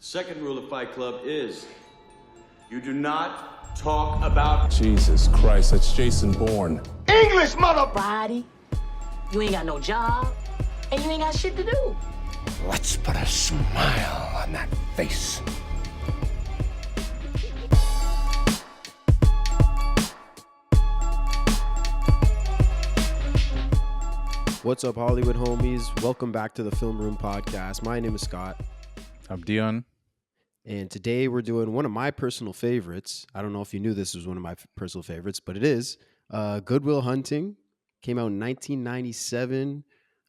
Second rule of Fight Club is you do not talk about... Jesus Christ, that's Jason Bourne. English, mother... Body, you ain't got no job, and you ain't got shit to do. Let's put a smile on that face. What's up, Hollywood homies? Welcome back to the Film Room Podcast. My name is Scott. I'm Dion. And today we're doing one of my personal favorites. I don't know if you knew this was one of my personal favorites, but it is. Good Will Hunting. Came out in 1997.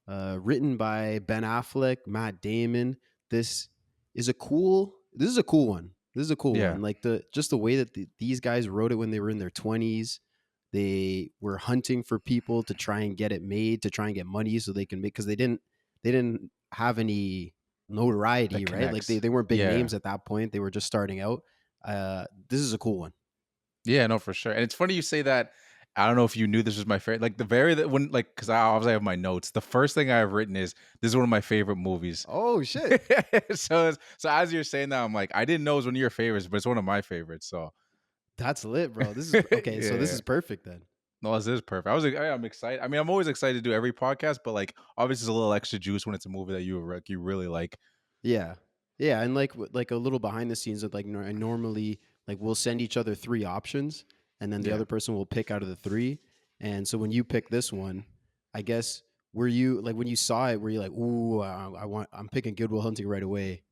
Written by Ben Affleck, Matt Damon. This is a cool one. Like the way that these guys wrote it when they were in their 20s. They were hunting for people to try and get it made, to try and get money so they can make, because they didn't have any notoriety, right? Like they weren't big names at that point. They were just starting out. This is a cool one. Yeah, no, for sure. And it's funny you say that. I don't know if you knew this was my favorite. Like because I obviously have my notes. The first thing I've written is this is one of my favorite movies. Oh shit! so as you're saying that, I'm like, I didn't know it was one of your favorites, but it's one of my favorites. So that's lit, bro. This is okay. So this is perfect then. No, this is perfect. I'm excited. I mean, I'm always excited to do every podcast, but like obviously it's a little extra juice when it's a movie that you really like. Yeah, and like a little behind the scenes of like normally like we'll send each other 3 options, and then the other person will pick out of the 3. And so when you pick this one, I guess were you like when you saw it, were you like, ooh, I'm picking Good Will Hunting right away?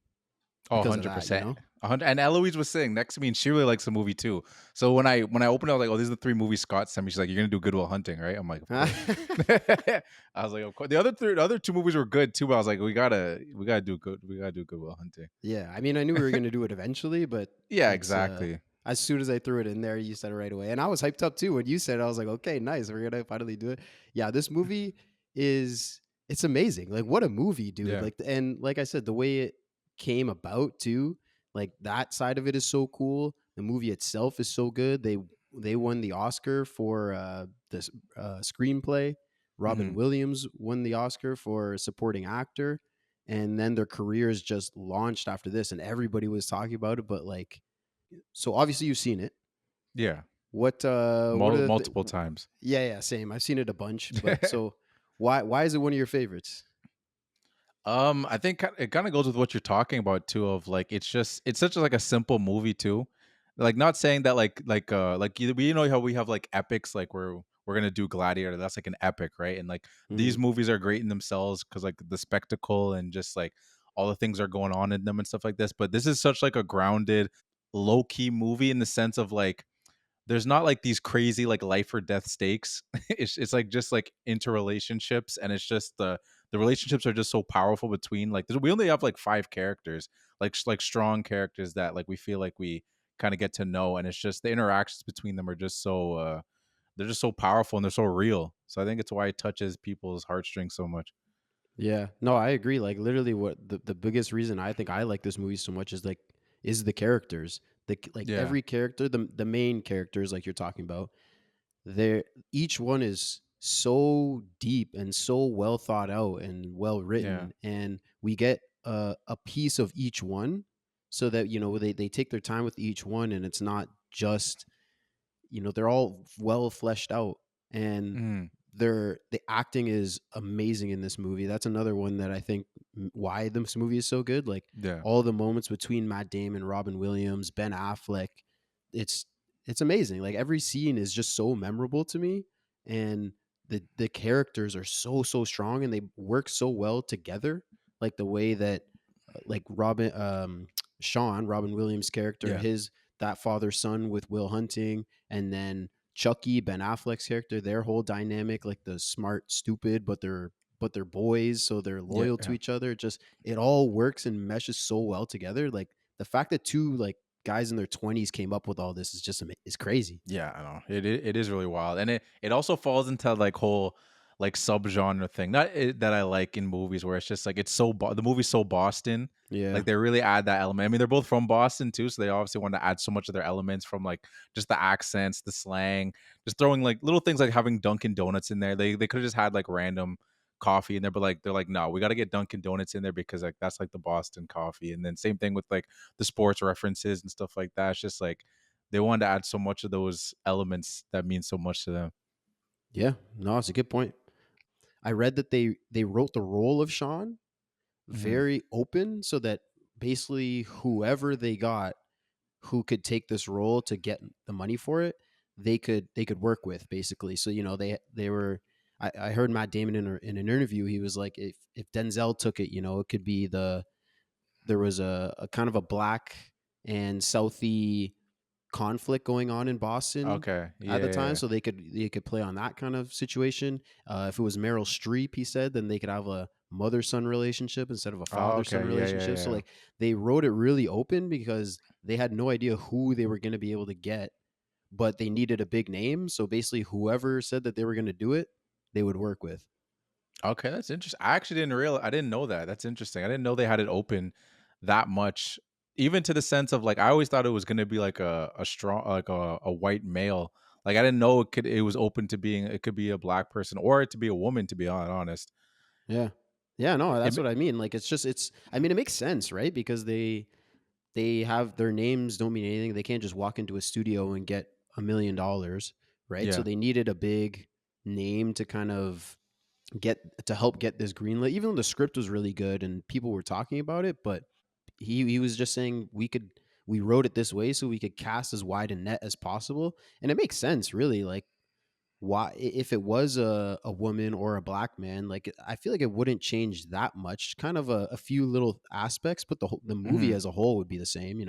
Oh, 100%. And Eloise was sitting next to me, and she really likes the movie too. So when I opened it, I was like, "Oh, these are the 3 movies Scott sent me." She's like, "You're gonna do Good Will Hunting, right?" I'm like, "Of course." I was like, "Of course." The other 2 movies were good too, but I was like, "We gotta do Good Will Hunting." Yeah, I mean, I knew we were gonna do it eventually, but yeah, exactly. As soon as I threw it in there, you said it right away, and I was hyped up too when you said it. I was like, "Okay, nice, we're gonna finally do it." Yeah, this movie it's amazing. Like, what a movie, dude! Yeah. Like, and like I said, the way it came about too. Like that side of it is so cool. The movie itself is so good. They won the Oscar for this screenplay. Robin Williams won the Oscar for supporting actor, and then their careers just launched after this, and everybody was talking about it. But like, so obviously you've seen it. Yeah. What multiple times? Yeah, same. I've seen it a bunch. But so why is it one of your favorites? I think it kind of goes with what you're talking about too. Of like, it's such like a simple movie too. Like, not saying that like we know how we have like epics, like we're gonna do Gladiator. That's like an epic, right? And like these movies are great in themselves because like the spectacle and just like all the things are going on in them and stuff like this. But this is such like a grounded, low key movie in the sense of like, there's not like these crazy like life or death stakes. It's like just like interrelationships, and it's just the relationships are just so powerful between like we only have like 5 characters, like strong characters that like we feel like we kind of get to know, and it's just the interactions between them are just so they're just so powerful and they're so real. So I think it's why it touches people's heartstrings so much. Yeah, no, I agree. Like literally, what the biggest reason I think I like this movie so much is the characters. Every character, the main characters, like you're talking about, each one is so deep and so well thought out and well written, and we get a piece of each one, so that they take their time with each one, and it's not just they're all well fleshed out, and the acting is amazing in this movie. That's another one that I think why this movie is so good. Like all the moments between Matt Damon, Robin Williams, Ben Affleck, it's amazing. Like every scene is just so memorable to me, and the characters are so strong, and they work so well together. Like the way that like Robin Williams' character, that father son with Will Hunting, and then Chucky, Ben Affleck's character, their whole dynamic, like the smart, stupid, but they're boys, so they're loyal to each other. It all works and meshes so well together. Like the fact that 2 like guys in their 20s came up with all this is just is crazy. Yeah, I know. It is really wild, and it also falls into like whole like subgenre thing that I like in movies where it's just like the movie's so Boston. Yeah, like they really add that element. I mean, they're both from Boston too, so they obviously want to add so much of their elements from like just the accents, the slang, just throwing like little things like having Dunkin' Donuts in there. They could have just had like random coffee in there, but like they're like, no, we got to get Dunkin' Donuts in there because like that's like the Boston coffee. And then same thing with like the sports references and stuff like that. It's just like they wanted to add so much of those elements that mean so much to them. Yeah, no, it's a good point. I read that they wrote the role of Sean Hmm. very open so that basically whoever they got who could take this role to get the money for it, they could work with basically. So they were. I heard Matt Damon in an interview. He was like, if Denzel took it, it could be there was a kind of a black and Southie conflict going on in Boston Okay. at the Yeah. time, Yeah. so they could play on that kind of situation. If it was Meryl Streep, he said, then they could have a mother son relationship instead of a Oh, father son okay. Yeah. Yeah. relationship. So Yeah. like they wrote it really open because they had no idea who they were going to be able to get, but they needed a big name. So basically, whoever said that they were going to do it, they would work with. Okay, that's interesting. I actually didn't realize. I didn't know that. That's interesting. I didn't know they had it open that much, even to the sense of like I always thought it was going to be like a strong like a white male. Like I didn't know it was open to being it could be a black person or it to be a woman. To be honest, Yeah, yeah, no, it, that's what I mean. Like it's. I mean, it makes sense, right? Because they have their names don't mean anything. They can't just walk into a studio and get $1 million, right? So yeah. they needed a big name to kind of get to help get this greenlit. Even though the script was really good and people were talking about it, but he was just saying we wrote it this way so we could cast as wide a net as possible, and it makes sense, really. Like why if it was a woman or a black man, like I feel like it wouldn't change that much. Kind of a few little aspects, but the movie Mhm. as a whole would be the same.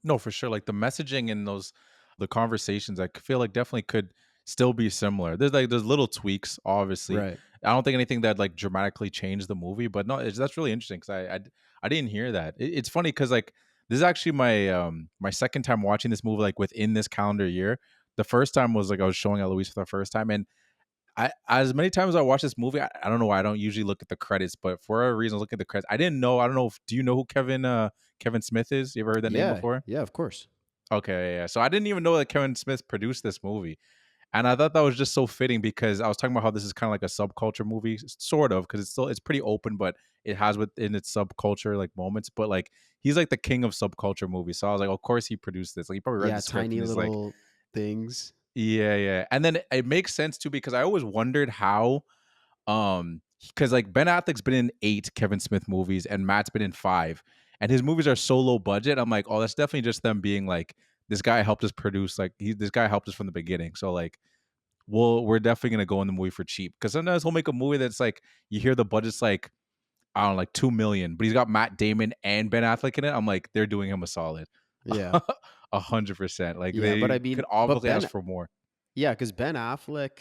No, for sure. Like the messaging in the conversations, I feel like definitely could still be similar. There's little tweaks, obviously. Right. I don't think anything that like dramatically changed the movie, but no, that's really interesting because I didn't hear that. It's funny because like this is actually my second time watching this movie like within this calendar year. The first time was like I was showing at Luis for the first time, and I as many times as I watch this movie, I don't know why I don't usually look at the credits, but for a reason, I was looking at the credits. I didn't know. I don't know. Do you know who Kevin Smith is? You ever heard that name Yeah, before? yeah, of course. Okay, yeah. So I didn't even know that Kevin Smith produced this movie. And I thought that was just so fitting because I was talking about how this is kind of like a subculture movie, sort of, because it's pretty open, but it has within its subculture like moments. But like he's like the king of subculture movies. So I was like, of course he produced this. Like he probably read Yeah, the script and tiny he's like, little things. yeah, yeah. And then it makes sense too because I always wondered how because like Ben Affleck's been in 8 Kevin Smith movies and Matt's been in 5, and his movies are so low budget. I'm like, oh, that's definitely just them being like, this guy helped us produce, like this guy helped us from the beginning. So like, we're definitely gonna go in the movie for cheap because sometimes he'll make a movie that's like you hear the budget's like I don't know, like 2 million, but he's got Matt Damon and Ben Affleck in it. I'm like, they're doing him a solid, Yeah, 100%. Like yeah, but I they could mean, but obviously Ben, ask for more. yeah, because Ben Affleck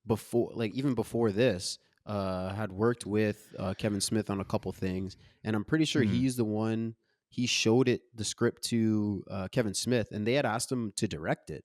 before, like even before this, had worked with Kevin Smith on a couple things, and I'm pretty sure Mhm. he's the one. He showed the script to Kevin Smith, and they had asked him to direct it,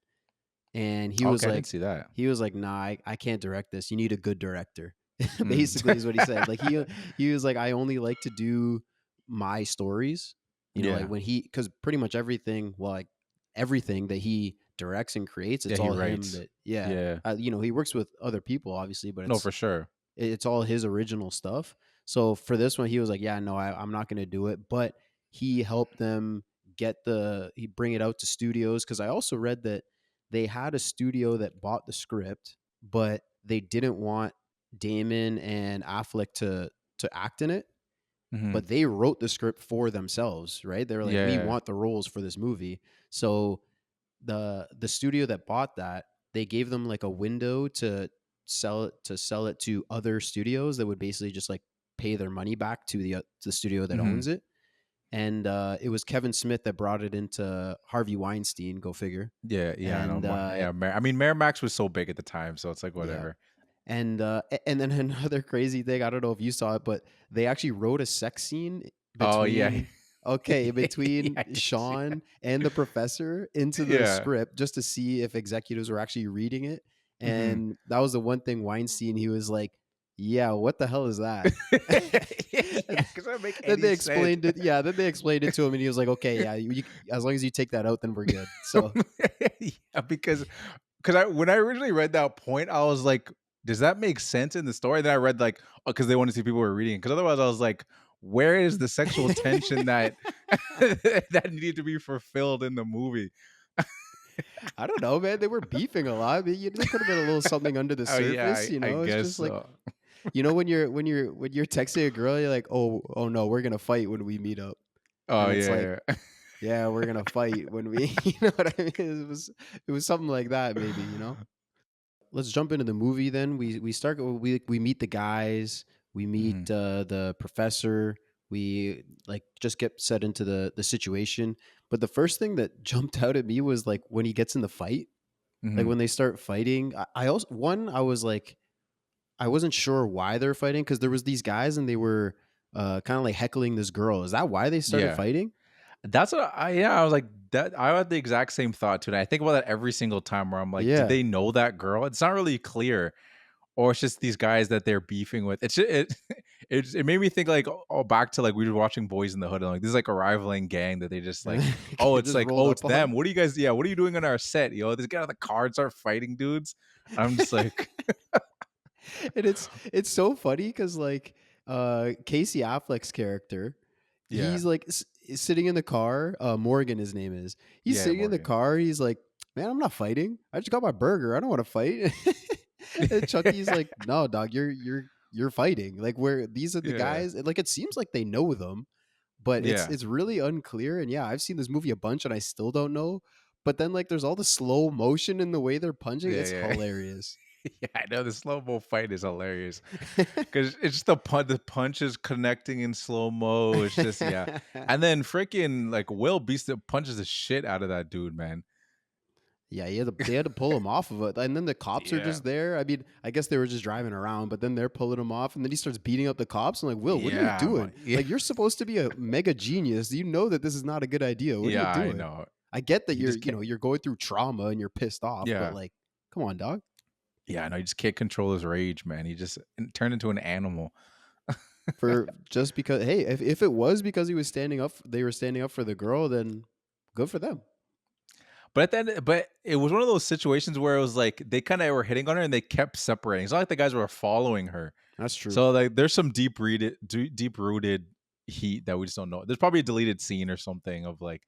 and Okay, I didn't see that. nah, I can't direct this. You need a good director. Mm. Basically, is what he said. Like he was like, I only like to do my stories. Like Yeah, when because pretty much everything, well, like everything that he directs and creates, yeah, it's he all him. writes. That yeah, Yeah, he works with other people, obviously, but no, for sure. it's all his original stuff. So for this one, he was like, yeah, no, I'm not going to do it. But he helped them he bring it out to studios. Cause I also read that they had a studio that bought the script, but they didn't want Damon and Affleck to act in it. Mhm. But they wrote the script for themselves, right? They were like, we Yeah. want the roles for this movie. So the studio that bought that, they gave them like a window to sell it to other studios that would basically just like pay their money back to the studio that Mhm. owns it. And it was Kevin Smith that brought it into Harvey Weinstein, go figure. Yeah, yeah, I know. And Yeah, I mean, Miramax was so big at the time, so it's like yeah. whatever. And then another crazy thing, I don't know if you saw it, but they actually wrote a sex scene Oh yeah, between okay, yeah, between I did see Sean that. and the professor into the Yeah. script just to see if executives were actually reading it. Mhm. And that was the one thing Weinstein, he was like, yeah, what the hell is that? Yeah, And because that make then they any sense. explained it. Yeah, then they explained it to him, and he was like, okay, yeah, as long as you take that out, then we're good. So Yeah, because I when I originally read that point, I was like, does that make sense in the story? Then I read like, because they want to see people were reading. Because otherwise, I was like, where is the sexual tension that that needed to be fulfilled in the movie? I don't know, man. They were beefing a lot. I mean, there could have been a little something under the Oh yeah, surface, I It's guess just like, so. when you're texting a girl, you're like, oh no, we're gonna fight when we meet up, Oh and it's like, yeah, yeah. yeah, we're gonna fight when we, you know what I mean? It was something like that, maybe. Let's jump into the movie then. We meet the guys, we meet Mhm, the professor, we like just get set into the situation. But the first thing that jumped out at me was like when he gets in the fight, like mhm. when they start fighting. I also I was like I wasn't sure why they're fighting because there was these guys and they were kind of like heckling this girl. Is that why they started Yeah. fighting? That's what I was like, that I had the exact same thought too, and I think about that every single time where I'm like, "Did Yeah. they know that girl?" It's not really clear, or it's just these guys that they're beefing with. It made me think like, oh, back to like we were watching Boys in the Hood, and like this is like a rivaling gang that they just like, oh, It it's just like, rolled oh, up it's on. them. What do you guys? Yeah, what are you doing on our set? This guy on the cards are fighting dudes. I'm just like, And it's so funny because like Casey Affleck's character, yeah, he's like sitting in the car. Morgan, his name is. He's yeah, sitting in the Morgan. car. He's like, "Man, I'm not fighting. I just got my burger. I don't want to fight." And Chucky's like, "No, dog, you're fighting. Like, where these are the Yeah, guys. And, like, it seems like they know them, but it's yeah, it's really unclear. And yeah, I've seen this movie a bunch, and I still don't know. But then like, there's all the slow motion in the way they're punching. yeah, It's yeah. hilarious. Yeah, I know the slow mo fight is hilarious. 'Cause it's just the punches connecting in slow mo, it's just yeah. And then freaking, like, Will beats the punches the shit out of that dude, man. Yeah, they had to pull him off of it, and then the cops are Yeah. just there. I mean, I guess they were just driving around, but then they're pulling him off, and then he starts beating up the cops. I'm like, Will, what are you Yeah, doing? yeah. Like, you're supposed to be a mega genius. You know that this is not a good idea. What are you Yeah, I doing? know. I get that You just can't you're going through trauma and you're pissed off, but yeah. like, come on, dog. Yeah, I know, he just can't control his rage, man. He just turned into an animal. For just because, hey, if it was because he was standing up, they were standing up for the girl, then good for them. But it was one of those situations where it was like, they kinda were hitting on her and they kept separating. It's not like the guys were following her. That's true. So, like, there's some deep-rooted heat that we just don't know. There's probably a deleted scene or something of, like,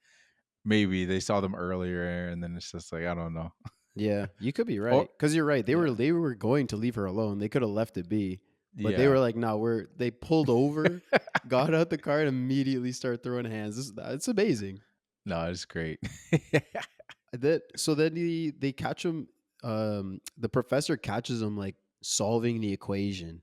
maybe they saw them earlier and then it's just like, I don't know. Yeah, you could be Or right because you're right. They yeah. were they were going to leave her alone. They could have left it be, but they Yeah. were like, "No, They pulled over, got out the car, and immediately started throwing hands. It's amazing. No, it's great. That so then they catch him. The professor catches him like solving the equation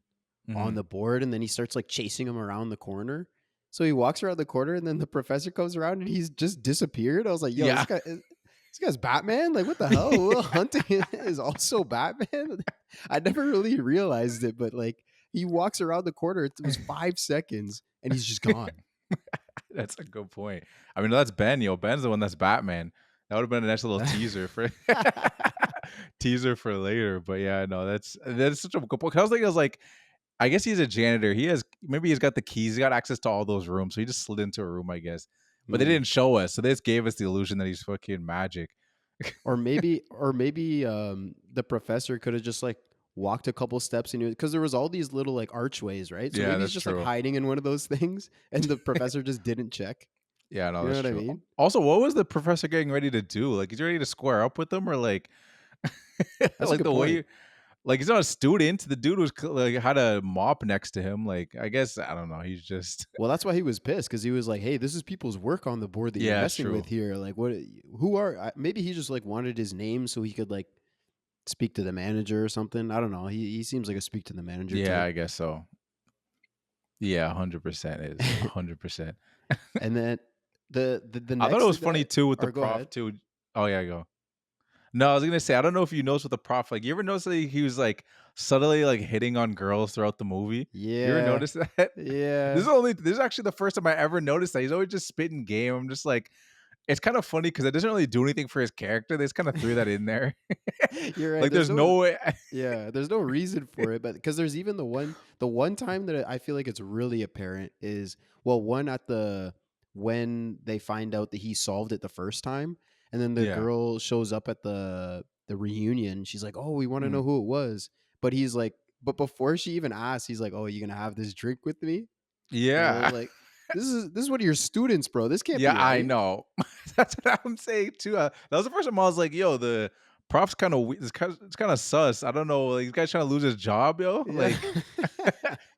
on Mhm. the board, and then he starts like chasing him around the corner. So he walks around the corner, and then the professor comes around, and he's just disappeared. I was like, "Yo, Yeah. this guy's Batman? Like, what the hell? Will Hunting is also Batman?" I never really realized it, but like he walks around the corner. It was 5 seconds, and he's just gone. That's a good point. I mean, that's Ben, yo. Ben's the one that's Batman. That would have been a nice little teaser for teaser for later. But yeah, no, that's such a good point. 'Cause I was thinking, I was like, I guess he's a janitor. Maybe he's got the keys. He's got access to all those rooms, so he just slid into a room, I guess. But they Mm. didn't show us, so they just gave us the illusion that he's fucking magic. Or maybe the professor could have just like walked a couple steps in because there was all these little like archways, right? So Yeah, maybe he's that's just like true. hiding in one of those things, and the professor just didn't check. Yeah, no, You know that's what I true. mean? Also, what was the professor getting ready to do? Like, he's ready to square up with them, or like, That's a like good the way point. you, like, he's not a student. The dude was like had a mop next to him. Like, I guess I don't know. He's just Well, that's why he was pissed because he was like, "Hey, this is people's work on the board that you're yeah, it's messing with true. here. Like, what? Who are? Maybe he just like wanted his name so he could like speak to the manager or something. I don't know. He seems like a speak to the manager Yeah, type. I guess so. Yeah, 100% is 100%. And then the I thought next it was thing funny that, too with the or go prof ahead. too. Oh yeah, go. No, I was gonna say I don't know if you noticed with the prof. Like, you ever notice that he was like subtly like hitting on girls throughout the movie? You ever Yeah, notice that? yeah. This is actually the first time I ever noticed that. He's always just spitting game. I'm just like, it's kind of funny because it doesn't really do anything for his character. They just kind of threw that in there. You're right. Like, there's no way. Yeah, there's no reason for it, but because there's even the one time that I feel like it's really apparent is, well, one at the when they find out that he solved it the first time, and then the Yeah. girl shows up at the reunion. She's like, "Oh, we want to Mm. know who it was," but he's like, but before she even asks, he's like, "Oh, you gonna have this drink with me?" And I was Yeah. like, this is one of your students, bro. This can't Yeah, be I right. know. That's what I'm saying too. That was the first time I was like, "Yo, the prof's kind of it's kind of sus." I don't know. Like, this guy's trying to lose his job, yo. Yeah. Like,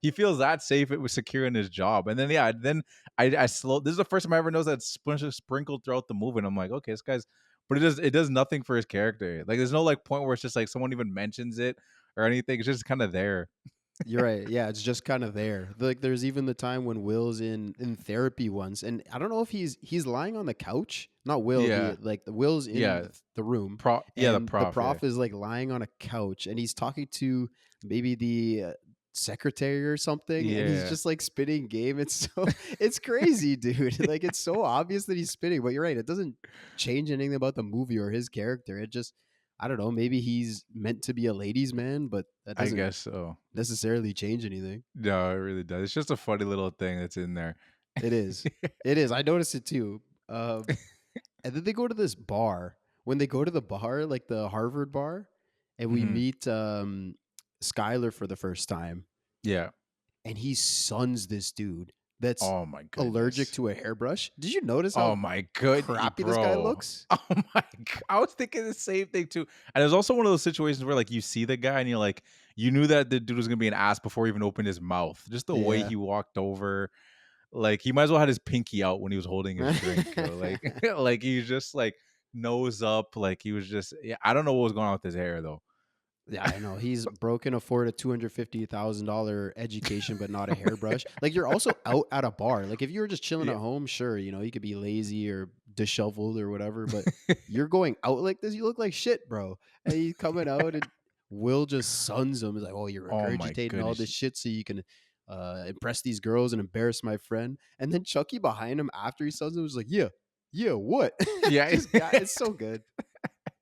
he feels that safe it was secure in his job, and then yeah, then I slow. This is the first time I ever noticed that sprinkled throughout the movie, and I'm like, okay, this guy's. But it does nothing for his character. Like, there's no like point where it's just like someone even mentions it or anything. It's just kind of there. You're right. Yeah, it's just kind of there. Like there's even the time when Will's in therapy once, and I don't know if he's lying on the couch. Not Will, Yeah, the Will's in yeah, the room, yeah, the and the prof, yeah. prof is like lying on a couch, and he's talking to maybe the secretary or something, and he's Yeah. just like spitting game. It's so it's crazy, dude. Like it's so obvious that he's spitting, but you're right. It doesn't change anything about the movie or his character. It just I don't know. Maybe he's meant to be a ladies' man, but that I doesn't guess so. necessarily change anything. No, it really does. It's just a funny little thing that's in there. It is. It is. I noticed it too. And then they go to this bar. When they go to the bar, like the Harvard bar, and we Mhm. meet Skylar for the first time, Yeah. and he suns this dude that's Oh my allergic goodness. to a hairbrush. Did you notice Oh how my good crappy this guy bro. looks? Oh my I was thinking the same thing too. And there's also one of those situations where like you see the guy and you're like, you knew that the dude was gonna be an ass before he even opened his mouth. Just the way Yeah. he walked over. Like he might as well had his pinky out when he was holding his drink. Yo. Like like he was just like nose up. Like he was just yeah, I don't know what was going on with his hair though. Yeah, I know. He's broken afford a $250,000 education, but not a hairbrush. Like you're also out at a bar. Like if you were just chilling Yeah. at home, sure, you could be lazy or disheveled or whatever. But you're going out like this, you look like shit, bro. And he's coming out, and Will just suns him. He's like, "Oh, you're Oh my regurgitating all this goodness. shit so you can impress these girls and embarrass my friend." And then Chucky behind him after he suns him was like, "Yeah, yeah, what?" Yeah. Just got it's so good.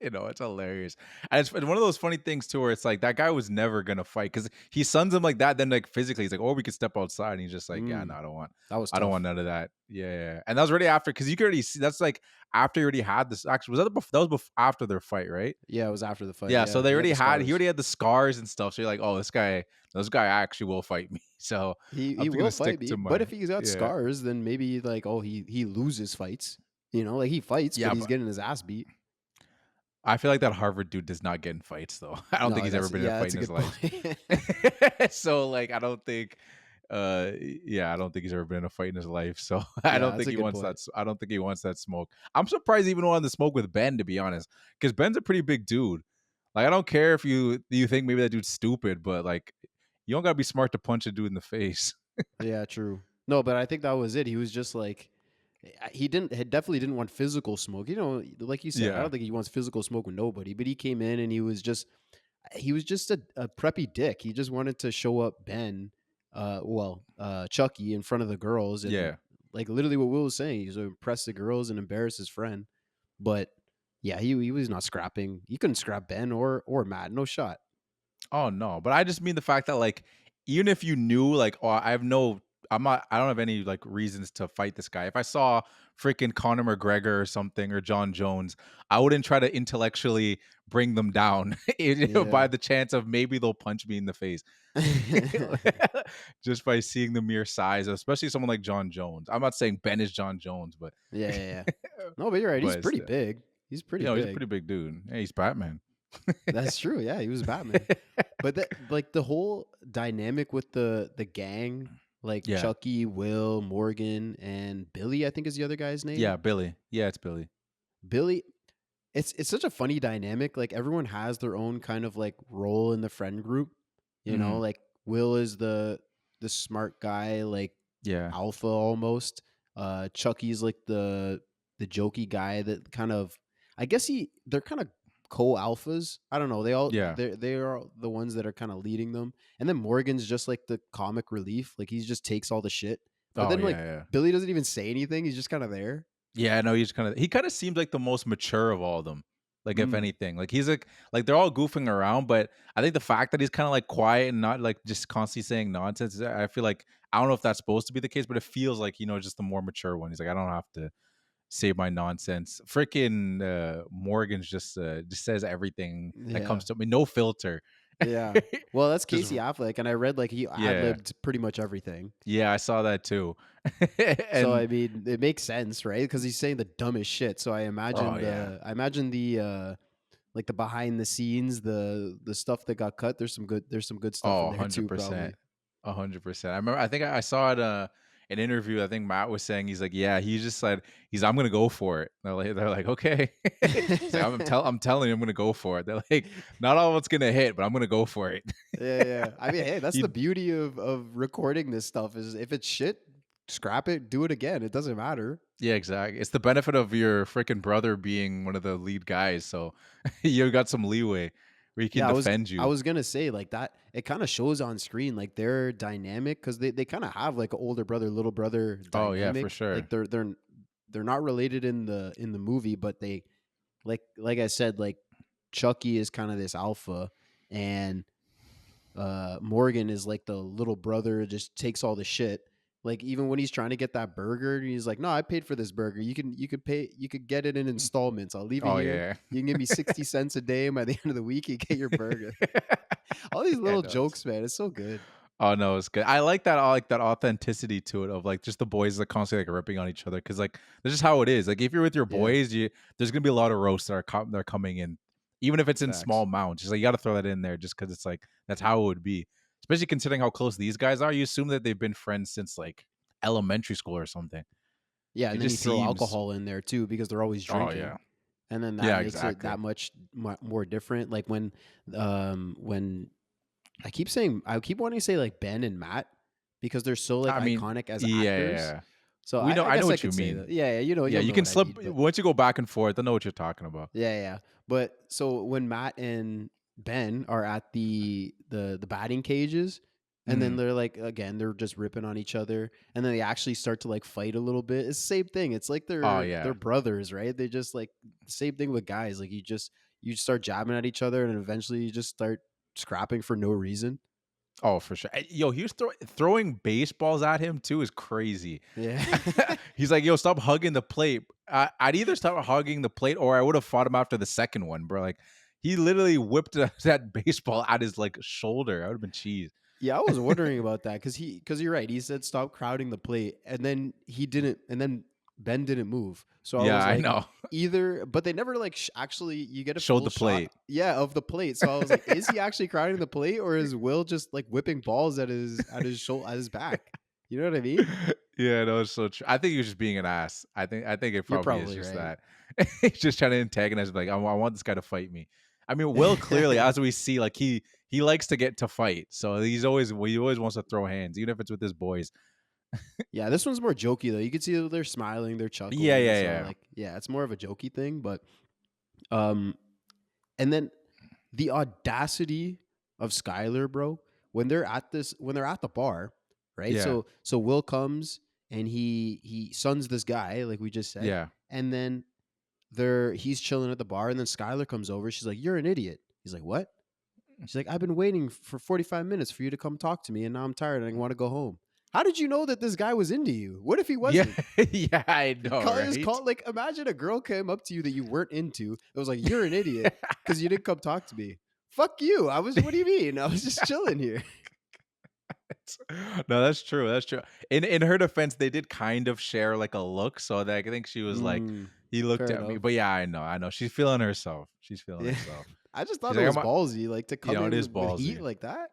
It's hilarious. And it's one of those funny things too, where it's like that guy was never gonna fight because he sons him like that. Then like physically, he's like, "Oh, we could step outside." And he's just like, "Yeah, no, Mm, I that was don't want tough. none of that." Yeah, yeah. And that was already after because you could already see that's like after you already had this. Actually, was that that was after their fight, right? Yeah, it was after the fight. Yeah. So Yeah, they he had already the had he scars. already had the scars and stuff. So you're like, "Oh, this guy actually will fight me." So He I'm gonna will fight stick me, to but my if he's got yeah, scars, then maybe like he loses fights. Like he fights, but yeah. he's But getting his ass beat. I feel like that Harvard dude does not get in fights though. I don't think No, he's ever that's been in a yeah, fight that's in a his good life. point. So like I don't think yeah, I don't think he's ever been in a fight in his life. So I Yeah, don't that's think a he good wants point. I don't think he wants that smoke. I'm surprised he even wanted to smoke with Ben to be honest. Cuz Ben's a pretty big dude. Like I don't care if you think maybe that dude's stupid, but like you don't got to be smart to punch a dude in the face. Yeah, true. No, but I think that was it. He was just like he definitely didn't want physical smoke. Like you said, I Yeah. don't think he wants physical smoke with nobody. But he came in and he was just a preppy dick. He just wanted to show up Ben, Chucky in front of the girls, and Yeah. like literally what Will was saying, he's to impress the girls and embarrass his friend. But yeah, he was not scrapping. He couldn't scrap Ben or Matt. No shot. Oh no, but I just mean the fact that like even if you knew like oh I don't have any like reasons to fight this guy. If I saw freaking Conor McGregor or something or John Jones, I wouldn't try to intellectually bring them down by Yeah. the chance of maybe they'll punch me in the face. Just by seeing the mere size, especially someone like John Jones. I'm not saying Ben is John Jones, but Yeah, yeah, yeah. No, but you're right. He's but pretty still, big. He's pretty he's a big. pretty big dude. Hey, he's Batman. That's true. Yeah, he was Batman. But that like the whole dynamic with the gang, like Yeah. Chucky, Will, Morgan, and Billy, I think is the other guy's name. Yeah, Billy. Yeah, it's Billy. Billy, it's such a funny dynamic. Like everyone has their own kind of like role in the friend group. Mhm. Like Will is the smart guy, like Yeah. alpha almost. Chucky's like the jokey guy that kind of I guess they're kind of co-alphas. I don't know. Yeah. they are the ones that are kind of leading them. And then Morgan's just like the comic relief. Like he just takes all the shit. But Oh, then yeah, like yeah. Billy doesn't even say anything. He's just kind of there. Yeah, no, he kinda seems like the most mature of all of them. Like, if Mm, anything. Like, he's like, they're all goofing around, but I think the fact that he's kinda, like, quiet and not, like, just constantly saying nonsense, I feel like I don't know if that's supposed to be the case, but it feels like, just the more mature one. He's like, "I don't have to say my nonsense." Freaking, Morgan's just says everything that yeah. comes to me, no filter. Yeah. Well, that's Just Casey Affleck, and I read like he ad yeah, libbed pretty much everything. yeah, I saw that too. So And I mean, it makes sense, right? Because he's saying the dumbest shit. So oh yeah, I imagine the like the behind the scenes, the stuff that got cut. There's some good stuff oh, in there too, 100%. probably. 100%. I remember. I think I saw it. An interview. I think Matt was saying he's like, yeah, he just said I'm gonna go for it. They're like, okay. He's like, I'm telling you, I'm gonna go for it. They're like, not all of it's gonna hit, but I'm gonna go for it. Yeah, yeah. I mean, hey, that's the He, beauty of recording this stuff is if it's shit, scrap it, do it again. It doesn't matter. yeah, exactly. It's the benefit of your freaking brother being one of the lead guys, so you got some leeway where he can Yeah, defend I you. was gonna say like that. It kind of shows on screen like their dynamic because they kind of have like an older brother, little brother Oh yeah, for dynamic. sure. Like they're not related in the movie, but they like I said, like Chucky is kind of this alpha, and Morgan is like the little brother, just takes all the shit. Like even when he's trying to get that burger, he's like, "No, I paid for this burger. You could get it in installments. I'll leave it Oh here. yeah. You can give me 60 cents a day, and by the end of the week, you get your burger." All these Yeah, little no, jokes, man, it's so good. oh no, it's good. I like that. I like that authenticity to it of like just the boys that constantly like ripping on each other because like that's just how it is. Like if you're with your Yeah, boys, there's gonna be a lot of roasts that are coming in, even if it's in small facts. amounts. Just like you got to throw that in there just because it's like that's how it would be. Especially considering how close these guys are, you assume that they've been friends since like elementary school or something. Yeah, It and then just you throw seems. alcohol in there too because they're always Oh drinking, yeah, and then that yeah, makes it exactly. that much more different. Like when I keep wanting to say like Ben and Matt because they're so like I mean, iconic as yeah, yeah, actors. yeah. So We know. I I know guess I what you could say mean. that. Yeah, yeah, Yeah, you'll you know can what I slip mean. But once you go back and forth. I know what you're talking about. yeah, yeah. But so when Matt and Ben are at the batting cages, and then Mhm. they're like again, they're just ripping on each other, and then they actually start to like fight a little bit. It's the same thing. It's like Oh they're yeah. brothers, right? They just like same thing with guys. Like you start jabbing at each other, and eventually you just start scrapping for no reason. Oh, for sure. Yo, he was throwing baseballs at him too is crazy. Yeah. He's like, yo, stop hugging the plate. I'd either stop hugging the plate or I would have fought him after the second one, bro. Like, he literally whipped that baseball at his like shoulder. I would have been cheese. Yeah, I was wondering about that because you're right. He said stop crowding the plate, and then he didn't, and then Ben didn't move. So I Yeah, was I like, know. either, but they never like actually you get a Showed full the shot, plate. yeah, of the plate. So I was like, is he actually crowding the plate, or is Will just like whipping balls at his shoulder at his back? You know what I mean? Yeah, no, it's so true. I think he was just being an ass. I think it You're probably is probably just right. that. He's just trying to antagonize, like, I want this guy to fight me. I mean, Will clearly, as we see, like he likes to get to fight. So he always wants to throw hands, even if it's with his boys. Yeah, this one's more jokey though. You can see that they're smiling, they're Yeah, chuckling. yeah, So yeah. like, yeah, it's more of a jokey thing. But um, and then the audacity of Skylar, bro, when they're at the bar, right? Yeah. So Will comes and he sons this guy, like we just said, Yeah. and then he's chilling at the bar, and then Skylar comes over. She's like, "You're an idiot." He's like, "What?" She's like, "I've been waiting for 45 minutes for you to come talk to me, and now I'm tired and I want to go home." How did you know that this guy was into you? What if he Yeah. wasn't? Yeah, I know, Just right? call like imagine a girl came up to you that you weren't into. It was like you're an idiot because you didn't come talk to me. Fuck you. I was. What do you mean? I was just chilling here. No, that's true. That's true. In her defense, they did kind of share like a look, so that I think she was like, Mm, he looked fair at me. enough. But yeah, I know. She's feeling herself. She's feeling Yeah. herself. I just She's thought it like, was ballsy, like to come it is in with heat ballsy. like that.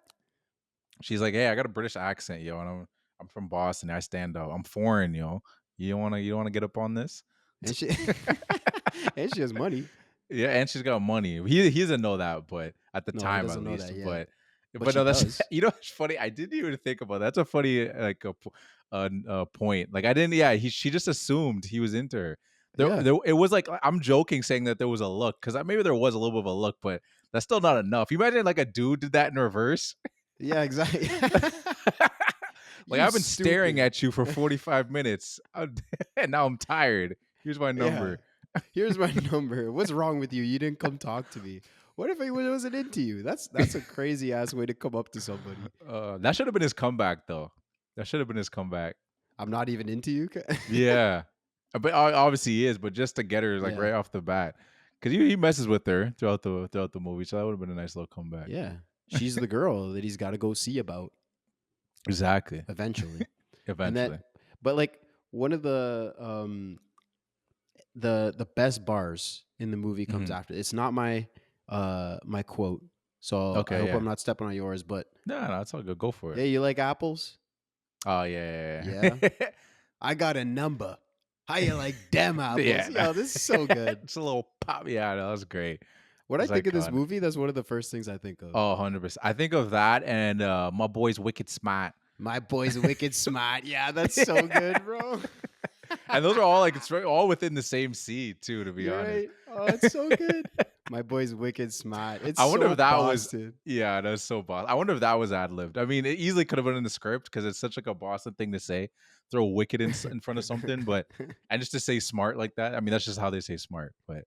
She's like, hey, I got a British accent, yo, and I'm from Boston. I stand up. I'm foreign, yo. You don't wanna get up on this? And she and she has money. Yeah, and she's got money. He doesn't know that, but at the No, he time at doesn't know least. that yet, but But she no, that's does. it's funny. I didn't even think about that. That's a funny like point. Like I didn't. Yeah, she just assumed he was into her. Yeah. It was like I'm joking saying that there was a look because maybe there was a little bit of a look, but that's still not enough. You imagine like a dude did that in reverse. Yeah, exactly. Like You I've been staring stupid. at you for 45 minutes, and now I'm tired. Here's my Yeah. number. Here's my number. What's wrong with you? You didn't come talk to me. What if he wasn't into you? That's a crazy ass way to come up to somebody. That should have been his comeback, though. That should have been his comeback. I'm not even into you. Yeah, but obviously he is. But just to get her like Yeah. right off the bat, because he messes with her throughout the movie, so that would have been a nice little comeback. Yeah. she's the girl that he's got to go see about Exactly. eventually. And Eventually. that, but like one of the best bars in the movie comes Mhm. after. It's not my my quote, so I Okay, hope yeah. I'm not stepping on yours. But No, it's all good. Go for it. hey, you like apples? Oh yeah, Yeah. yeah, yeah. I got a number. How you like them apples? Yeah, no. Yo, this is so good. It's a little pop. Yeah, no, that was great. When I It's think of this iconic. movie, that's one of the first things I think of. Oh, 100%. I think of that and my boy's Wicked Smart. My boy's wicked smart. Yeah, that's so good, bro. And those are all like it's all within the same scene too, to be You're honest. right. Oh, it's so good. My boy's wicked smart. It's I wonder so if that Boston. was yeah, that's so Boston. I wonder if that was ad libbed. I mean, it easily could have been in the script because it's such like a Boston thing to say. Throw wicked in front of something, but and just to say smart like that. I mean, that's just how they say smart. But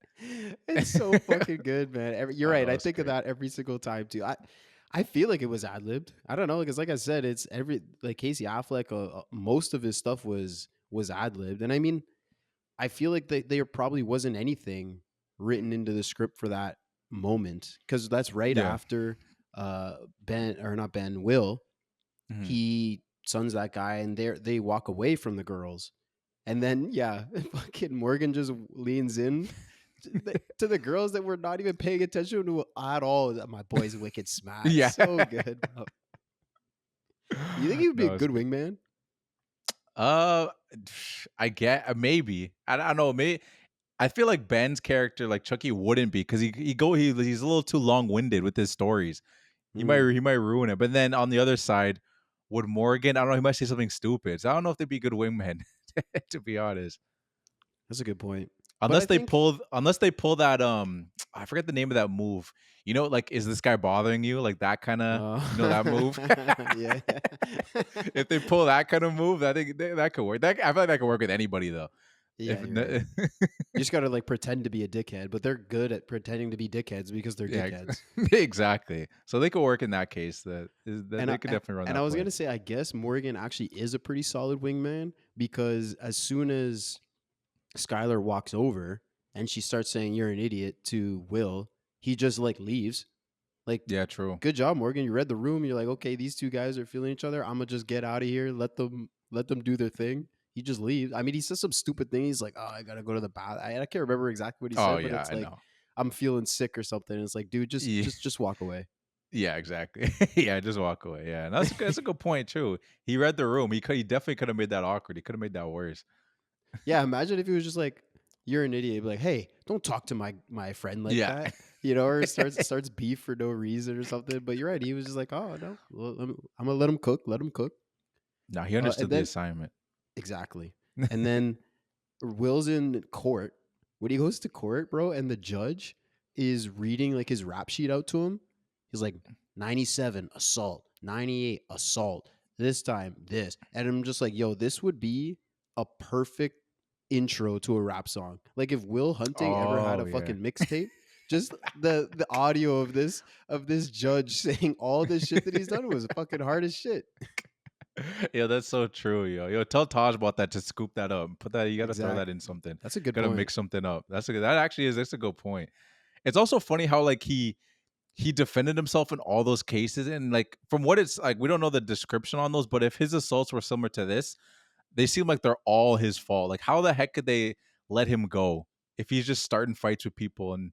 It's so fucking good, man. You're right. that I was think of great. that every single time too. I feel like it was ad libbed. I don't know because, like I said, it's every like Casey Affleck. Most of his stuff was ad libbed, and I mean, I feel like there probably wasn't anything written into the script for that moment because that's right Yeah. after Ben or not Ben Will. Mhm. He sons that guy, and they walk away from the girls, and then yeah, fucking Morgan just leans in to the girls that were not even paying attention to at all. My boy's wicked smart. Yeah. So good, bro. You think he would be a No, it's good good. wingman? Uh, I get maybe. I don't know. Maybe I feel like Ben's character, like Chucky, wouldn't be because he's a little too long winded with his stories. Mm, He might ruin it. But then on the other side, would Morgan? I don't know. He might say something stupid. So I don't know if they'd be good wingmen, to be honest. that's a good point. But I think, Unless they pull that I forget the name of that move. You know, like is this guy bothering you? Like that kind of that move. yeah, If they pull that kind of move, I think that could work. I feel like that could work with anybody though. yeah, you're right. You just gotta like pretend to be a dickhead, but they're good at pretending to be dickheads because they're Yeah, dickheads. exactly. So they could work in that case. That And they could definitely run and that I was play. gonna say, I guess Morgan actually is a pretty solid wingman because as soon as Skylar walks over and she starts saying "you're an idiot" to Will, he just like leaves. Like, Yeah, true. good job, Morgan. You read the room. You're like, okay, these two guys are feeling each other. I'm gonna just get out of here. Let them do their thing. He just leaves. I mean, he says some stupid thing. He's like, oh, I gotta go to the bath. I can't remember exactly what he Oh said, but yeah, it's I like, know. I'm feeling sick or something. And it's like, dude, Yeah, just walk away. yeah, exactly. Yeah, just walk away. Yeah, and that's a good point too. He read the room. He definitely could have made that awkward. He could have made that worse. Yeah, imagine if he was just like, "You're an idiot." He'd be like, "Hey, don't talk to my friend like Yeah. that," or starts beef for no reason or something. But you're right. He was just like, "Oh no, well, I'm gonna let him cook. Let him cook." No, he And understood the then assignment. exactly, and then Will's in court. When he goes to court, bro, and the judge is reading like his rap sheet out to him, he's like 97 assault, 98 assault, this time this. And I'm just like, yo, this would be a perfect intro to a rap song. Like if Will Hunting ever had Oh a yeah. fucking mixtape, just the audio of this judge saying all this shit that he's done was fucking hard as shit. Yeah, that's so true, yo. Yo, tell Taj about that to scoop that up. Put that. You got to throw that in Exactly. something. That's a good Got to point. mix something up. That actually is. That's a good point. It's also funny how like he defended himself in all those cases, and like from what it's like, we don't know the description on those, but if his assaults were similar to this, they seem like they're all his fault. Like how the heck could they let him go if he's just starting fights with people and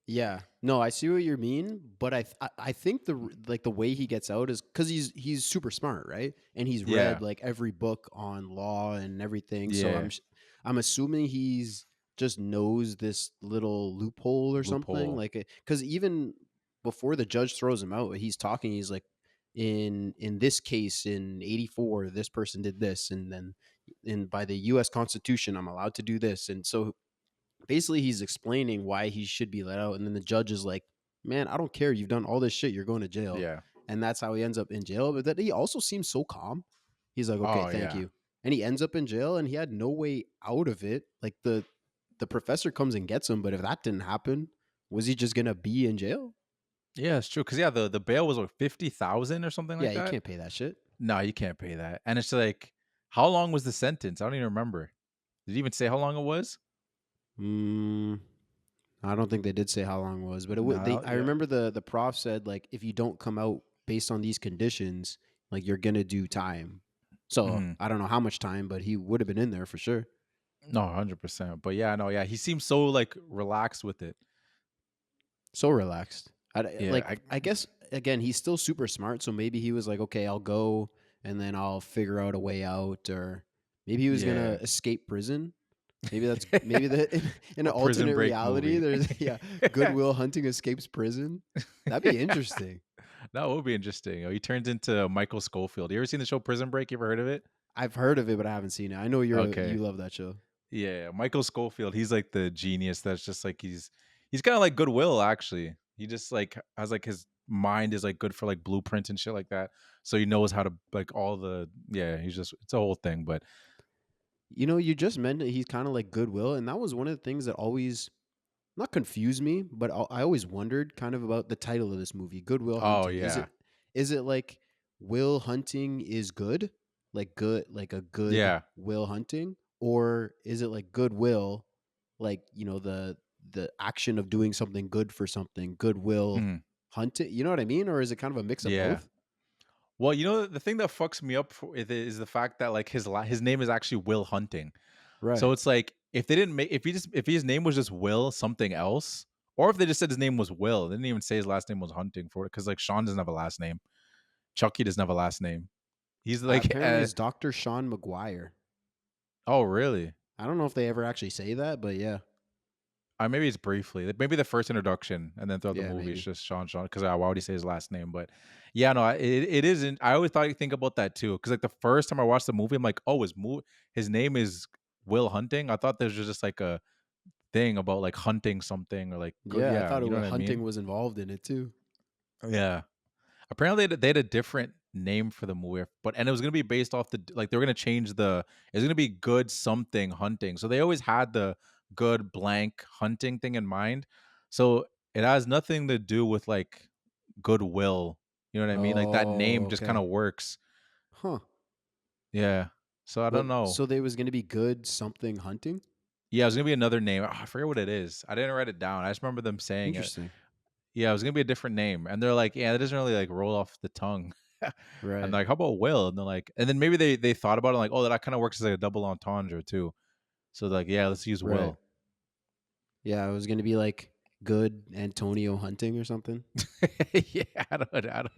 Yeah, no, I see what you mean, but I think like the way he gets out is because he's super smart, right? And he's yeah, read like every book on law and everything. So yeah, I'm assuming he's just knows this little loophole or something. loophole. Like because even before the judge throws him out, he's talking. He's like, in this case in '84, this person did this, and then by the U.S. Constitution, I'm allowed to do this, and so basically he's explaining why he should be let out, and then the judge is like, man, I don't care, you've done all this shit, you're going to jail. Yeah. And that's how he ends up in jail. But that he also seems so calm. He's like, okay, Oh thank yeah. you. And he ends up in jail, and he had no way out of it. Like the professor comes and gets him, but if that didn't happen, was he just gonna be in jail? Yeah, it's true. Cause yeah, the bail was like 50,000 or something Yeah, like you that. can't pay that shit. No, you can't pay that. And it's like, how long was the sentence? I don't even remember. Did he even say how long it was? mm, I don't think they did say how long it was, but it No, would. They I yeah. remember the prof said like if you don't come out based on these conditions, like you're gonna do time. So Mhm. I don't know how much time, but he would have been in there for sure. No, 100%. But yeah, no, yeah, he seems so like relaxed with it. So relaxed. Yeah, Like I guess again he's still super smart, so maybe he was like, okay, I'll go and then I'll figure out a way out, or maybe he was gonna yeah. escape prison. Maybe the in A an prison alternate break reality, movie. there's yeah, Goodwill Hunting escapes prison. That'd be interesting. That would be interesting. Oh, he turns into Michael Schofield. You ever seen the show Prison Break? You ever heard of it? I've heard of it, but I haven't seen it. I know you Okay. love that show. Yeah, Michael Schofield. He's like the genius. That's just like he's kind of like Goodwill actually. He just like has like his mind is like good for like blueprints and shit like that. So he knows how to like all the yeah. He's just it's a whole thing. But You know, you just mentioned he's kind of like Goodwill, and that was one of the things that always not confused me, but I always wondered kind of about the title of this movie, Goodwill oh Hunting. yeah, Is it like Will Hunting is good, like a good yeah. Will Hunting, or is it like Goodwill, like the action of doing something good for something, Goodwill Mhm. Hunting? You know what I mean, or is it kind of a mix of Yeah. both? Well, you know the thing that fucks me up for it is the fact that like his name is actually Will Hunting. So Right. it's like if they didn't make if his name was just Will something else, or if they just said his name was Will, they didn't even say his last name was Hunting for it because like Sean doesn't have a last name, Chucky doesn't have a last name. He's like, Apparently, it's Dr. Sean McGuire. oh really? I don't know if they ever actually say that, but yeah, Maybe it's briefly, like, maybe the first introduction, and then throughout the yeah, movie it's maybe. just Sean because I already say his last name. But yeah, no, it isn't. I always thought you think about that too because like the first time I watched the movie, I'm like, oh, his name is Will Hunting. I thought there was just like a thing about like hunting something or like good. Yeah, I Yeah, thought you know what I hunting mean? was involved in it too. Yeah. Apparently they had a different name for the movie, but and it was gonna be based off the like they were gonna change the it's gonna be good something hunting. So they always had the good blank hunting thing in mind. So it has nothing to do with like goodwill. You know what I mean? Like that Oh, name just kind okay. of works. Huh. Yeah. So I don't But know. so they was gonna be good something hunting? Yeah, it was gonna be another name. I forget what it is. I didn't write it down. I just remember them saying it. Interesting. Yeah, it was gonna be a different name, and they're like, "Yeah, that doesn't really like roll off the tongue." And Right. like, how about Will? And they're like, and then maybe they thought about it, like, oh, that kind of works as like a double entendre too. So like, yeah, let's use Right. Will. Yeah, it was gonna be like good Antonio hunting or something. Yeah, I don't.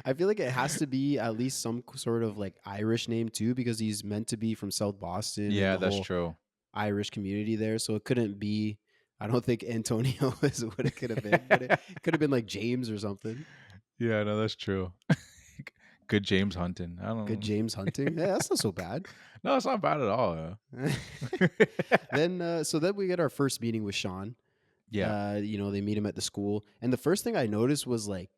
I feel like it has to be at least some sort of like Irish name too, because he's meant to be from South Boston and Yeah, the that's whole true. Irish community there. So it couldn't be. I don't think Antonio is what it could have been, but it could have been like James or something. Yeah, no, that's true. Good James Hunting. I Good don't. James hunting. Yeah, that's not so bad. No, it's not bad at all. Then so then we get our first meeting with Sean. Yeah. They meet him at the school, and the first thing I noticed was like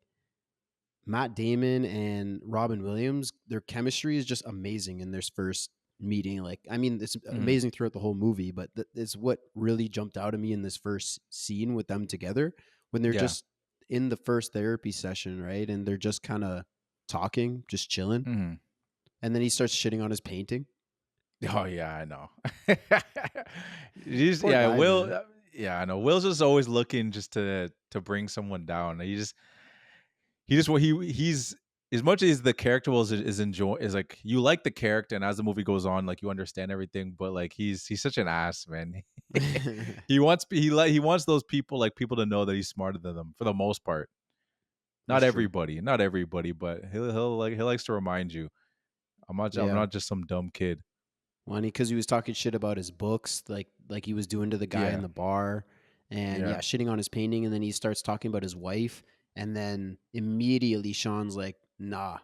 Matt Damon and Robin Williams. Their chemistry is just amazing in their first meeting. Like, I mean, it's Mhm. amazing throughout the whole movie, but it's what really jumped out at me in this first scene with them together when they're Yeah. just in the first therapy session, right? And they're just kind of talking, just chilling, Mhm. and then he starts shitting on his painting. Oh yeah, I know. Poor Yeah, guy, Will. man. Yeah, I know. Will's just always looking just to bring someone down. He just he's as much as the character is enjoy is like you like the character, and as the movie goes on, like you understand everything. But like he's such an ass, man. He wants those people like people to know that he's smarter than them for the most part. That's true. Not everybody, but he likes to remind you. I'm Yeah. not just some dumb kid. Well, because he was talking shit about his books, like he was doing to the guy in Yeah, the bar, and yeah, yeah, shitting on his painting, and then he starts talking about his wife, and then immediately Sean's like, "Nah,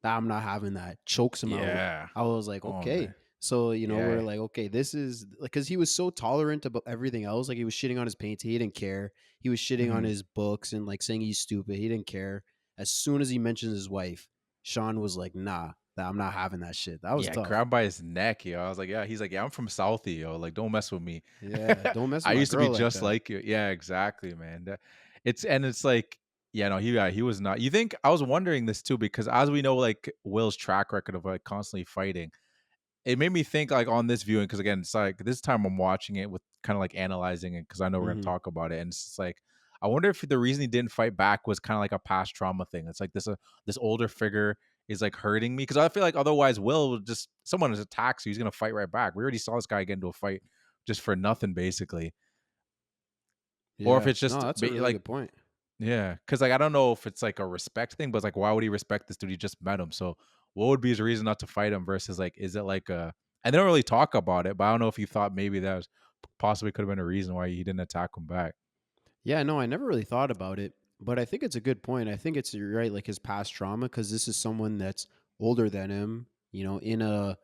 I'm not having that." Chokes him out. yeah. I was like, Oh okay, man, so we're yeah. like, okay, this is like because he was so tolerant about everything else. Like he was shitting on his painting, he didn't care. He was shitting on Mhm. his books and like saying he's stupid, he didn't care. As soon as he mentions his wife, Sean was like, "Nah, I'm not having that shit." That was Yeah, tough. grabbed by his neck, yo. I was like, yeah. He's like, yeah, I'm from Southie, yo. Like, don't mess with me. Yeah, don't mess I with my used to be girl like just that. like you. Yeah, exactly, man. It's like, yeah, no, he was not. You think I was wondering this too because as we know, like Will's track record of like constantly fighting, it made me think like on this viewing, because again, it's like this time I'm watching it with kind of like analyzing it because I know we're gonna Hmm. talk about it, and it's just like I wonder if the reason he didn't fight back was kind of like a past trauma thing. It's like this older figure is like hurting me because I feel like otherwise Will would just someone attacks you, he's gonna fight right back. We already saw this guy get into a fight just for nothing basically, or if Yeah. it's just No, that's a really like good point. yeah, because like I don't know if it's like a respect thing, but it's like why would he respect this dude? He just met him, so what would be his reason not to fight him? Versus like, is it like a? And they don't really talk about it, but I don't know if you thought maybe that was possibly could have been a reason why he didn't attack him back. Yeah, no, I never really thought about it, but I think it's a good point. I think it's you're right, like his past trauma, because this is someone that's older than him, in a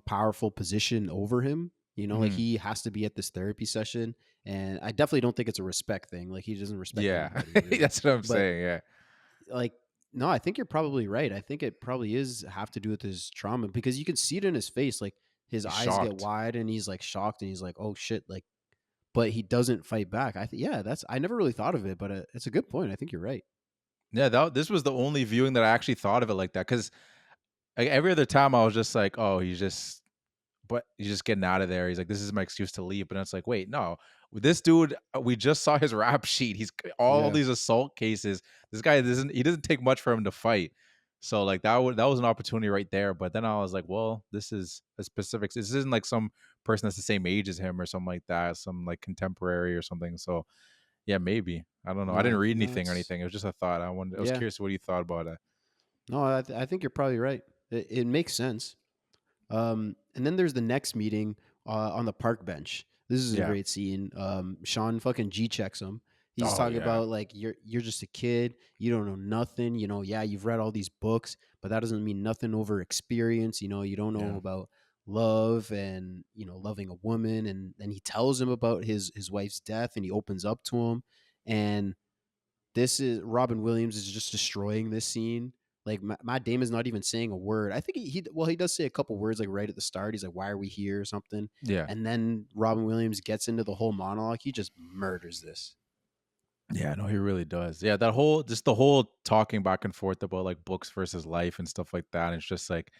powerful position over him. Like Hmm. he has to be at this therapy session, and I definitely don't think it's a respect thing. Like he doesn't respect Yeah, anybody, really. that's what I'm But saying. Yeah, like, no, I think you're probably right. I think it probably is have to do with his trauma because you can see it in his face. Like his he's eyes get shocked. wide and he's like shocked and he's like, "Oh shit!" Like, but he doesn't fight back. Yeah, that's I never really thought of it, but it's a good point. I think you're right. Yeah, this was the only viewing that I actually thought of it like that because like every other time I was just like, oh, he's just getting out of there. He's like, this is my excuse to leave. But it's like, wait, no, this dude, we just saw his rap sheet. He's all Yeah. these assault cases. This guy he doesn't take much for him to fight. So like that was an opportunity right there. But then I was like, well, this is a specific. This isn't like some person that's the same age as him or something like that, some like contemporary or something. So yeah, maybe I don't know. I didn't No, read no, anything or it's anything. It was just a thought. I wanted. I was yeah. curious what you thought about it. No, I think you're probably right. It makes sense. And then there's the next meeting on the park bench. This is a Yeah. great scene. Sean fucking G checks him. He's Oh talking yeah. about like you're just a kid. You don't know nothing. Yeah, you've read all these books, but that doesn't mean nothing over experience. You don't know Yeah. about love and loving a woman. And then he tells him about his wife's death, and he opens up to him. And this is Robin Williams is just destroying this scene. Like Matt Damon's not even saying a word. I think he does say a couple words like right at the start. He's like, "Why are we here?" or something. Yeah. And then Robin Williams gets into the whole monologue. He just murders this. Yeah, no, he really does. Yeah, that whole just the whole talking back and forth about like books versus life and stuff like that. And it's just like,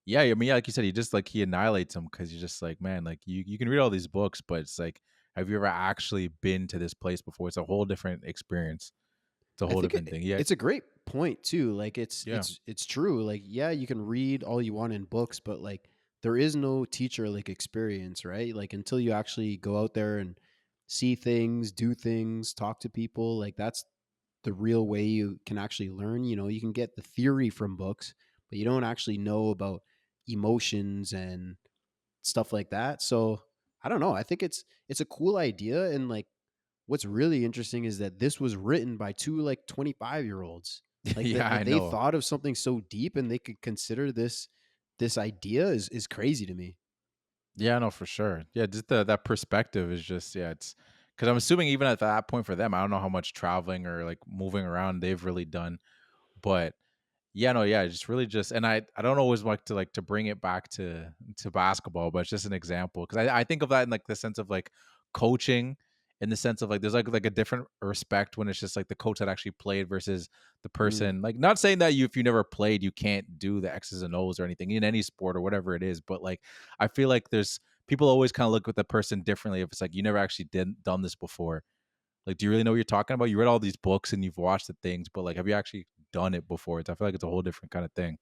yeah, I mean, yeah, like you said, he just like he annihilates him because you're just like, man, like you can read all these books, but it's like, have you ever actually been to this place before? It's a whole different experience. It's a I whole think different thing. Yeah, it's a great point too. Like it's yeah, it's it's true. Like yeah, you can read all you want in books, but like there is no teacher like experience, right? Like until you actually go out there and see things, do things, talk to people, like that's the real way you can actually learn. You can get the theory from books, but you don't actually know about emotions and stuff like that. So I don't know. I think it's a cool idea, and like what's really interesting is that this was written by two like 25-year-olds. Like yeah. I that they know. thought of something so deep and they could consider this idea is crazy to me. Yeah, no, for sure. Yeah, just that perspective is just yeah. It's because I'm assuming even at that point for them, I don't know how much traveling or like moving around they've really done, but yeah, no, yeah, just really just and I don't always like to bring it back to basketball, but it's just an example because I think of that in like the sense of like coaching in the sense of like there's like a different respect when it's just like the coach that actually played versus the Mm. person like not saying that if you never played you can't do the X's and O's or anything in any sport or whatever it is, but like I feel like there's people always kind of look at the person differently if it's like you never actually done this before. Like, do you really know what you're talking about? You read all these books and you've watched the things, but like, have you actually done it before? I feel like it's a whole different kind of thing.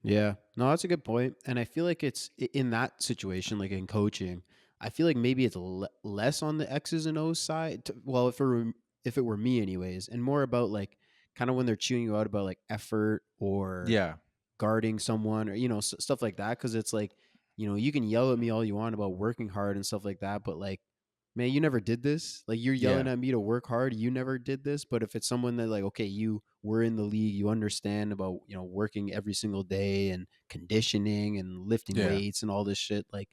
Yeah. No, that's a good point. And I feel like it's in that situation, like in coaching, I feel like maybe it's less on the X's and O's side. Well, if it were me, anyways, and more about like kind of when they're chewing you out about like effort or Yeah, guarding someone or stuff like that. Because it's like you can yell at me all you want about working hard and stuff like that, but like man, you never did this. Like you're yelling yeah, at me to work hard, you never did this. But if it's someone that like okay, you were in the league, you understand about working every single day and conditioning and lifting yeah, weights and all this shit, like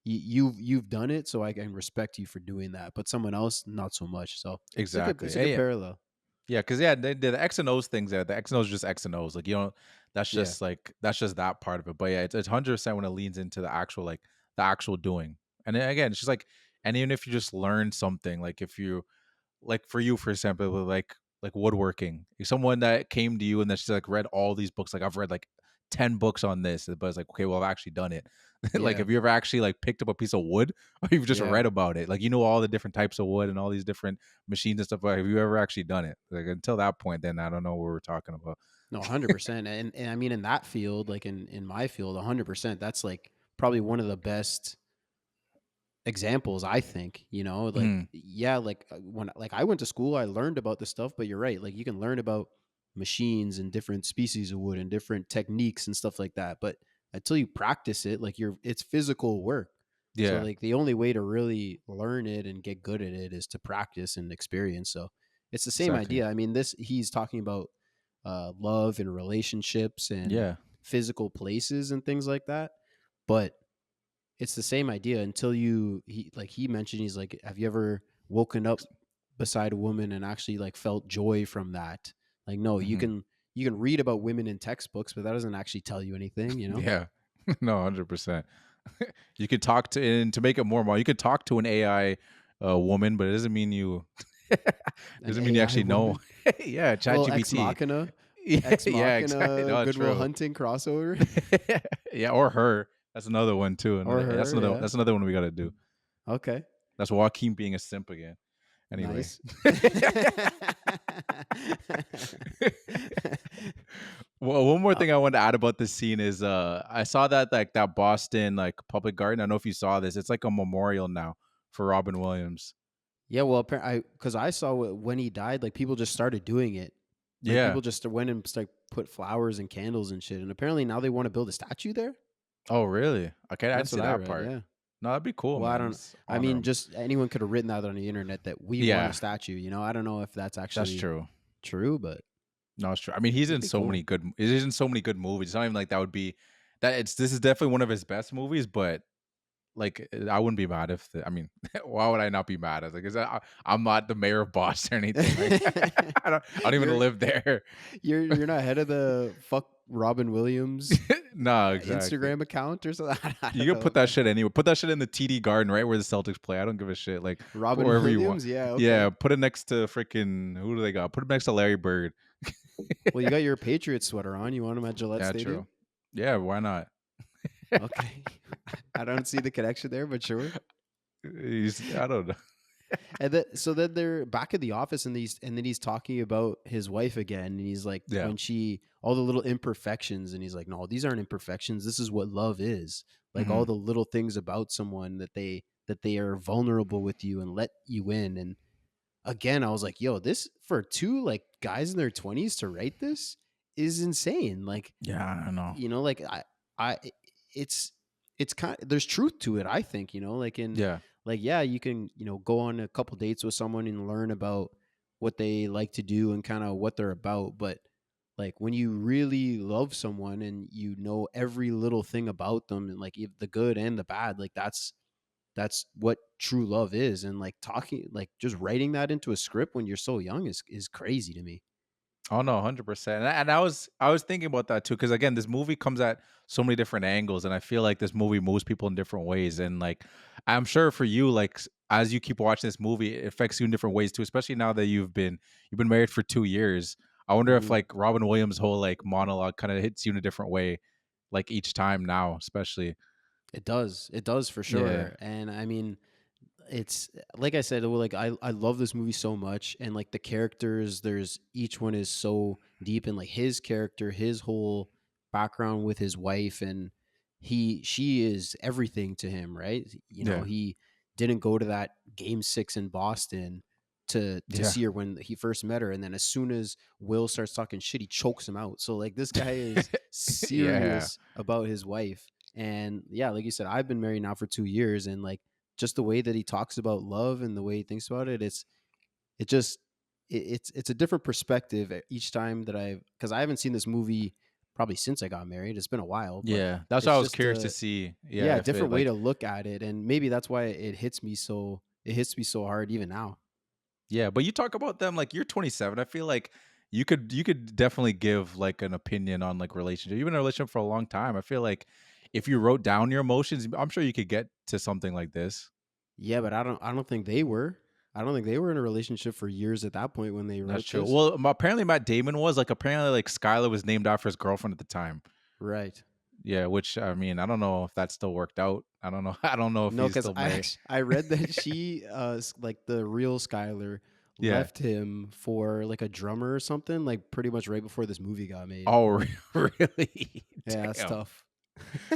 you've done it, so I can respect you for doing that, but someone else not so much. So it's a good exactly. it's a Yeah, good yeah, parallel. yeah. Because yeah, the X and O's things there. The X and O's are just X and O's. Like you don't. Yeah. That's just that part of it. But yeah, it's 100% when it leans into the actual like the actual doing. And then again, it's just like, and even if you just learn something, like if you like for you, for example, with, like woodworking, if someone that came to you and that's just like read all these books, like I've read like 10 books on this, but it's like, okay, well, I've actually done it. Like, Yeah. have you ever actually like picked up a piece of wood, or you've just Yeah. read about it? Like, you know all the different types of wood and all these different machines and stuff. But have you ever actually done it? Like, until that point, then I don't know what we're talking about. No, 100%. And I mean, in that field, like in my field, 100%, that's like probably one of the best examples, I think, like, Mm, yeah, like when like I went to school, I learned about this stuff, but you're right. Like you can learn about machines and different species of wood and different techniques and stuff like that. But until you practice it, like it's physical work. So yeah, like the only way to really learn it and get good at it is to practice and experience. So it's the same exactly. idea. I mean, he's talking about love and relationships and Yeah. physical places and things like that. But it's the same idea until he mentioned, he's like, have you ever woken up beside a woman and actually like felt joy from that? Like, no, you Hmm. can read about women in textbooks, but that doesn't actually tell you anything, Yeah. No, 100%. You could talk to, and to make it more, you could talk to an AI woman, but it doesn't mean you An doesn't mean you AI actually know. woman, Yeah, a little ex ChatGPT. machina, Yeah, ex yeah, exactly. machina, No, Goodwill true. Hunting crossover. Yeah, or her. That's another one too. And Or that's her, another yeah. that's another one we got to do. Okay. That's Joaquin being a simp again. Anyway. Nice. Well, one more Uh, thing I wanted to add about this scene is I saw that like that Boston like public garden. I don't know if you saw this. It's like a memorial now for Robin Williams. Yeah, well, because I saw when he died, like people just started doing it. Like Yeah. people just went and like put flowers and candles and shit. And apparently now they want to build a statue there. Oh, really? Okay, I didn't That's see what I that read. part. Yeah. No, that'd be cool, Well, I man. don't. Let's I honor mean, him. just anyone could have written that on the internet that we want a Yeah, statue. I don't know if that's that's actually true. true, but No, it's true. I mean, he's it'd in be so cool. many good. He's in so many good movies. It's not even like that would be that. This is definitely one of his best movies, but like I wouldn't be mad if I mean, why would I not be mad? I was like, I'm not the mayor of Boston or anything. Like, I don't even you're live there. you're not head of the fuck Robin Williams No, exactly. Instagram account or something. I You don't can know put if that that shit anywhere. Put that shit in the TD Garden, right where the Celtics play. I don't give a shit. Like put Robin wherever you want. Williams. Yeah. Yeah, Okay. put it next to freaking who do they got? Put it next to Larry Bird. Well, you got your Patriots sweater on. You want him at Gillette Yeah, Stadium? true. Yeah, why not? Okay. I don't see the connection there, but sure. I don't know. And then they're back at the office, and then he's talking about his wife again, and he's like, Yeah. when all the little imperfections, and he's like, no, these aren't imperfections. This is what love is. Like Hmm. all the little things about someone that they are vulnerable with you and let you in. And again, I was like, yo, this for two like guys in their 20s to write this is insane. Like, Yeah, I don't know. like I it's kind there's truth to it, I think, like in Yeah. like, yeah, you can, go on a couple dates with someone and learn about what they like to do and kind of what they're about. But like when you really love someone and you know every little thing about them and like the good and the bad, like that's what true love is. And like talking, like just writing that into a script when you're so young is crazy to me. Oh no, 100%. And I was thinking about that too, because again, this movie comes at so many different angles, and I feel like this movie moves people in different ways. And like, I'm sure for you, like as you keep watching this movie, it affects you in different ways too. Especially now that you've been married for 2 years. I wonder if Mhm. like Robin Williams' whole like monologue kind of hits you in a different way, like each time now, especially. It does for Yeah, sure. And I mean, it's like I said, well, like I love this movie so much, and like the characters, there's each one is so deep, and like his character, his whole background with his wife, and she is everything to him, right? yeah, He didn't go to that game 6 in Boston to yeah, see her when he first met her, and then as soon as Will starts talking shit, he chokes him out. So like this guy is yeah. serious about his wife. And yeah, like you said, I've been married now for 2 years, and like just the way that he talks about love and the way he thinks about it, it just it's a different perspective each time that because I haven't seen this movie probably since I got married. It's been a while, but Yeah. That's why I it's was just curious to see. Yeah, yeah, a if it different way like to look at it, and maybe that's why it hits me so hard even now. yeah, but you talk about them like you're 27. I feel like you could definitely give like an opinion on like relationship. You've been in a relationship for a long time. I feel like if you wrote down your emotions, I'm sure you could get to something like this. Yeah, but I don't think they were. I don't think they were in a relationship for years at that point when they That's wrote true. this. Well, apparently Matt Damon was like apparently like Skylar was named after his girlfriend at the time. Right. Yeah, which I mean, I don't know if that still worked out. I don't know. I don't know if No, he's because still married. I read that she like the real Skylar Yeah. left him for like a drummer or something, like pretty much right before this movie got made. Oh, really? Yeah, that's Damn. tough.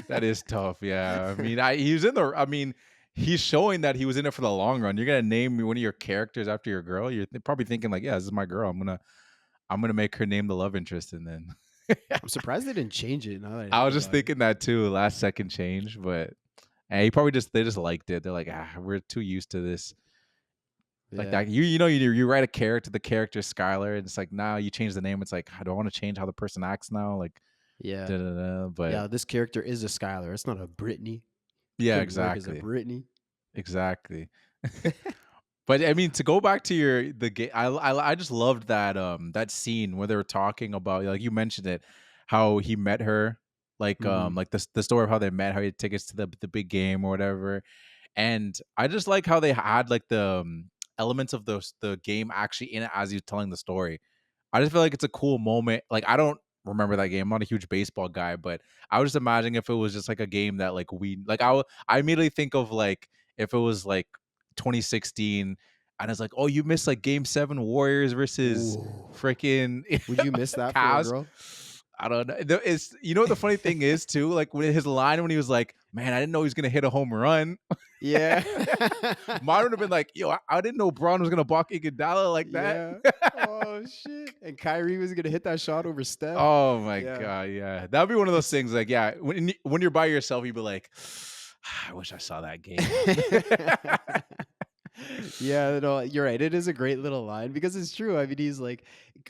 That is tough. Yeah. I mean, he was in the. I mean, he's showing that he was in it for the long run. You're gonna name one of your characters after your girl. You're probably thinking like, yeah, this is my girl. I'm gonna make her name the love interest, and then I'm surprised they didn't change it. Now that I I think was just about it. thinking that too, last second change, but he probably they just liked it. They're like, we're too used to this. Like Yeah. that, you write a character, the character Skylar, and it's like now you change the name. It's like, I don't want to change how the person acts now. Like, Yeah. da da da. But Yeah, this character is a Skylar. It's not a Brittany. yeah, Couldn't work as a exactly, Brittany. exactly. But I mean, to go back to the game, I just loved that that scene where they were talking about, like you mentioned it, how he met her, Mhm. like the story of how they met, how he had tickets to the big game or whatever. And I just like how they had like the elements of the game actually in it as he's telling the story. I just feel like it's a cool moment. Like I don't remember that game. I'm not a huge baseball guy, but I was just imagining if it was just like a game that like I immediately think of like if it was like 2016 and it's like, oh, you missed like game 7 Warriors versus Ooh. freaking Would you miss that for a Cavs. girl? I don't know. It's what the funny thing is too, like when his line when he was like, "Man, I didn't know he was gonna hit a home run." Yeah. Mine would have been like, "Yo, I didn't know Braun was gonna block Iguodala like that." Yeah. Oh shit. And Kyrie was gonna hit that shot over Steph. Oh my Yeah. god, yeah, that'd be one of those It's things. Like, yeah, when you're by yourself, you'd be like, "I wish I saw that game." Yeah, no, you're right. It is a great little line because it's true. I mean, he's like,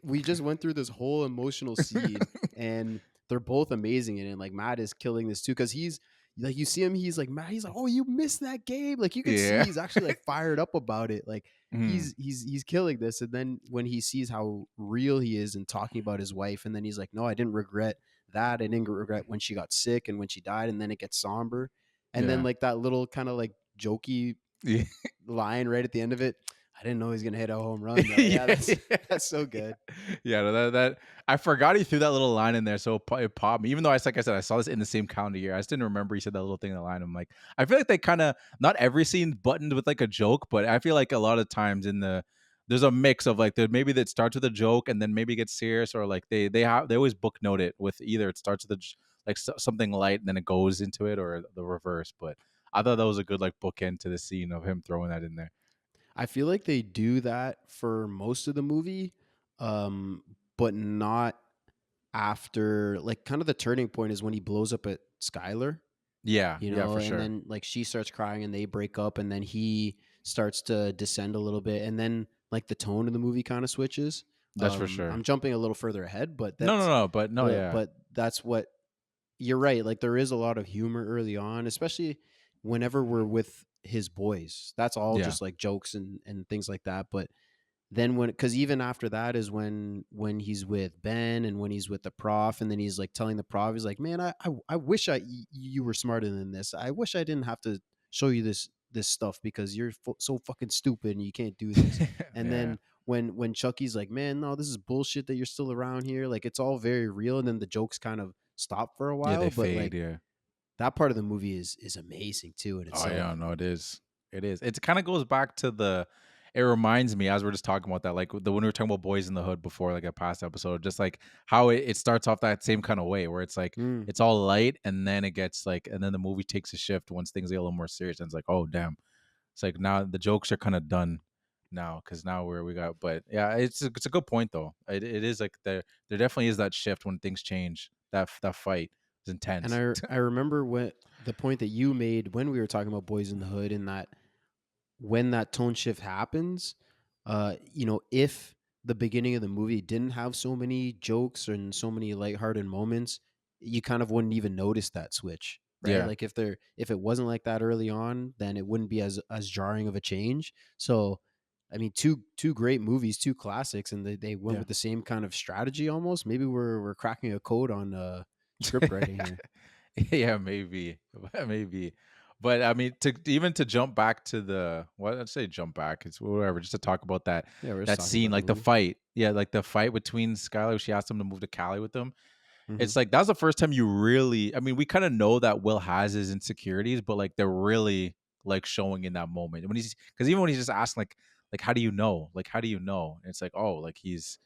we just went through this whole emotional scene, and they're both amazing in it. Like Matt is killing this too because he's like, you see him, he's like, Matt, he's like, oh, you missed that game. Like you can see Yeah. he's actually like fired up about it. Like Mm. he's killing this. And then when he sees how real he is and talking about his wife, and then he's like, no, I didn't regret that. I didn't regret when she got sick and when she died. And then it gets somber, and then Yeah. like that little kind of like jokey Yeah. line right at the end of it. I didn't know he was gonna hit a home run. Though. Yeah, Yeah, that's yeah. that's so good. Yeah, no, that I forgot he threw that little line in there, so it popped me. Even though like I said, I saw this in the same calendar year. I just didn't remember he said that little thing in the line. I'm like, I feel like they kind of not every scene buttoned with like a joke, but I feel like a lot of times there's a mix of like maybe that starts with a joke and then maybe gets serious, or like they always book note it with either it starts with something light and then it goes into it, or the reverse. But I thought that was a good like bookend to the scene of him throwing that in there. I feel like they do that for most of the movie, um, but not after like kind of the turning point is when he blows up at Skylar, Yeah, you yeah, know, for and sure. then like she starts crying and they break up, and then he starts to descend a little bit, and then like the tone of the movie kind of switches. That's for sure. I'm jumping a little further ahead, but No, no, no, but no, yeah. but that's what you're right. Like there is a lot of humor early on, especially whenever we're with his boys. That's all Yeah. just like jokes and things like that. But then because even after that is when he's with Ben and when he's with the prof, and then he's like telling the prof, he's like, man, I wish you were smarter than this. I wish I didn't have to show you this stuff because you're so fucking stupid and you can't do this. And Yeah. then when Chucky's like, man, no, this is bullshit that you're still around here. Like it's all very real. And then the jokes kind of stop for a Yeah, while, they but fade, like yeah. that part of the movie is amazing too in Oh, itself. yeah, no, it is. It is. It kind of goes back to it reminds me as we're just talking about that, like when we were talking about Boys in the Hood before, like a past episode, just like how it starts off that same kind of way where it's like, Mm. it's all light and then it gets like, and then the movie takes a shift once things get a little more serious. And it's like, oh, damn. It's like now the jokes are kind of done now because now we got, but yeah, it's a good point though. It is like there definitely is that shift when things change. That fight is And intense. I remember when the point that you made when we were talking about Boys in the Hood, in that when that tone shift happens, you know, if the beginning of the movie didn't have so many jokes and so many lighthearted moments, you kind of wouldn't even notice that switch, right? Yeah. Like if it wasn't like that early on, then it wouldn't be as jarring of a change. So, I mean, two great movies, two classics, and they went Yeah. with the same kind of strategy almost. Maybe we're cracking a code on script writing here. Yeah, maybe, maybe. But I mean, to jump back to I'd say jump back. It's whatever. Just to talk about Yeah, we're just that talking scene, about the like the movie. fight. Yeah, like the fight between Skylar. She asked him to move to Cali with them. Hmm. it's like that's the first time you really. I mean, we kind of know that Will has his insecurities, but like they're really like showing in that moment when he's because even when he's just asking like how do you know? Like how do you know? And it's like oh like he's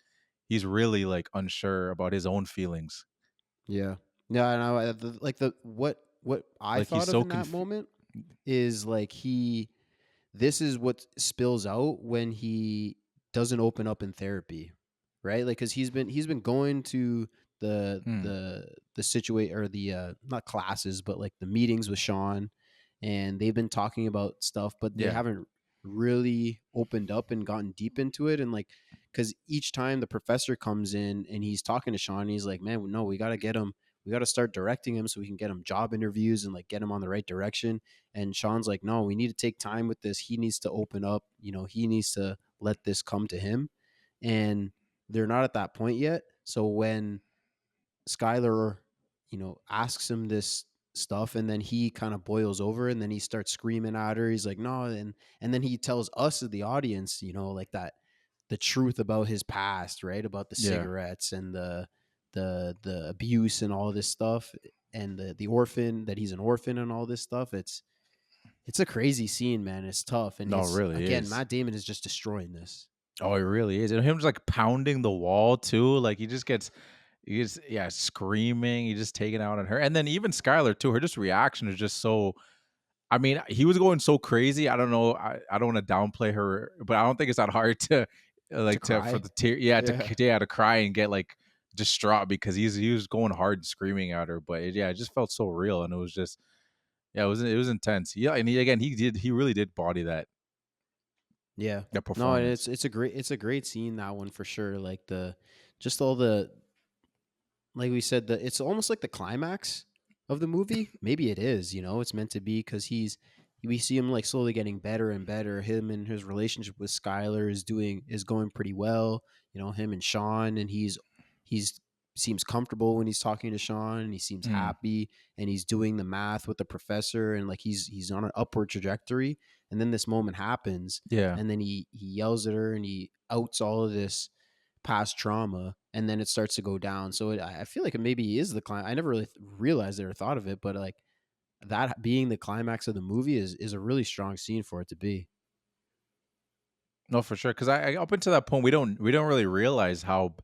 really like unsure about his own feelings. Yeah. Yeah, and like the what I Like he's thought of so in that moment is like this is what spills out when he doesn't open up in therapy, right? Like cuz he's been going to mm, the situate or the not classes but like the meetings with Sean, and they've been talking about stuff but they yeah. haven't really opened up and gotten deep into it. And like cuz each time the professor comes in and he's talking to Sean, he's like, "Man, no, we got to get him, we got to start directing him so we can get him job interviews and like get him on the right direction." And Sean's like, "No, we need to take time with this. He needs to open up. He needs to let this come to him." And they're not at that point yet. So when Skylar, asks him this stuff, and then he kind of boils over, and then he starts screaming at her. He's like, "No," and then he tells us the audience, like that the truth about his past, right? About the Yeah. cigarettes and the abuse and all this stuff, and the orphan that he's an orphan and all this stuff. It's a crazy scene, man. It's tough, and No, it it's really again, is. Matt Damon is just destroying this. Oh, it really is. And him just like pounding the wall too. Like he just yeah, screaming. He just taking out on her. And then even Skylar too, her just reaction is just so I mean, he was going so crazy. I don't know. I don't want to downplay her, but I don't think it's that hard to To for cry, the tear yeah, yeah, to cry and get like distraught because he was going hard and screaming at her. But it just felt so real and it was just yeah, it was intense. Yeah, and again he really did body yeah. that No, and performance. it's a great scene, that one for sure. Like the just all the like we said, it's almost like the climax of the movie. Maybe it is, it's meant to be because we see him like slowly getting better and better. Him and his relationship with Skylar is going pretty well. Him and Sean, and he's seems comfortable when he's talking to Sean, and he seems Mm, happy, and he's doing the math with the professor, and like he's on an upward trajectory. And then this moment happens, yeah. and then he yells at her, and he outs all of this past trauma, and then it starts to go down. So I feel like it maybe is the climb. I never really realized it or thought of it, but like that being the climax of the movie is a really strong scene for it to be. No, for sure. Because I up until that point, we don't really realize how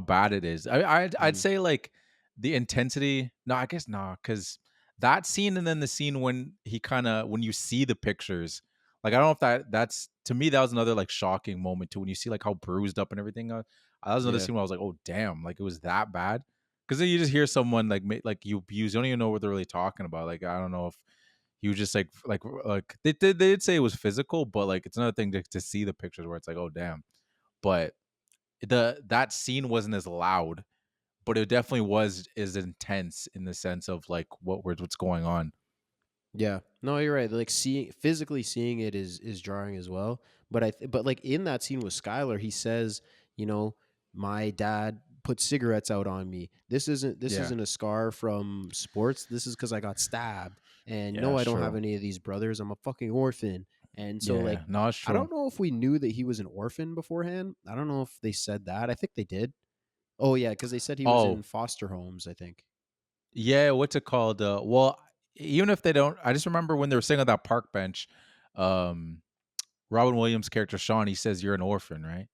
bad it is. I'd Hmm. say like the intensity. No, I guess not. Because that scene and then the scene when he kind of when you see the pictures, like I don't know if that's to me that was another like shocking moment too when you see like how bruised up and everything. That was another Yeah, scene where I was like, oh damn, like it was that bad. Because then you just hear someone like like you abuse, you don't even know what they're really talking about. Like I don't know if he was just like they did say it was physical, but like it's another thing to see the pictures where it's like, oh damn. But that scene wasn't as loud, but it definitely was as intense in the sense of like what's going on. yeah. No, you're right. Like physically seeing it is jarring as well. But but like in that scene with Skylar, he says, you know, my dad put cigarettes out on me. This Yeah. isn't a scar from sports. This is because I got stabbed. And Yeah, no, that's I don't have true. any of these brothers. I'm a fucking orphan. And so like Yeah, no, it's I true. don't know if we knew that he was an orphan beforehand. I don't know if they said that. I think they did. Oh yeah, because they said he was in Oh, foster homes, I think. yeah, what's it called? Well, even if they don't, I just remember when they were sitting on that park bench, um, Robin Williams' character Sean, he says you're an orphan, right?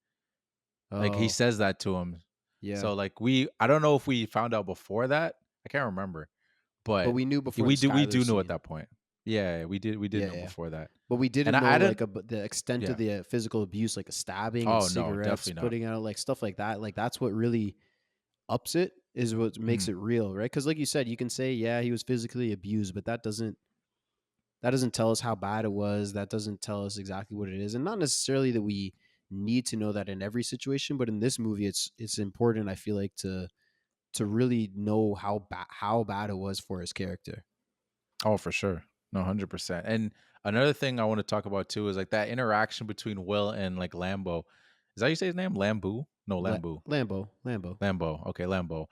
Like he Oh, says that to him. yeah. So like I don't know if we found out before that. I can't remember. But But we knew before the we Skylar do know at scene. that point. Yeah, we did Yeah, know yeah. before that. But we And didn't I know didn't like the extent of yeah. the physical abuse, like the stabbing and Oh no, cigarettes definitely not. putting out, like stuff like that. Like that's what really ups it, is what makes Mhm. it real, right? Because like you said, you can say, yeah, he was physically abused, but that doesn't tell us how bad it was. That doesn't tell us exactly what it is, and not necessarily that we need to know that in every situation. But in this movie, it's important. I feel like to really know how bad it was for his character. Oh, for sure. No, 100%. And another thing I want to talk about too is like that interaction between Will and like Lambo. Is that how you say his name? Lambu? No, Lambu. Lambo. Lambo. Okay, Lambo.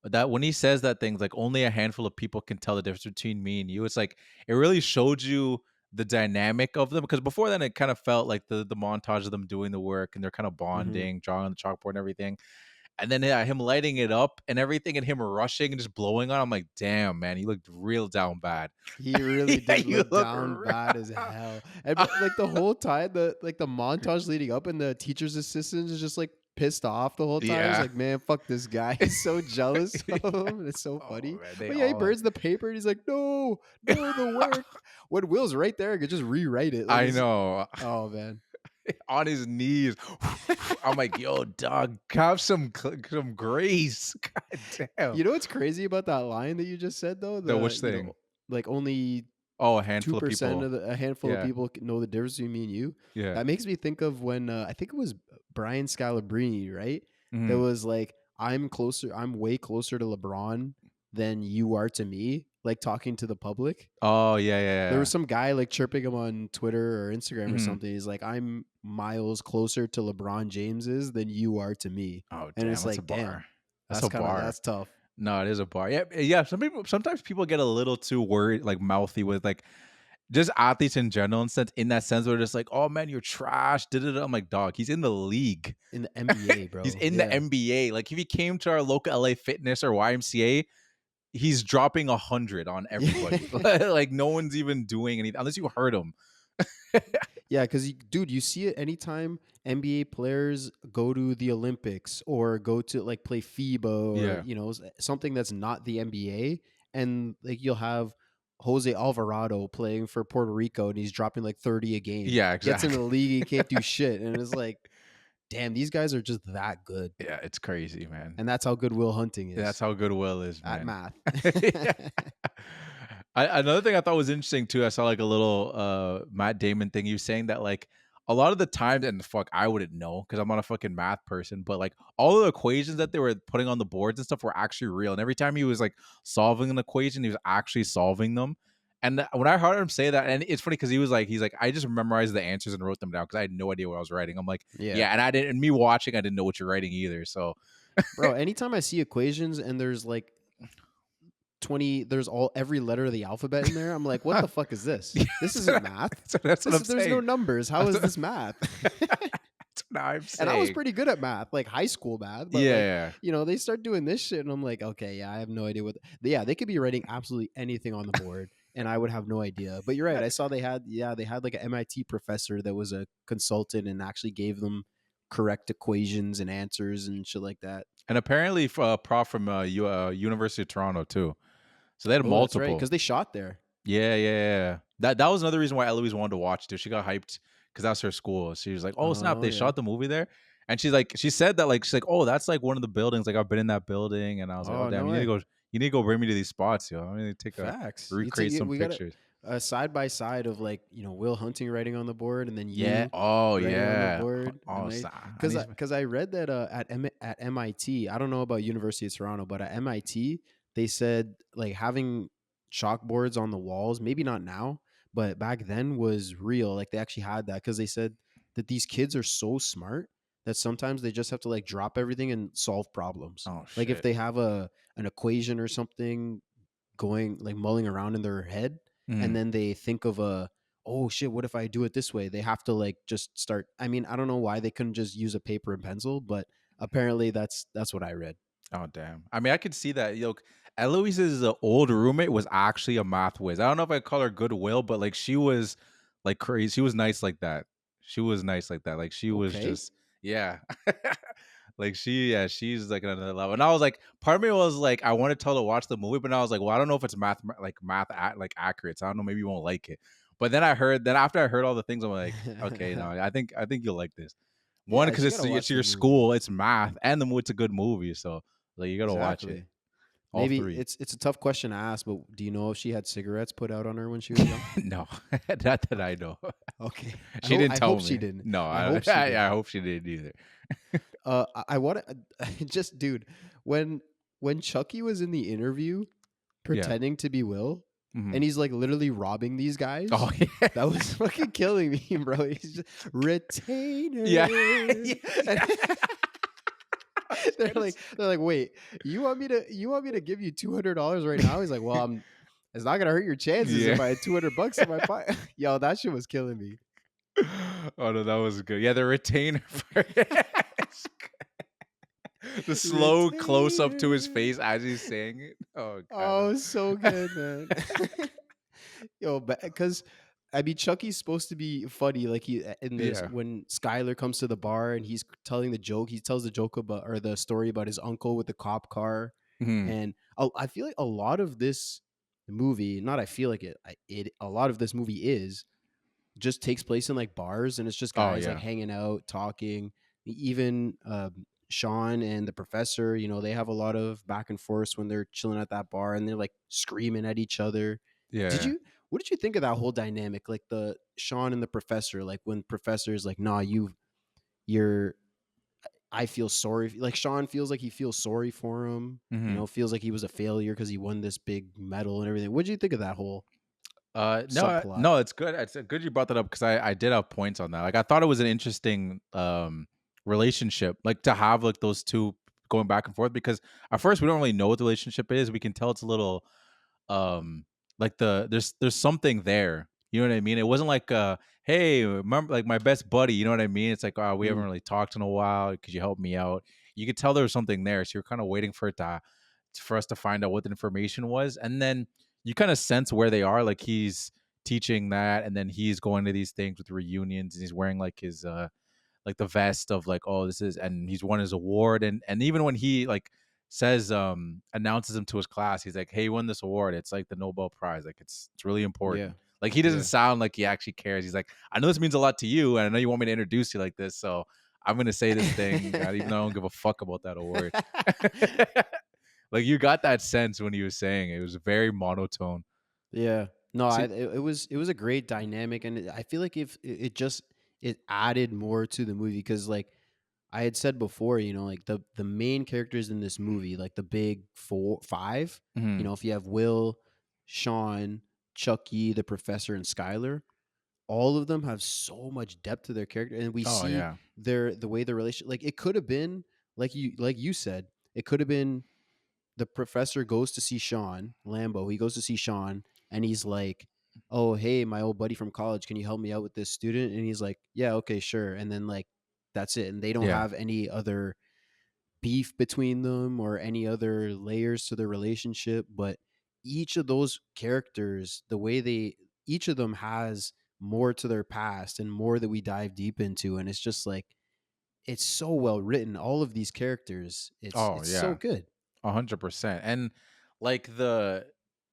That when he says that things like only a handful of people can tell the difference between me and you, it's like it really showed you the dynamic of them because before then it kind of felt like the montage of them doing the work and they're kind of Hmm. bonding, drawing on the chalkboard and everything. And then him lighting it up and everything, and him rushing and just blowing on. I'm like, damn, man, he looked real down bad. He really Yeah, did you look look down real- bad as hell. And but, like the whole time, the montage leading up, and the teacher's assistant is just like pissed off the whole time. He's Yeah. like, man, fuck this guy. He's so jealous of him. And it's so Oh, funny. man, they But yeah, he all- burns the paper and he's like, no, the work. When Will's right there, I could just rewrite it. Like, I it's- know. Oh man. On his knees. I'm like, yo, dog, have some grace. God damn. You know what's crazy about that line that you just said though? The which you know, thing? like only Oh, a handful of 2% people. of a handful of Yeah. people know the difference between me and you. Yeah. That makes me think of when I think it was Brian Scalabrine, right? That Mhm. was like, I'm way closer to LeBron than you are to me, like talking to the public. Oh, yeah. There was some guy like chirping him on Twitter or Instagram or Mhm. something. He's like, I'm miles closer to LeBron James's than you are to me. Oh, And damn, it's that's like, a bar. damn, That's a bar. that's tough. No, it is a bar. Yeah. Sometimes people get a little too worried, like mouthy with like just athletes in general, in that sense, where they're just like, oh man, you're trash. I'm like, dog, he's in the league. In the NBA, bro. He's in Yeah. the NBA. Like if he came to our local LA Fitness or YMCA, he's dropping 100 on everybody. Like no one's even doing anything unless you hurt him. Yeah, because dude, you see it anytime NBA players go to the Olympics or go to like play FIBA or Yeah. you know something that's not the NBA, and like you'll have Jose Alvarado playing for Puerto Rico and he's dropping like 30 a game. Yeah, Gets in the exactly. league, he can't do shit, and it's like, damn, these guys are just that good, Yeah, it's crazy, man. and that's how good Will Hunting is. That's how good Will is, at man. math. Another thing I thought was interesting too, I saw like a little Matt Damon thing. He was saying that like a lot of the times, and fuck, I wouldn't know because I'm not a fucking math person, but like all the equations that they were putting on the boards and stuff were actually real. And every time he was like solving an equation, he was actually solving them. And when I heard him say that, and it's funny because he's like, I just memorized the answers and wrote them down because I had no idea what I was writing. I'm like, yeah, and me watching, I didn't know what you're writing either. So, Bro, anytime I see equations and there's like 20, there's every letter of the alphabet in there, I'm like, what the fuck is this? This isn't math. that's what I'm There's no saying. numbers. How is this math? That's what I'm saying. And I was pretty good at math, like high school math. But Yeah. like, you know, they start doing this shit, and I'm like, okay, yeah, I have no idea what. Yeah, they could be writing absolutely anything on the board, and I would have no idea. But you're right. I saw they had like an MIT professor that was a consultant and actually gave them correct equations and answers and shit like that. And apparently, prof from University of Toronto too. So they had multiple. because they shot there. Yeah. That was another reason why Eloise wanted to watch it. She got hyped because that's her school. She was like, "Oh snap, they shot the movie there." And she said that like she's like, "Oh, that's like one of the buildings. Like I've been in that building." And I was like, "Oh damn, no you need to way. go. You need to go bring me to these spots, yo. I'm gonna take Facts. recreate some we got pictures." a side by side of like, you know, Will Hunting writing on the board, and then you Yeah. Oh writing on yeah. the board. Oh, Because I read that at MIT, I don't know about University of Toronto, but at MIT they said like having chalkboards on the walls, maybe not now, but back then was real. Like they actually had that because they said that these kids are so smart that sometimes they just have to like drop everything and solve problems. Oh Like if shit. they have an equation or something going like mulling around in their head, Mhm. and then they think of oh shit, what if I do it this way? They have to like just start. I mean, I don't know why they couldn't just use a paper and pencil, but apparently that's what I read. Oh damn. I mean, I could see that. Eloise's old roommate was actually a math whiz. I don't know if I call her goodwill, but like she was like crazy. She was nice like that. Like she was Okay. just like she's like another level. And I was like, part of me was like, I wanted to tell her to watch the movie, but I was like, well, I don't know if it's math accurate. So I don't know, maybe you won't like it. But then after I heard all the things, I'm like, okay, no, I think you'll like this. One, Yeah, because you gotta watch it's the your movie. school, it's math, and it's a good movie. So like you gotta watch it. Exactly. All Maybe three. it's a tough question to ask, but do you know if she had cigarettes put out on her when she was young? No, not that I know. Okay, She didn't tell I hope me. she didn't. No, I hope she didn't. I hope she didn't either. I want to just, dude, when Chucky was in the interview pretending to be Will, Mhm. and he's like literally robbing these guys. Oh yeah, That was fucking killing me, bro. He's just retainer. Yeah. They're like, wait, you want me to give you $200 right now? He's like, well, it's not gonna hurt your chances if Yeah. I had $200 in my pocket. Yo, that shit was killing me. Oh no, that was good. Yeah, the retainer. The slow close up to his Later. face as he's saying it. Oh god. Oh, so good, man. Yo, because I mean, Chucky's supposed to be funny. Like in this, Yeah. when Skylar comes to the bar and he's telling the joke, he tells the joke about or the story about his uncle with the cop car, Mhm. and I feel like a lot of this movie, not I feel like a lot of this movie is just takes place in like bars, and it's just Oh guys like yeah. hanging out, talking. Even Sean and the professor, they have a lot of back and forth when they're chilling at that bar, and they're like screaming at each other. Did Yeah. you? What did you think of that whole dynamic, like the Sean and the professor? Like when professor is like, "Nah, you're." I feel sorry. Like Sean feels like he feels sorry for him. Mhm. Feels like he was a failure because he won this big medal and everything. What did you think of that whole No, subplot? no, it's good. It's good you brought that up because I did have points on that. Like I thought it was an interesting relationship, like to have like those two going back and forth because at first we don't really know what the relationship is. We can tell it's a little like there's something there. You know what I mean? It wasn't like hey, remember like my best buddy, you know what I mean? It's like, oh, we haven't Mm, really talked in a while. Could you help me out? You could tell there was something there. So you're kind of waiting for it to for us to find out what the information was. And then you kind of sense where they are. Like he's teaching that, and then he's going to these things with reunions, and he's wearing like his like the vest of like, oh, this is, and he's won his award. And even when he like says announces him to his class, he's like, hey, you won this award, it's like the Nobel Prize, like it's really yeah, important. Like he doesn't yeah. sound like he actually cares. He's like, I know this means a lot to you, and I know you want me to introduce you like this, so I'm gonna say this thing even though I don't give a fuck about that award. Like you got that sense when he was saying it. It was very monotone. Yeah. No, See, it was a great dynamic, and I feel like if it just it added more to the movie because like I had said before, like the main characters in this movie, like the big four five, mhm. if you have Will, Sean, Chucky, the professor, and Skylar, all of them have so much depth to their character, and we Oh see yeah. the way the relation, like it could have been like you said, it could have been the professor goes to see Sean Lambo. He goes to see Sean, and he's like, "Oh, hey, my old buddy from college, can you help me out with this student?" And he's like, "Yeah, okay, sure." And then like that's it, and they don't Yeah. have any other beef between them or any other layers to their relationship. But each of those characters, the way they each of them has more to their past and more that we dive deep into, and it's just like it's so well written. All of these characters, it's Oh it's so yeah. good. 100%. And like the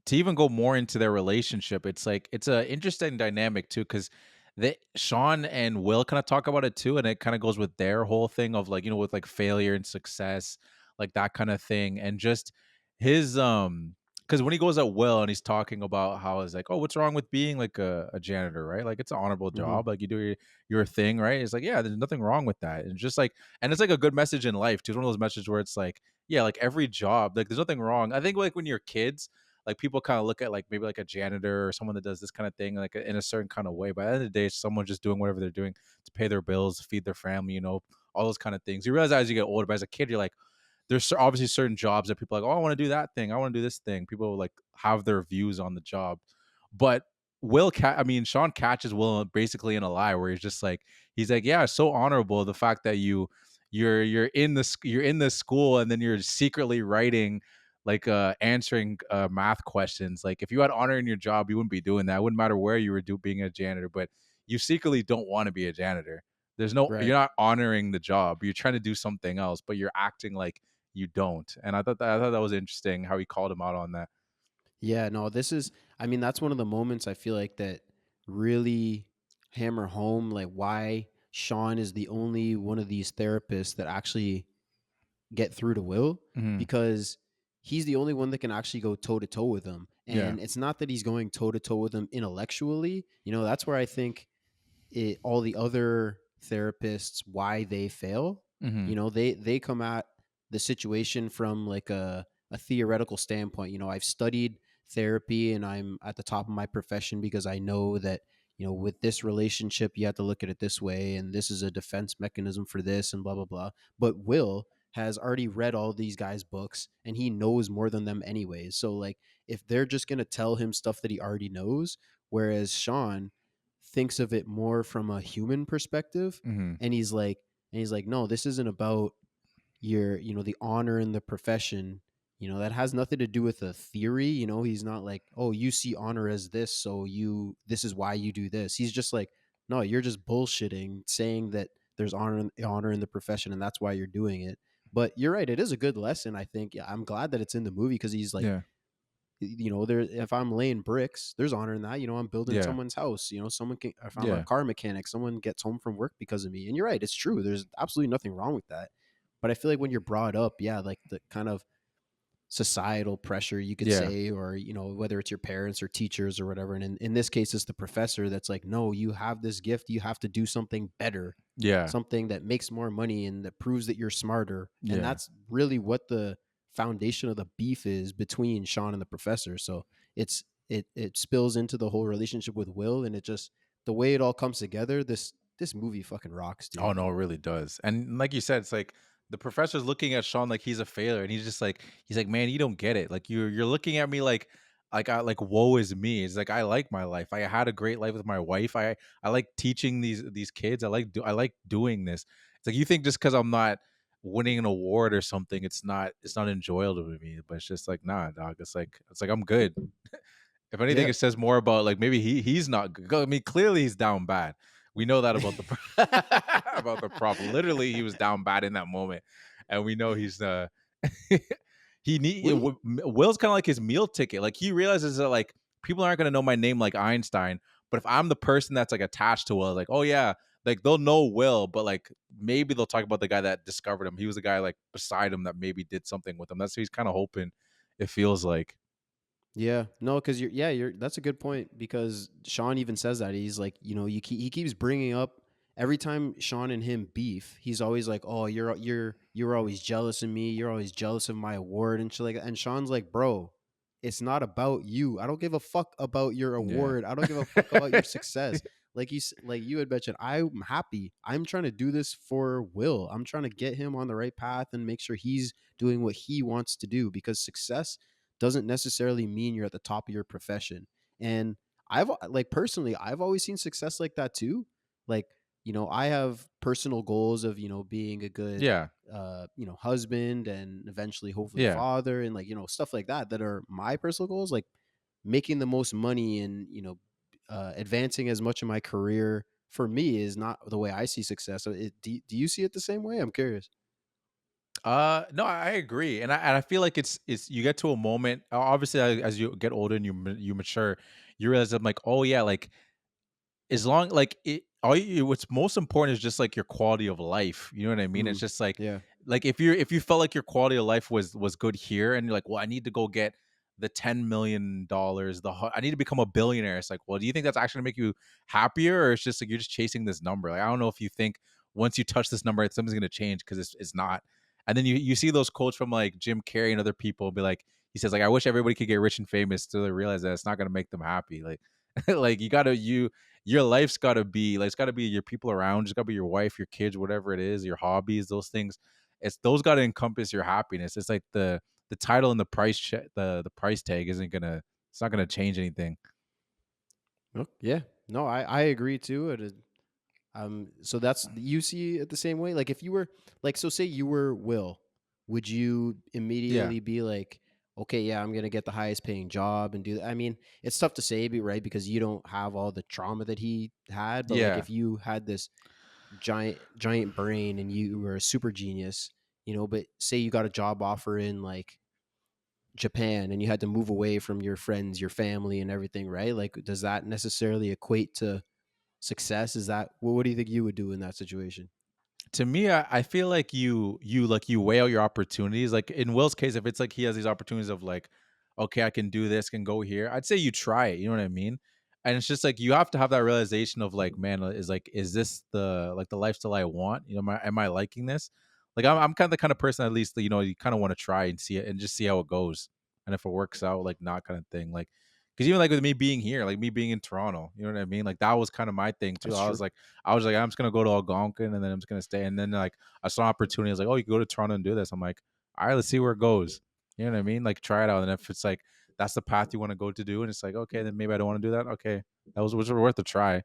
to even go more into their relationship, it's like it's a interesting dynamic too, because they Sean and Will kind of talk about it too, and it kind of goes with their whole thing of like, with like failure and success, like that kind of thing. And just his because when he goes at Will and he's talking about how it's like, oh, what's wrong with being like a janitor, right? Like it's an honorable Hmm. job. Like you do your thing, right? It's like, yeah, there's nothing wrong with that. And just like, and it's like a good message in life too. It's one of those messages where it's like, yeah, like every job, like there's nothing wrong. I think like when you're kids, like people kind of look at like maybe like a janitor or someone that does this kind of thing like in a certain kind of way. But at the end of the day, it's someone just doing whatever they're doing to pay their bills, feed their family, all those kind of things. You realize as you get older, but as a kid, you're like, there's obviously certain jobs that people are like, oh, I want to do that thing, I want to do this thing. People like have their views on the job, but Sean catches Will basically in a lie where he's like, yeah, it's so honorable the fact that you're in this school and then you're secretly writing like answering math questions. Like if you had honor in your job, you wouldn't be doing that. It wouldn't matter where you were being a janitor, but you secretly don't want to be a janitor. Right. You're not honoring the job. You're trying to do something else, but you're acting like you don't. And I thought that was interesting how he called him out on that. Yeah, no, I mean, that's one of the moments I feel like that really hammer home like why Sean is the only one of these therapists that actually get through to Will, Hmm. because he's the only one that can actually go toe to toe with him. Yeah. And it's not that he's going toe to toe with him intellectually. That's where I think all the other therapists, why they fail. Hmm. They come at the situation from like a theoretical standpoint. I've studied therapy and I'm at the top of my profession because I know that with this relationship you have to look at it this way, and this is a defense mechanism for this, and blah blah blah. But Will has already read all these guys books and he knows more than them anyways. So like if they're just going to tell him stuff that he already knows, whereas Sean thinks of it more from a human perspective, Hmm. and he's like no, this isn't about the honor in the profession, that has nothing to do with a theory. He's not like, oh, you see honor as this, so this is why you do this. He's just like, no, you're just bullshitting, saying that there's honor in the profession, and that's why you're doing it. But you're right, it is a good lesson. I think, yeah, I'm glad that it's in the movie, because he's like, Yeah. there, if I'm laying bricks, there's honor in that. I'm building Yeah. someone's house. Someone can, if I'm a Yeah. car mechanic, someone gets home from work because of me. And you're right, it's true. There's absolutely nothing wrong with that. But I feel like when you're brought up, yeah, like the kind of societal pressure, you could Yeah. say, or whether it's your parents or teachers or whatever, and in this case it's the professor that's like, no, you have this gift, you have to do something better, Yeah. something that makes more money and that proves that you're smarter. And Yeah. that's really what the foundation of the beef is between Sean and the professor. So it spills into the whole relationship with Will, and it just, the way it all comes together, this movie fucking rocks, Oh dude. no, it really does. And like you said, it's like the professor's looking at Sean like he's a failure, and he's like, man, you don't get it. Like you're looking at me like I like woe is me. It's like I like my life. I had a great life with my wife. I like teaching these kids. I like doing this. It's like you think just because I'm not winning an award or something, it's not enjoyable to me. But it's just like, nah, dog. It's like I'm good. If anything, Yeah. it says more about like maybe he's not good. I mean, clearly he's down bad. We know that about the about the prop. Literally, he was down bad in that moment, and we know he's he need What do you Will's kind of like his meal ticket. Like he realizes that like people aren't gonna know my name like Einstein, but if I'm the person that's like attached to Will, like oh yeah, like they'll know Will, but like maybe they'll talk about the guy that discovered him. He was the guy like beside him that maybe did something with him. That's what he's kind of hoping. It feels like Yeah, no, because you're that's a good point, because Sean even says that he's like, he keeps bringing up every time Sean and him beef, he's always like, oh, you're always jealous of me, you're always jealous of my award and shit like that. And Sean's like, bro, it's not about you. I don't give a fuck about your yeah. award. I don't give a fuck about your success. Like you had mentioned, I'm happy. I'm trying to do this for Will. I'm trying to get him on the right path and make sure he's doing what he wants to do, because success doesn't necessarily mean you're at the top of your profession. And I've like personally, I've always seen success like that too. Like, I have personal goals of, being a good Yeah. husband, and eventually hopefully Yeah. father, and like, stuff like that are my personal goals, like making the most money, and advancing as much of my career for me is not the way I see success. So do you see it the same way? I'm curious. No, I agree, and I feel like it's you get to a moment. Obviously, as you get older and you mature, you realize I'm like, oh yeah, like as long like it all you what's most important is just like your quality of life. You know what I mean? It's Mm, just yeah. like if you felt like your quality of life was good here, and you're like, well, I need to go get the $10 million, I need to become a billionaire. It's like, well, do you think that's actually gonna make you happier, or it's just like you're just chasing this number? Like I don't know if you think once you touch this number, something's gonna change, because it's not. And then you see those quotes from like Jim Carrey and other people be like, he says like, I wish everybody could get rich and famous, till they realize that it's not gonna make them happy. Like like your life's got to be like, it's got to be your people around, it's got to be your wife, your kids, whatever it is, your hobbies, those things. It's those got to encompass your happiness. It's like the title and the the price tag isn't gonna, it's not gonna change anything. Oh, yeah. No, I agree too. So that's, you see it the same way. Like if you were, like, so say you were Will, would you Yeah. immediately be like, okay, yeah, I'm gonna get the highest paying job and do that? I mean, it's tough to say, right? Because you don't have all the trauma that he had. But like, Yeah. if you had this giant brain and you were a super genius, but say you got a job offer in like Japan, and you had to move away from your friends, your family, and everything, right? Like, does that necessarily equate to success? Is that, what do you think you would do in that situation? To me, I feel like you weigh out your opportunities. Like in Will's case, if it's like he has these opportunities of like, okay, I can do this, can go here, I'd say you try it. You know what I mean? And it's just like you have to have that realization of like, man, is this the lifestyle I want? You know, am I liking this? Like I'm kind of the kind of person, at least, that, you kind of want to try and see it and just see how it goes. And if it works out, like not kind of thing. Like because even like with me being here, like me being in Toronto, you know what I mean? Like that was kind of my thing too. That's true. I was like, I'm just gonna go to Algonquin, and then I'm just gonna stay. And then like I saw an opportunity. I was like, oh, you can go to Toronto and do this. I'm like, all right, let's see where it goes. You know what I mean? Like try it out. And if it's like that's the path you want to go to do, and it's like, okay, then maybe I don't want to do that. Okay, that was worth a try.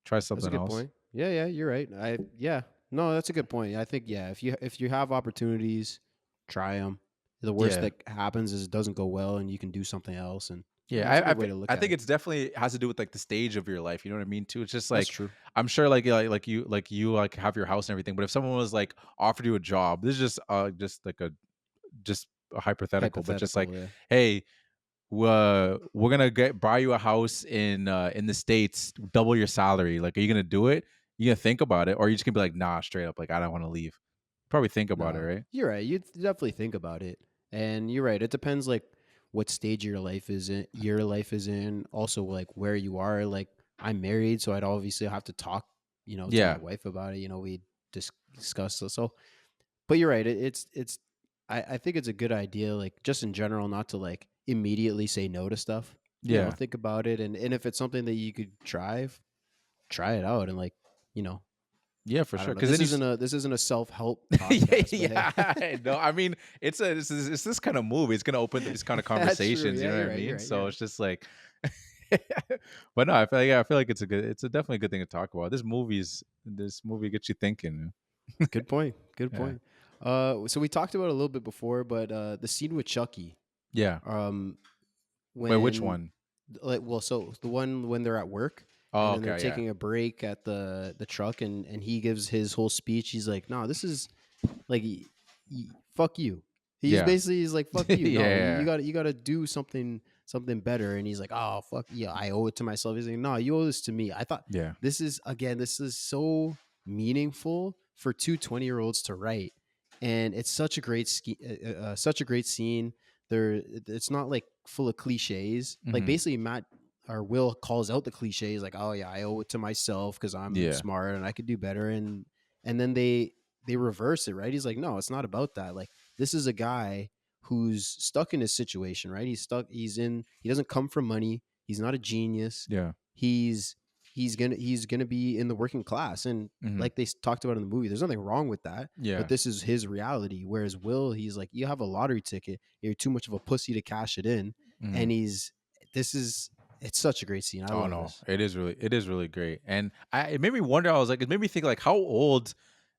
Try That's a something good else. point. Yeah, yeah, you're right. Yeah, No, that's a good point. I think yeah, if you have opportunities, try them. The worst Yeah. that happens is it doesn't go well, and you can do something else. And Yeah, that's a good way to look I at think it. it's definitely has to do with like the stage of your life. You know what I mean? Too. It's just That's like true. I'm sure like you like have your house and everything. But if someone was like offered you a job, this is just a hypothetical, but just like, Hypothetical, yeah. hey, we're gonna buy you a house in the States, double your salary. Like, are you gonna do it? You gonna think about it, or are you just gonna be like, nah, straight up, like I don't want to leave. Probably think about it, No, right? you're right. You definitely think about it, and you're right. It depends like what stage your life is in. Also, like where you are. Like I'm married, so I'd obviously have to talk, to my Yeah, wife about it. We discuss this. So, but you're right. It's. I think it's a good idea, like just in general, not to like immediately say no to stuff. yeah, Think about it, and if it's something that you could try it out, and like you know yeah, for I sure. don't know. Because then This isn't a self help yeah, podcast, but yeah. No, I mean, it's this kind of movie. It's gonna open these kind of that's true. conversations. You Yeah, know what you're I right. You're mean? right. You're So right. it's just like, but no, I feel like it's a definitely a good thing to talk about. This movie gets you thinking. Good point. Good Yeah, point. So we talked about it a little bit before, but the scene with Chucky, yeah. um, Wait, which when one? like, well, so the one when they're at work Oh, and then they're okay, yeah, taking a break at the truck, and he gives his whole speech. He's like, "No, this is like, fuck you." yeah, He's like, "Fuck you." No, yeah, you got to do something better. And he's like, "Oh, fuck yeah, I owe it to myself." He's like, "No, you owe this to me." I thought yeah, this is so meaningful for 20-year-olds to write, and it's such a great scene. It's not like full of cliches. Like hmm, basically, Matt or Will calls out the cliches, like, "Oh yeah, I owe it to myself because I'm yeah, smart and I could do better." And then they reverse it, right? He's like, "No, it's not about that. Like, this is a guy who's stuck in his situation, right? He's stuck. He doesn't come from money. He's not a genius. yeah, He's he's gonna be in the working class, and hmm, like they talked about in the movie, there's nothing wrong with that. But yeah, this is his reality. Whereas Will, he's like, you have a lottery ticket. You're too much of a pussy to cash it in, hmm. and this is it's such a great scene. I Oh love no, this. it is really great, and it made me wonder. I was like, it made me think like, how old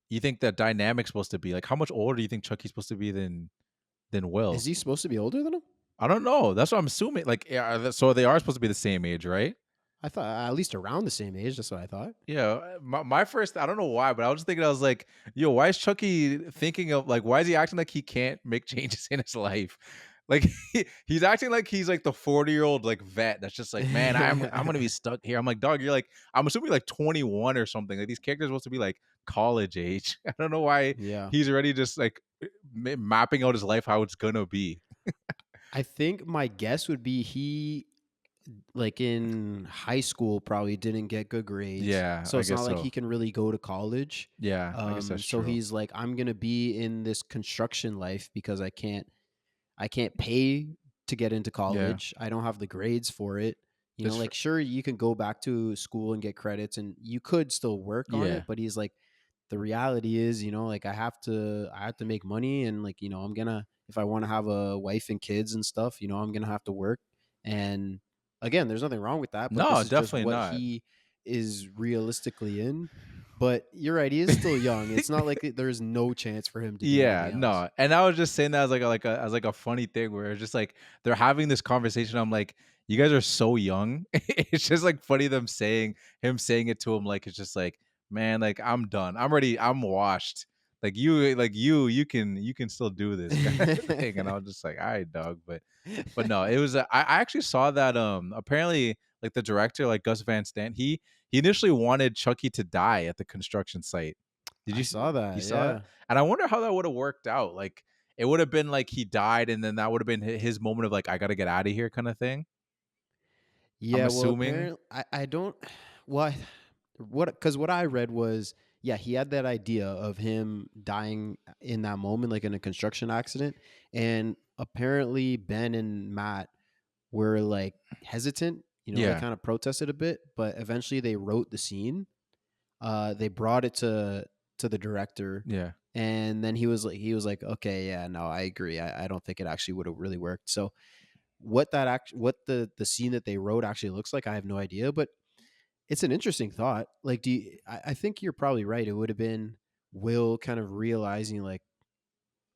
you think that dynamic's supposed to be? Like, how much older do you think Chucky's supposed to be than Is Will? he supposed to be older than him? I don't know. That's what I'm assuming. Like, yeah, so they are supposed to be the same age, right? I thought at least around the same age. That's what I thought. Yeah. My first, I don't know why, but I was just thinking, I was like, yo, why is Chucky thinking of like, why is he acting like he can't make changes in his life? Like he's acting like he's like the 40-year-old like vet that's just like, man, I'm gonna be stuck here. I'm like, dog, you're like, I'm assuming like 21 or something. Like these characters are supposed to be like college age. I don't know why Yeah. he's already just like mapping out his life how it's gonna be. I think my guess would be he, like in high school, probably didn't get good grades. Yeah, So I it's not guess like so. he can really go to college. Yeah, I guess that's So true. he's like, I'm gonna be in this construction life because I can't pay to get into Yeah, college. I don't have the grades for it. that's Like sure you can go back to school and get credits and you could still work on yeah, it, but he's like, the reality is, like I have to make money, and like, I'm gonna, if I want to have a wife and kids and stuff, I'm gonna have to work. And again, there's nothing wrong with that, but no, this is just definitely what not. he is realistically in. But you're right, he is still young. It's not like there's no chance for him to do Yeah, anything else. no, and I was just saying that as as like a funny thing where it's just like they're having this conversation. I'm like, you guys are so young. It's just like funny him saying it to him like it's just like, man, like I'm done. I'm ready. I'm washed. Like you can still do this kind of thing. And I was just like, all right, dog. But no, it was. I actually saw that. Apparently, like the director, like Gus Van Sant, he initially wanted Chucky to die at the construction site. Did I you saw you that, saw it? yeah. And I wonder how that would have worked out. Like it would have been like he died, and then that would have been his moment of like I got to get out of here kind of thing. I'm Yeah, well, assuming. apparently, I don't. Well, because what I read was, yeah, he had that idea of him dying in that moment, like in a construction accident, and apparently Ben and Matt were like hesitant. They Yeah, kind of protested a bit, but eventually they wrote the scene. They brought it to the director, yeah, and then he was like, okay, yeah, no, I agree. I don't think it actually would have really worked. So what the scene that they wrote actually looks like, I have no idea, but it's an interesting thought. Like, I think you're probably right. It would have been Will kind of realizing like,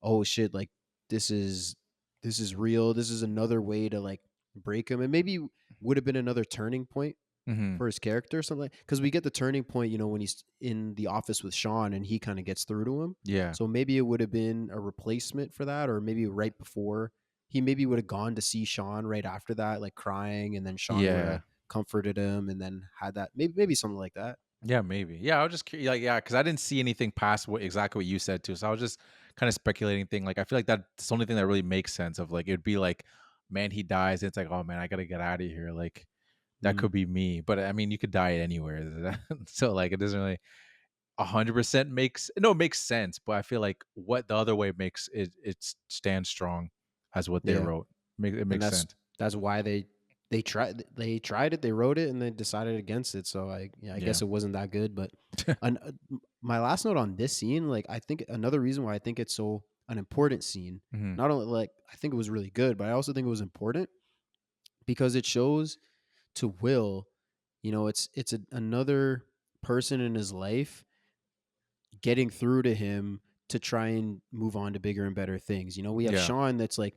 oh shit, like this is this is real. This is another way to like break him, and maybe would have been another turning point Hmm. for his character or something. Because we get the turning point, when he's in the office with Sean and he kind of gets through to him. Yeah. So maybe it would have been a replacement for that, or maybe right before he maybe would have gone to see Sean right after that, like crying, and then Sean would Yeah. have comforted him, and then had that maybe something like that. Yeah, maybe. Yeah, I was just curious, like, yeah, because I didn't see anything past what exactly what you said too. So I was just kind of speculating thing. Like, I feel like that's the only thing that really makes sense of like it'd be like, man, he dies. It's like, oh man, I gotta get out of here. Like that Mm, could be me. But I mean, you could die anywhere. So like, it doesn't really 100% makes no, it makes sense. But I feel like what the other way makes it stands strong as what they yeah, wrote. It and makes sense. that's why they tried it, they wrote it, and they decided against it. So I Yeah. guess it wasn't that good. But my last note on this scene, like I think another reason why I think it's so an important scene, Hmm. not only like I think it was really good, but I also think it was important because it shows to Will, another person in his life getting through to him to try and move on to bigger and better things. We have Yeah. Sean that's like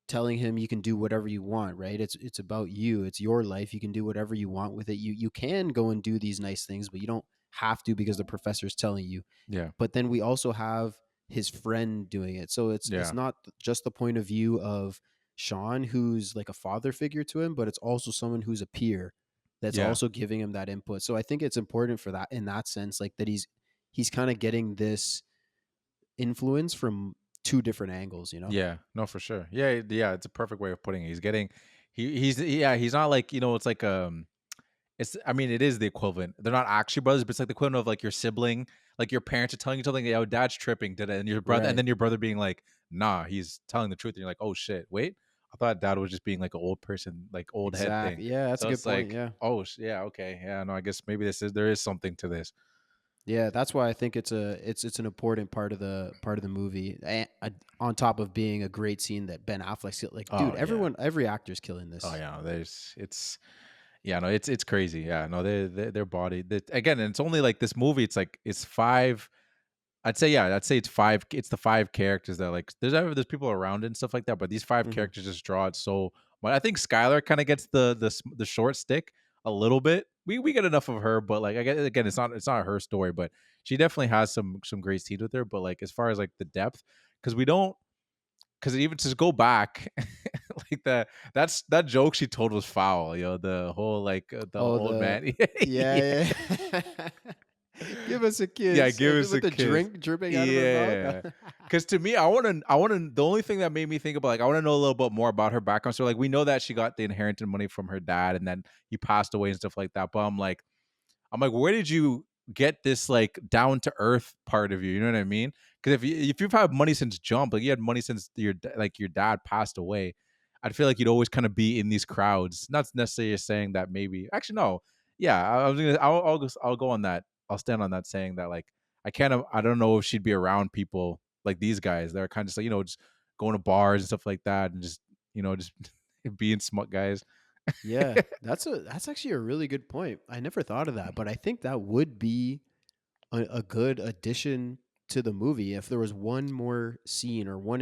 telling him you can do whatever you want, right? It's about you. It's your life. You can do whatever you want with it. You can go and do these nice things, but you don't have to because the professor's telling you. Yeah. But then we also have his friend doing it. So it's Yeah. not just the point of view of Sean, who's like a father figure to him, but it's also someone who's a peer that's Yeah. also giving him that input. So I think it's important for that, in that sense, like that he's kind of getting this influence from two different angles. Yeah, no, for sure. Yeah, yeah, it's a perfect way of putting it. He's getting, he's not like it's like it's I mean it is the equivalent. They're not actually brothers, but it's like the equivalent of like your sibling, like your parents are telling you something, yo, dad's tripping, did it, and your brother, and Right. then your brother being like, nah, he's telling the truth, and you're like, oh shit, wait, I thought dad was just being like an old person, like old head thing. Exactly. Yeah, that's a So good it's point. like, Yeah. oh yeah, okay, yeah, no, I guess maybe there is something to this. Yeah, that's why I think it's an important part of the movie. On top of being a great scene that Ben Affleck's like, dude, Oh yeah. every actor's killing Oh this. yeah, there's it's yeah, no, it's crazy. Yeah, no, their body. Again, and it's only like this movie. It's like it's five. I'd say yeah, I'd say it's five. It's the five characters that like there's people around it and stuff like that, but these five Hmm. characters just draw it so. But I think Skylar kind of gets the short stick a little bit. We get enough of her, but like again, it's not her story, but she definitely has some great scenes with her. But like as far as like the depth, because we don't because even to go back, like that joke she told was foul. The whole like the Oh, old the man. Yeah, yeah, yeah. Give us a yeah, kiss, give and us a with the kiss. drink dripping out of her Yeah, mouth. because to me, I want to. The only thing that made me think about like I want to know a little bit more about her background. So like we know that she got the inherited money from her dad, and then he passed away and stuff like that. But I'm like, where did you get this like down to earth part of you? You know what I mean? Because if you've had money since jump, like you had money since your dad passed away, I'd feel like you'd always kind of be in these crowds. Not necessarily saying that maybe. Actually, no. Yeah, I was gonna. I'll go on that. I'll stand on that saying that like I don't know if she'd be around people like these guys that are kind of just like just going to bars and stuff like that and just being smart guys. Yeah, that's actually a really good point. I never thought of that, but I think that would be a good addition to the movie if there was one more scene or one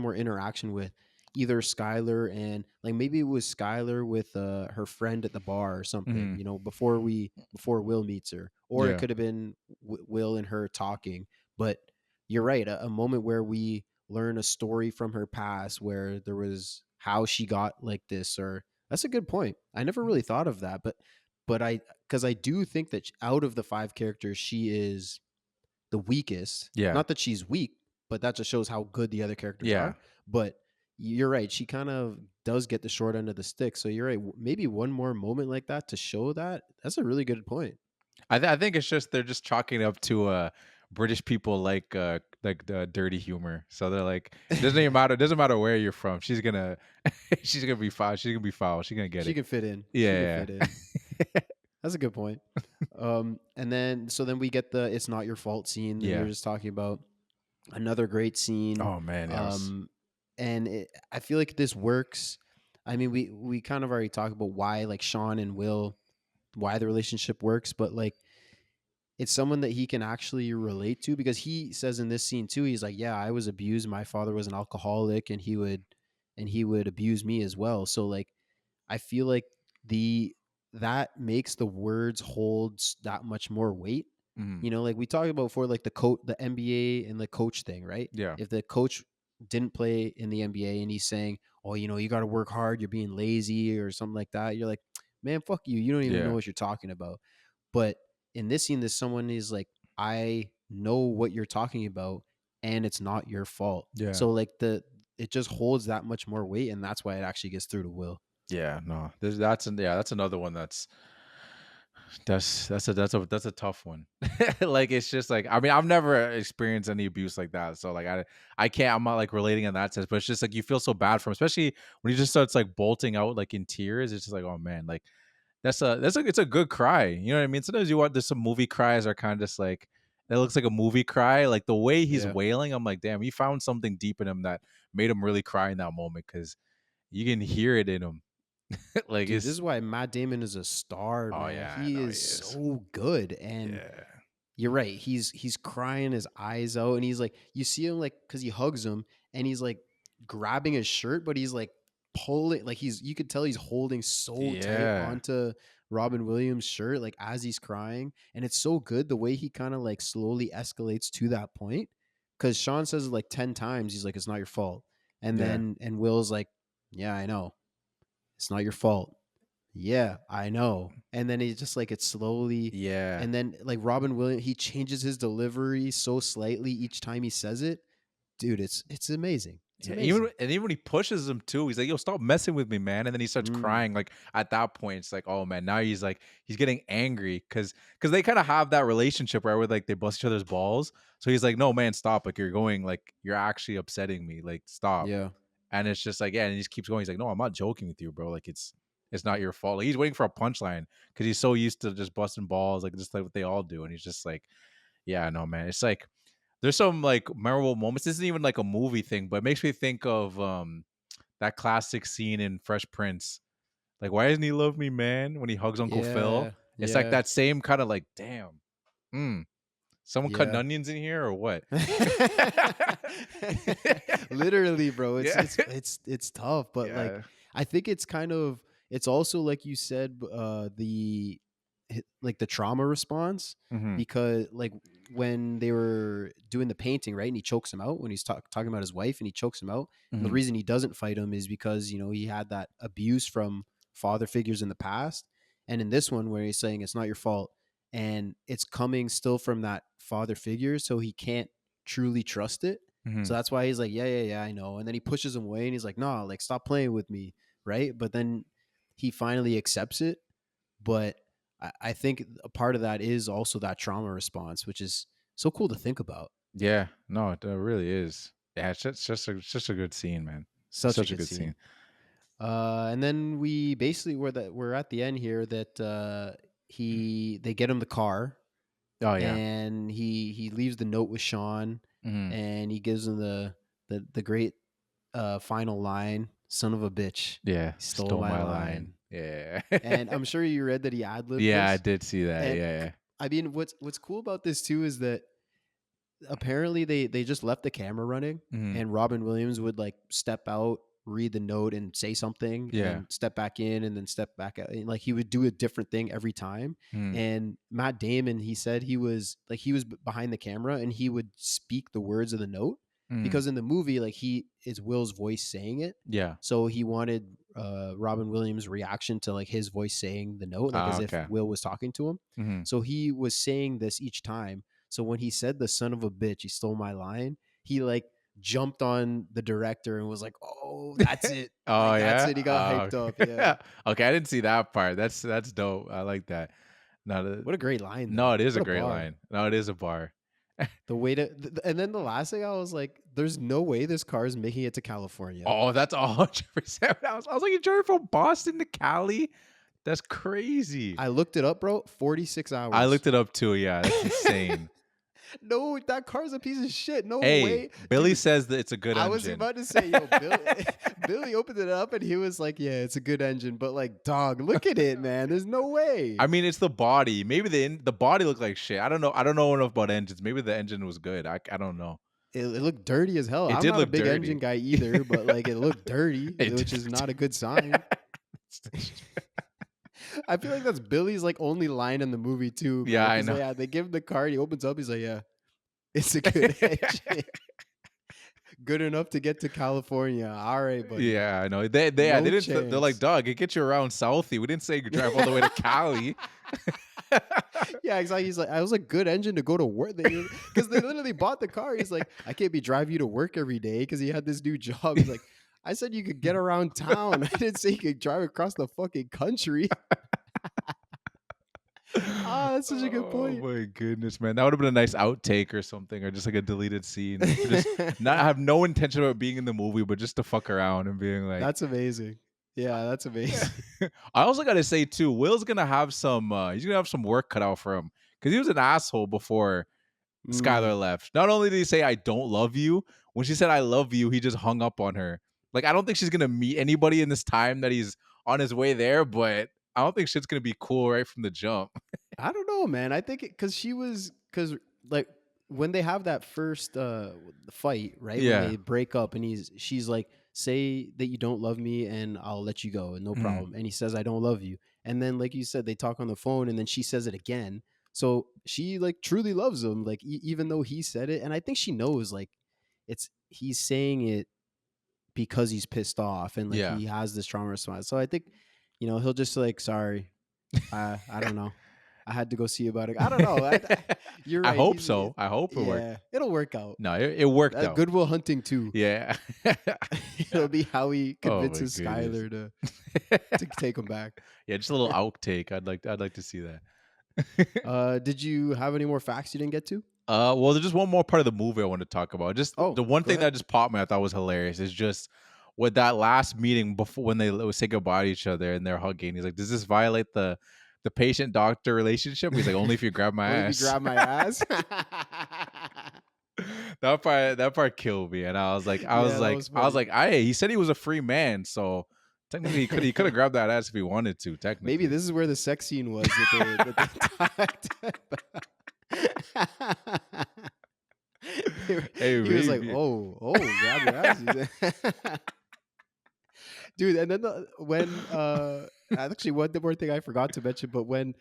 more interaction with either Skylar and like maybe it was Skylar with her friend at the bar or something, Hmm. before Will meets her, or it Yeah. could have been Will and her talking. But you're right, a moment where we learn a story from her past where there was how she got like this, or that's a good point. I never really thought of that, but I because I do think that out of the five characters, she is the weakest. Yeah. Not that she's weak, but that just shows how good the other characters Yeah. are. But you're right; she kind of does get the short end of the stick. So you're right. Maybe one more moment like that to show that. That's a really good point. I think it's just they're just chalking it up to British people like the dirty humor. So they're like it doesn't matter where you're from. She's gonna she's gonna be foul. She's gonna be foul. She's gonna get She it. can fit in. She can Yeah. fit in. That's a good point. And then we get the "it's not your fault" scene that you're Yeah. just talking about. Another great scene. Oh man, yes. And I feel like this works. I mean, we kind of already talked about why like Sean and Will, why the relationship works, but like it's someone that he can actually relate to, because he says in this scene too, he's like, yeah, I was abused. My father was an alcoholic, and he would abuse me as well. So like, I feel like that makes the words hold that much more weight. Mhm. You know, like we talked about before, like the NBA and the coach thing, right? Yeah. If the coach didn't play in the NBA and he's saying, "Oh, you know, you got to work hard. You're being lazy," or something like that, you're like, "Man, fuck you. You don't even know Yeah. what you're talking about." But in this scene, this someone is like, "I know what you're talking about, and it's not your fault." Yeah. So like it just holds that much more weight, and that's why it actually gets through to Will. Yeah, no. That's another one that's a tough one. Like it's just like, I mean, I've never experienced any abuse like that. So like I can't, I'm not like relating in that sense, but it's just like you feel so bad for him, especially when he just starts like bolting out like in tears. It's just like, oh man, like it's a good cry. You know what I mean? Sometimes there's some movie cries are kind of just like, it looks like a movie cry. Like the way he's Yeah. wailing, I'm like, damn, he found something deep in him that made him really cry in that moment, because you can hear it in him. Like Dude, this it's, is why Matt Damon is a star, oh man. yeah, He no, he is is. so good. And Yeah. you're right. He's crying his eyes out, and he's like, you see him like, because he hugs him, and he's like grabbing his shirt, but he's like pulling, like you could tell he's holding so tight Yeah. onto Robin Williams' shirt, like as he's crying. And it's so good the way he kind of like slowly escalates to that point. Because Sean says it like 10 times, he's like, it's not your fault. And Yeah. then Will's like, yeah, I know. It's not your fault. Yeah, I know. And then he just like it slowly, Yeah. and then like Robin Williams, he changes his delivery so slightly each time he says it. Dude, it's amazing. It's Yeah, amazing. even when he pushes him too, he's like, "Yo, stop messing with me, man!" And then he starts Mm, crying. Like at that point, it's like, "Oh man!" Now he's like, he's getting angry because they kind of have that relationship where like they bust each other's balls. So he's like, "No, man, stop! Like you're actually upsetting me. Like stop." yeah. And it's just like, yeah, and he just keeps going. He's like, "No, I'm not joking with you, bro. Like it's not your fault." Like, he's waiting for a punchline because he's so used to just busting balls, like just like what they all do. And he's just like, "Yeah, no, man." It's like there's some like memorable moments. This isn't even like a movie thing, but it makes me think of that classic scene in Fresh Prince. Like, why doesn't he love me, man? When he hugs Uncle Phil. Yeah. It's like Yeah. that same kind of like, damn. Someone cutting Yeah. onions in here or what? Literally, bro. It's Yeah. it's it's tough, but like Yeah. I think it's kind of, it's also like you said, like the trauma response, Hmm. because like when they were doing the painting, right, and he chokes him out when he's talking about his wife, and he chokes him out, and the Hmm. reason he doesn't fight him is because, you know, he had that abuse from father figures in the past. And in this one where he's saying it's not your fault, and it's coming still from that father figure, so he can't truly trust it. Hmm. So that's why he's like, yeah, yeah, yeah, I know. And then he pushes him away, and he's like, nah, like stop playing with me, right? But then he finally accepts it. But I think a part of that is also that trauma response, which is so cool to think about. Yeah. No, it really is. Yeah, it's just a good scene, man. Such a Such a good good scene. scene. And then we basically we're at the end here that they get him the car, Oh yeah. and he leaves the note with Sean, Hmm. and he gives him the great final line, "Son of a bitch, Yeah. stole Stole my my line. line." Yeah. And I'm sure you read that he ad libbed Yeah, I this. did see that. And Yeah. I mean, what's cool about this too is that apparently they just left the camera running, Hmm. and Robin Williams would like step out, read the note, and say something, and Yeah. then step back in, and then step back out, and like he would do a different thing every time. Mm. And Matt Damon, he said he was behind the camera, and he would speak the words of the note, Mm. because in the movie, like, he is Will's voice saying it. Yeah. So he wanted Robin Williams' reaction to like his voice saying the note, like Ah, as if okay. Will was talking to him. Mhm. So he was saying this each time. So when he said "the son of a bitch, he stole my line," he like jumped on the director and was like, "Oh, that's it! Oh, Like that's yeah? it!" He got Oh, hyped up. okay. Yeah, Okay, I didn't see that part. That's dope. I like that. No, what a great line no, though. it is a What a great bar. line. No, it is a bar. The way to, and then the last thing I was like, "There's no way this car is making it to California." Oh, that's 100%. I was like, you drove from Boston to Cali? That's crazy. I looked it up, bro. 46 I hours. looked it up too. Yeah, that's insane. No, that car's a piece of shit. No Hey, way. Billy Dude, says that it's a good I engine. was about to say, yo, Billy opened it up and he was like, yeah, it's a good engine. But like, dog, look at it, man. There's no way. I mean, it's the body. Maybe the body looked like shit. I don't know. I don't know enough about engines. Maybe the engine was good. I don't know. It looked dirty as hell. It I'm did not a look big dirty. engine guy either, but like it looked dirty, It which did. is not a good sign. I feel like that's Billy's like only line in the movie too. Yeah, man. I He's know. like, yeah, they give him the card. He opens up. He's like, yeah, it's a good engine. Good enough to get to California. All right, buddy. Yeah, I know. They No didn't. They're like, chance. dog, it gets you around Southie. We didn't say you could drive all the way to Cali. Yeah, exactly. He's like, I was a good engine to go to work because they literally bought the car. He's like, I can't be driving you to work every day because he had this new job. He's like, I said you could get around town. I didn't say you could drive across the fucking country. That's such a good point. Oh my goodness, man. That would have been a nice outtake or something, or just like a deleted scene. Just not have no intention about being in the movie, but just to fuck around and being like, That's amazing. Yeah, that's amazing. I also gotta say too, Will's gonna have some he's gonna have some work cut out for him. Because he was an asshole before Skylar left. Not only did he say I don't love you, when she said I love you, he just hung up on her. Like, I don't think she's gonna meet anybody in this time that he's on his way there, but I don't think shit's gonna be cool right from the jump. I don't know, man. I think because like when they have that first fight, right? Yeah. When they break up and she's like, say that you don't love me and I'll let you go and no problem. And he says, I don't love you. And then, like you said, they talk on the phone and then she says it again. So she like truly loves him, like even though he said it. And I think she knows like he's saying it because he's pissed off and like he has this trauma response. So I think, he'll just like, sorry, I don't know. I had to go see about it. I don't know. You're right. I hope so. I hope it works. Yeah, it'll work out. No, it worked out. Goodwill Hunting too. Yeah. It'll be how he Oh my convinces Skylar to take him back. Yeah, just a little outtake. I'd like to see that. Did you have any more facts you didn't get to? Well, there's just one more part of the movie I want to talk about. Just the one thing that just popped me I thought was hilarious is just with that last meeting before when they would say goodbye to each other and they're hugging. He's like, does this violate the patient-doctor relationship? He's like, only if you grab my ass. If you grab my ass. That part killed me, and I was like, he said he was a free man, so technically he could have grabbed that ass if he wanted to. Technically, maybe this is where the sex scene was that they talked. He was like, oh, grab your ass. Dude, and then when actually one more thing I forgot to mention, but when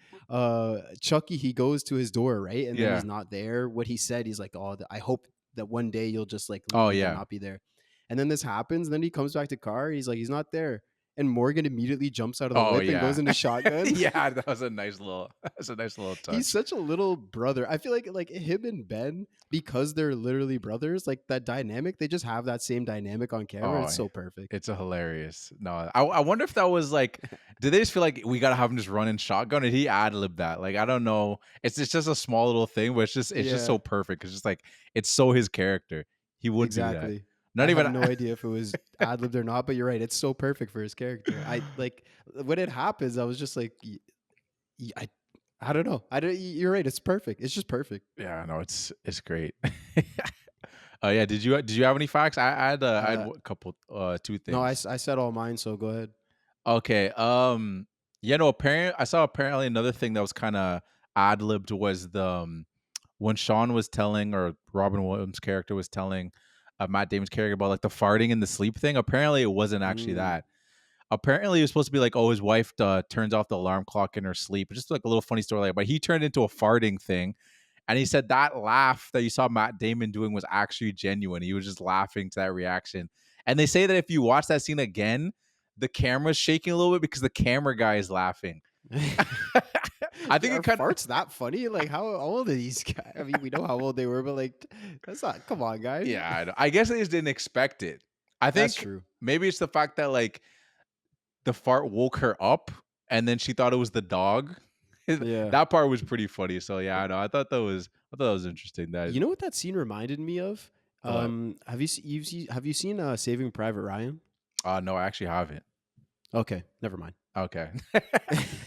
Chucky, he goes to his door, right? And then he's not there. What he said, he's like, oh, I hope that one day you'll just like not be there. And then this happens, and then he comes back to car, he's like, he's not there. And Morgan immediately jumps out of the whip and goes into shotgun. Yeah, that was a nice little touch. He's such a little brother. I feel like him and Ben, because they're literally brothers, like that dynamic, they just have that same dynamic on camera. It's so perfect. It's a hilarious. No, I wonder if that was like, did they just feel like we gotta have him just running shotgun? Did he ad-lib that? Like, I don't know. It's just a small little thing, but it's just so perfect. It's just like, it's so his character. He would do that. I have no idea if it was ad-libbed or not, but you're right. It's so perfect for his character. I like when it happens, I was just like, I don't know. You're right. It's perfect. It's just perfect. Yeah, no, it's great. Yeah. Did you have any facts? I had a couple, two things. No, I said all mine. So go ahead. Okay. Yeah. No. Apparently another thing that was kind of ad-libbed was the when Sean was telling, or Robin Williams' character was telling Matt Damon's character about like the farting and the sleep thing. Apparently it wasn't actually that. Apparently it was supposed to be like, oh, his wife turns off the alarm clock in her sleep. Just like a little funny story, but he turned into a farting thing. And he said that laugh that you saw Matt Damon doing was actually genuine. He was just laughing to that reaction. And they say that if you watch that scene again, the camera's shaking a little bit because the camera guy is laughing. I think it kind of farts that funny. Like, how old are these guys? I mean, we know how old they were, but like, that's not. Come on, guys. Yeah, I guess they just didn't expect it. I think that's true. Maybe it's the fact that like the fart woke her up, and then she thought it was the dog. Yeah, that part was pretty funny. So yeah, I know. I thought that was interesting. That, you know what that scene reminded me of? Have you seen Saving Private Ryan? No, I actually haven't. Okay, never mind. Okay.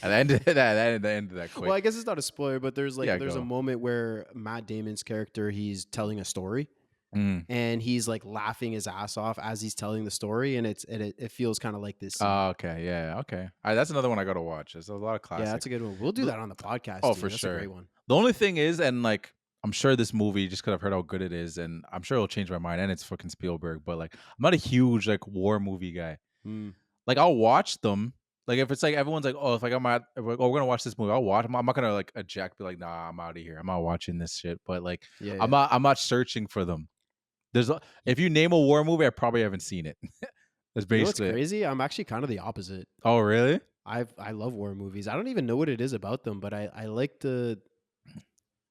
And that quick. Well, I guess it's not a spoiler, but there's Yeah, there's a go. moment where Matt Damon's character, he's telling a story Mm. and he's like laughing his ass off as he's telling the story, and it feels kind of like this scene. Oh, okay. Yeah. Okay. All right, that's another one I got to watch. There's a lot of Yeah, classic. that's a good one. We'll do The- that on the podcast. Oh, Dude. for That's sure. a great one. The only thing is, and like, I'm sure this movie, just because I've heard how good it is, and I'm sure it'll change my mind, and it's fucking Spielberg, but like, I'm not a huge like war movie guy. Mm. Like, I'll watch them. Like, if it's like everyone's like, oh, if like if we're gonna watch this movie, I'll watch. I'm not gonna like eject, be like, nah, I'm out of here. I'm not watching this shit. But like, Yeah, I'm not searching for them. If you name a war movie, I probably haven't seen it. That's You know what's basically it. crazy? I'm actually kind of the opposite. Oh, really? I love war movies. I don't even know what it is about them, but I like the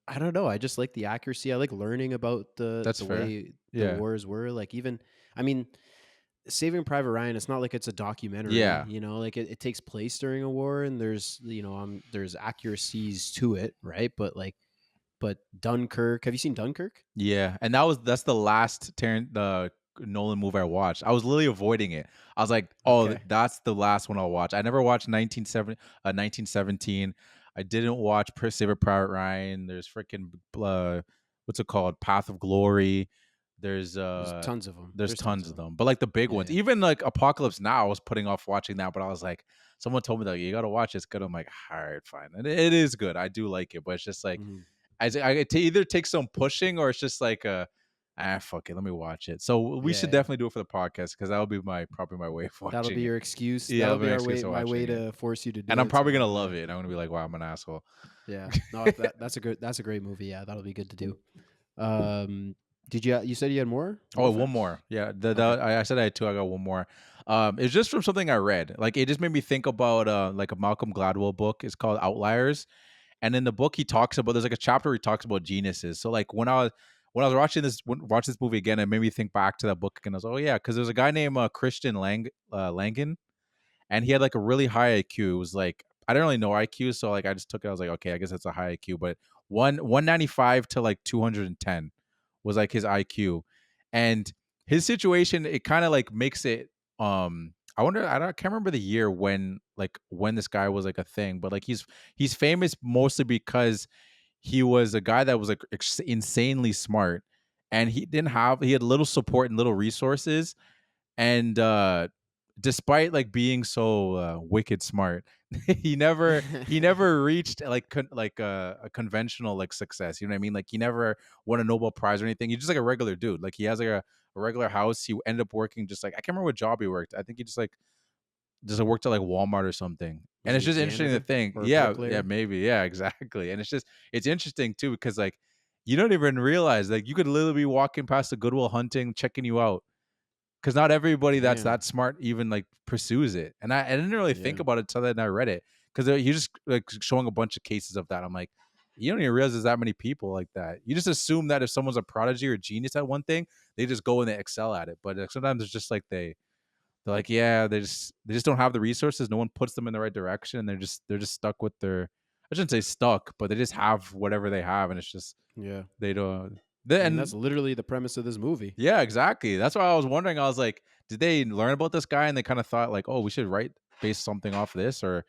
I don't know. I just like the accuracy. I like learning about That's the fair. way the Yeah. wars were. Like even I mean, Saving Private Ryan, it's not like it's a documentary. Yeah. You know, like it takes place during a war and there's there's accuracies to it, right? But Dunkirk, have you seen Dunkirk? Yeah, and that's the last the Nolan movie I watched. I was literally avoiding it. I was like, "Oh, Okay. that's the last one I'll watch." I never watched 1917. I didn't watch Saving Private Ryan. There's freaking what's it called? Path of Glory. There's There's tons of them. there's tons of them. But like the big ones, Yeah. even like Apocalypse Now, I was putting off watching that, but I was like, someone told me that you got to watch it. It's good. I'm like, all right, fine. And it is good. I do like it, but it's just like Mhm. it either takes some pushing or it's just like fuck it, let me watch it. So we should Yeah. definitely do it for the podcast because that'll be probably my way of watching That'll be it. your excuse. Yeah, That'll that'll be be my our excuse way, for my way watching to force you to do it. And I'm probably so, gonna love it. I'm gonna be like, wow, I'm an asshole. Yeah. No, that's a great movie. Yeah, that'll be good to do. Did you said you had more? Oh, one facts? more. Yeah, Okay. I said I had two. I got one more. It's just from something I read. Like it just made me think about like a Malcolm Gladwell book. It's called Outliers. And in the book, he talks about there's like a chapter where he talks about geniuses. So like when I was watching this movie again, it made me think back to that book again. I was like, oh yeah, because there's a guy named Christian Langan, and he had like a really high IQ. It was like I didn't really know IQ, so like I just took it. I was like, okay, I guess that's a high IQ, but 195 to like 210 was like his IQ, and his situation it kind of like makes it I wonder. Can't remember the year when this guy was like a thing, but like he's famous mostly because he was a guy that was like insanely smart, and he had little support and little resources, and despite like being so wicked smart, he never reached like a conventional like success. You know what I mean? Like he never won a Nobel Prize or anything. He's just like a regular dude. Like he has like a regular house. He ended up working just like I can't remember what job he worked. I think he just worked at like Walmart or something. Was And it's he a just interesting to janitor think. or a Yeah, bricklayer? maybe. Yeah, exactly. And it's interesting too because like you don't even realize like you could literally be walking past the Goodwill Hunting, checking you out. Because not everybody that's Damn. that smart even like pursues it. And I didn't really think Yeah. about it until then I read it. Because he just like showing a bunch of cases of that. I'm like, you don't even realize there's that many people like that. You just assume that if someone's a prodigy or a genius at one thing, they just go and they excel at it. But sometimes it's just like they're like, yeah, they just don't have the resources. No one puts them in the right direction. And they're just stuck with their I shouldn't say stuck, but they just have whatever they have, and it's just Yeah. they don't. And that's literally the premise of this movie. Yeah, exactly. That's why I was wondering. I was like, did they learn about this guy and they kind of thought like, oh, we should base something off this, or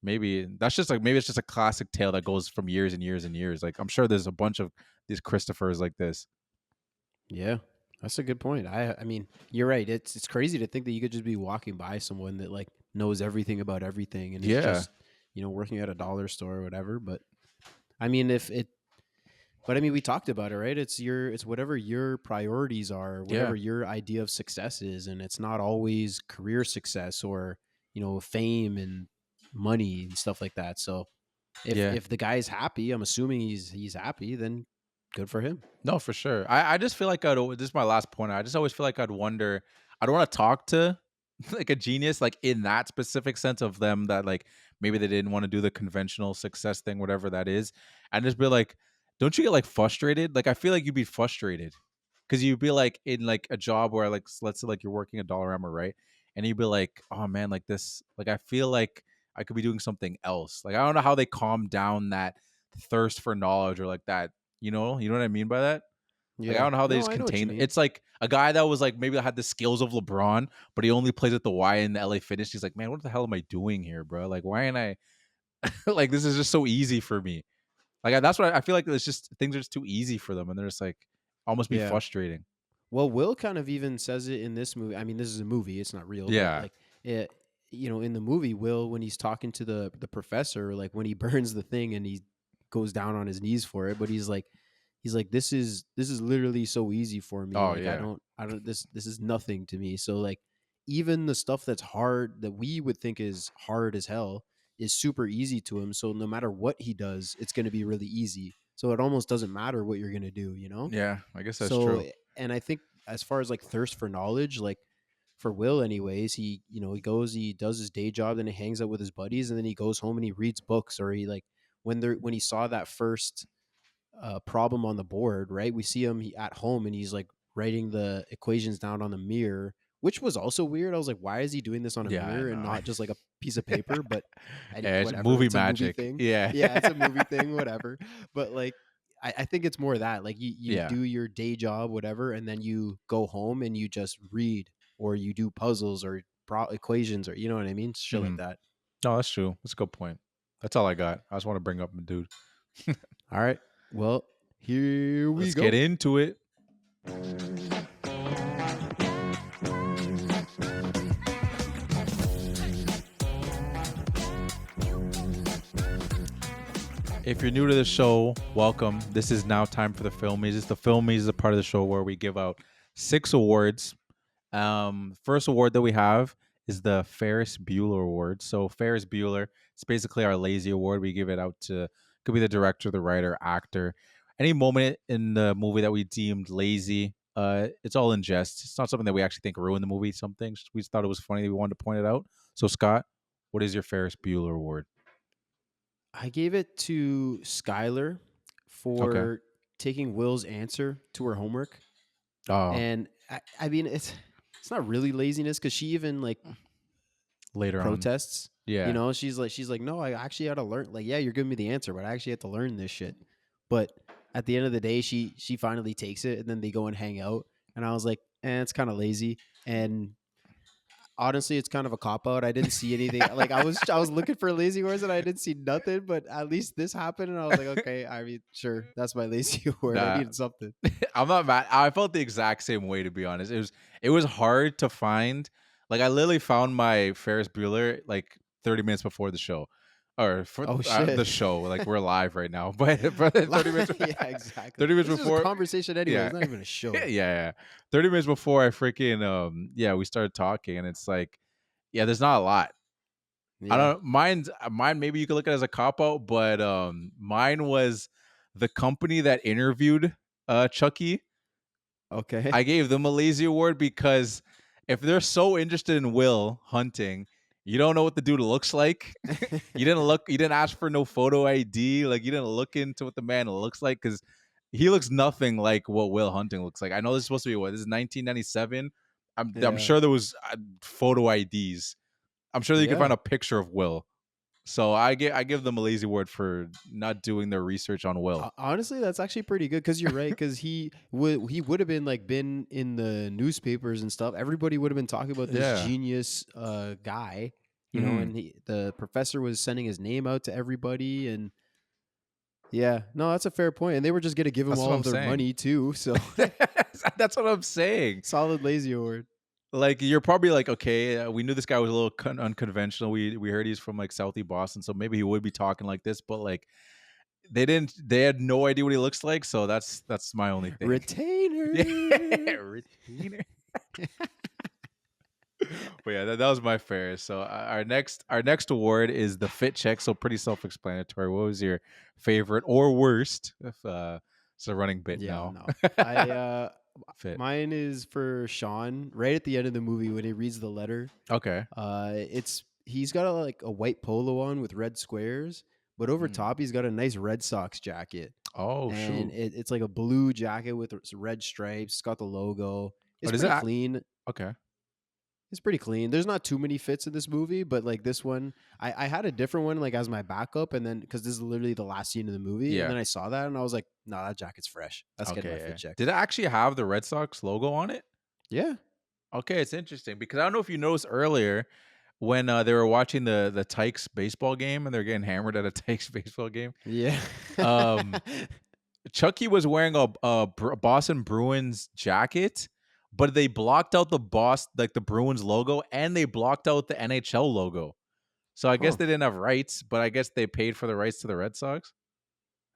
maybe maybe it's just a classic tale that goes from years and years and years. Like I'm sure there's a bunch of these Christophers like this. Yeah. That's a good point. I mean, you're right. It's crazy to think that you could just be walking by someone that like knows everything about everything and Yeah. is just, working at a dollar store or whatever. But I mean, but I mean, we talked about it, right? It's whatever your priorities are, whatever your idea of success is, and it's not always career success or fame and money and stuff like that. So if the guy's happy, I'm assuming he's happy, then good for him. No, for sure. I just feel like this is my last point. I just always feel like I'd want to talk to like a genius, like in that specific sense of them that like maybe they didn't want to do the conventional success thing, whatever that is, and just be like, don't you get like frustrated? Like I feel like you'd be frustrated because you'd be like in like a job where like let's say like you're working at Dollarama, right? And you'd be like, oh man, like this, like I feel like I could be doing something else. Like I don't know how they calm down that thirst for knowledge or like that. You know what I mean by that? Like I Yeah. don't know how they No, just I know what you contain. mean. It's like a guy that was like maybe had the skills of LeBron, but he only plays at the Y in the LA Fitness. He's like, man, what the hell am I doing here, bro? Like, why ain't I like this is just so easy for me. Like that's what I feel like. It's just things are just too easy for them, and they're just like almost be Yeah. frustrating. Well, Will kind of even says it in this movie. I mean, this is a movie; it's not real, but Yeah, like, in the movie, Will, when he's talking to the professor, like when he burns the thing and he goes down on his knees for it, but he's like, this is literally so easy for me. oh Like, yeah, I don't this is nothing to me. So like, even the stuff that's hard that we would think is hard as hell is super easy to him. So no matter what he does, it's going to be really easy. So it almost doesn't matter what you're going to do, you know? yeah. I guess that's So, true. and I think as far as like thirst for knowledge, like for Will, anyways, he goes, he does his day job, then he hangs out with his buddies, and then he goes home and he reads books, or he like when he saw that first problem on the board, right? We see him at home and he's like writing the equations down on the mirror, which was also weird. I was like, why is he doing this on a Yeah, I mirror and know. not just like a piece of paper? But Yeah, it's whatever, movie it's a movie magic. thing. Yeah, Yeah, it's a movie thing, whatever. But like, I think it's more that like you yeah. do your day job, whatever, and then you go home and you just read or you do puzzles or equations or you know what I mean, shit like Mhm. that. No, that's true. That's a good point. That's all I got. I just want to bring up, dude. All right, well, here we Let's get go. into it. If you're new to the show, welcome. This is now time for the Filmies. The Filmies is a part of the show where we give out 6 awards. First award that we have is the Ferris Bueller Award. So Ferris Bueller, it's basically our lazy award. We give it out to could be the director, the writer, actor. Any moment in the movie that we deemed lazy, it's all in jest. It's not something that we actually think ruined the movie. Some things we just thought it was funny. We wanted to point it out. So Scott, what is your Ferris Bueller Award? I gave it to Skylar Okay. for taking Will's answer to her homework. Oh, And I mean, it's not really laziness because she even like later on. protests. You Yeah. know, she's like, no, I actually had to learn. Like, yeah, you're giving me the answer, but I actually had to learn this shit. But at the end of the day, she finally takes it, and then they go and hang out. And I was like, it's kind of lazy. And honestly, it's kind of a cop out. I didn't see anything. Like I was looking for lazy words and I didn't see nothing. But at least this happened, and I was like, okay. I mean, sure, that's my lazy word. I Nah, needed something. I'm not mad. I felt the exact same way, to be honest. It was hard to find. Like I literally found my Ferris Bueller like 30 minutes before the show, or for Oh the shit. show. Like we're live right now, but 30 minutes, Yeah, exactly. 30 minutes This is a before, conversation anyway. yeah, It's not even a show. yeah. 30 minutes before I freaking we started talking, and it's like, yeah, there's not a lot. I Yeah. don't mine. Maybe you could look at it as a cop out, but mine was the company that interviewed Chucky. Okay. I gave them a lazy award because if they're so interested in Will hunting, you don't know what the dude looks like. You didn't ask for no photo ID. Like you didn't look into what the man looks like because he looks nothing like what Will Hunting looks like. I know this is supposed to be what this is 1997. I'm Yeah. sure there was photo IDs. I'm sure that you can Yeah. find a picture of Will. So I give them a lazy word for not doing their research on Will. Honestly, that's actually pretty good because you're right. Because he would have been like been in the newspapers and stuff. Everybody would have been talking about this Yeah. genius guy, Mhm. and the professor was sending his name out to everybody. And yeah, no, that's a fair point. And they were just gonna give him That's what all I'm of their saying. money too. So That's what I'm saying. solid lazy award. Like you're probably like, okay, we knew this guy was a little unconventional. We heard he's from like Southie Boston, so maybe he would be talking like this. But like they didn't. They had no idea what he looks like. So that's my only thing. Retainer. Yeah, retainer. But yeah, that was my fair. So our next award is the fit check. So pretty self-explanatory. What was your favorite or worst? If it's a running bit Yeah, now. no. I Fit. Mine is for Sean. Right at the end of the movie when he reads the letter, Okay. he's got like a white polo on with red squares, but over Mm. top he's got a nice Red Sox jacket, Oh and shoot. it's like a blue jacket with red stripes. It's got the logo. Oh, It's does pretty it? clean. Okay. It's pretty clean. There's not too many fits in this movie, but like this one, I had a different one like as my backup, and then because this is literally the last scene of the movie, and Yeah. then I saw that and I was like, no, that jacket's fresh. That's getting Okay. my Yeah. fit check. Did it actually have the Red Sox logo on it? Yeah. Okay, it's interesting because I don't know if you noticed earlier when they were watching the Tykes baseball game and they're getting hammered at a Tykes baseball game. Yeah. Um, Chucky was wearing a Boston Bruins jacket, but they blocked out the Bruins logo, and they blocked out the NHL logo. So I guess Huh. they didn't have rights, but I guess they paid for the rights to the Red Sox.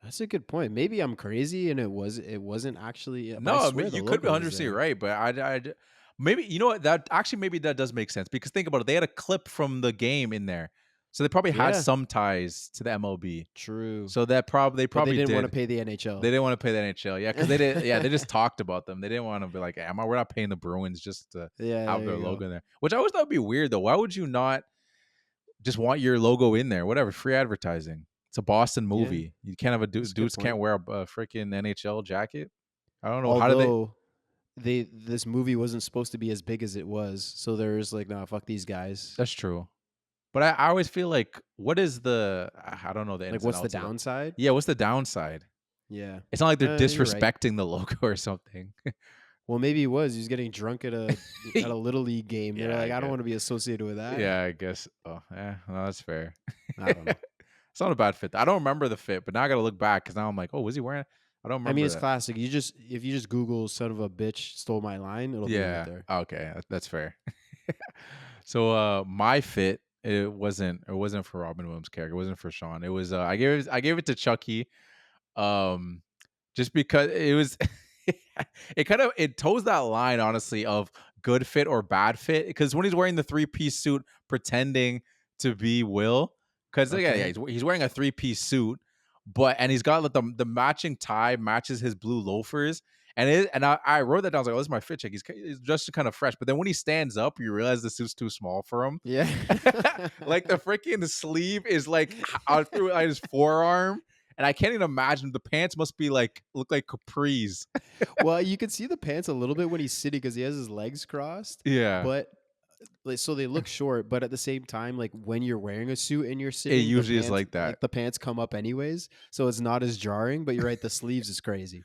That's a good point. Maybe I'm crazy and it wasn't actually, but No, I I swear mean the you could be logo was 100% there. right, but maybe you know what that actually maybe that does make sense because think about it, they had a clip from the game in there, so they probably had Yeah. some ties to the MLB. True. So that they But they probably didn't want to did. pay the NHL. They didn't want to pay the NHL, yeah, because they did. Yeah, they just talked about them. They didn't want to be like, "Am I? We're not paying the Bruins just to Yeah, have there their you go. logo in there." Which I always thought would be weird though. Why would you not just want your logo in there? Whatever, free advertising. It's a Boston Yeah, movie. You can't have that's a good dudes can't point. wear a freaking NHL jacket. I don't know how did they. Although this movie wasn't supposed to be as big as it was, so there's like, nah, fuck these guys. That's true. But I always feel like, what is the? I don't know the Like, ins and what's the outs of it. downside? Yeah, what's the downside? Yeah, It's not like they're you're right. disrespecting the logo or something. Well, maybe he was. He was getting drunk at a little league game. They're Yeah, like, I I don't guess. want to be associated with that. Yeah, I guess. Oh, yeah, no, that's fair. I don't know. It's not a bad fit. I don't remember the fit, but now I got to look back because now I'm like, oh, was he wearing? I don't I mean, remember it's that. classic. If you just Google "son of a bitch stole my line," it'll be right Yeah. there. Okay, that's fair. So, my fit it wasn't for Robin Williams' character. It wasn't for Sean. It was I gave it to Chucky. Um, just because it was it toes that line honestly of good fit or bad fit because when he's wearing the three-piece suit pretending to be Will, because yeah, Okay. he's wearing a three-piece suit, and he's got like the matching tie matches his blue loafers, I wrote that down. I was like, oh, this is my fit check. He's just kind of fresh, but then when he stands up, you realize the suit's too small for him. Yeah. Like the freaking sleeve is like out through his forearm. And I can't even imagine the pants must be like look like capris. Well, you can see the pants a little bit when he's sitting because he has his legs crossed. Yeah. But like, so they look short, but at the same time, like when you're wearing a suit and you're It sitting, usually is like that. the pants come up anyways, so it's not as jarring. But you're right, the sleeves is crazy.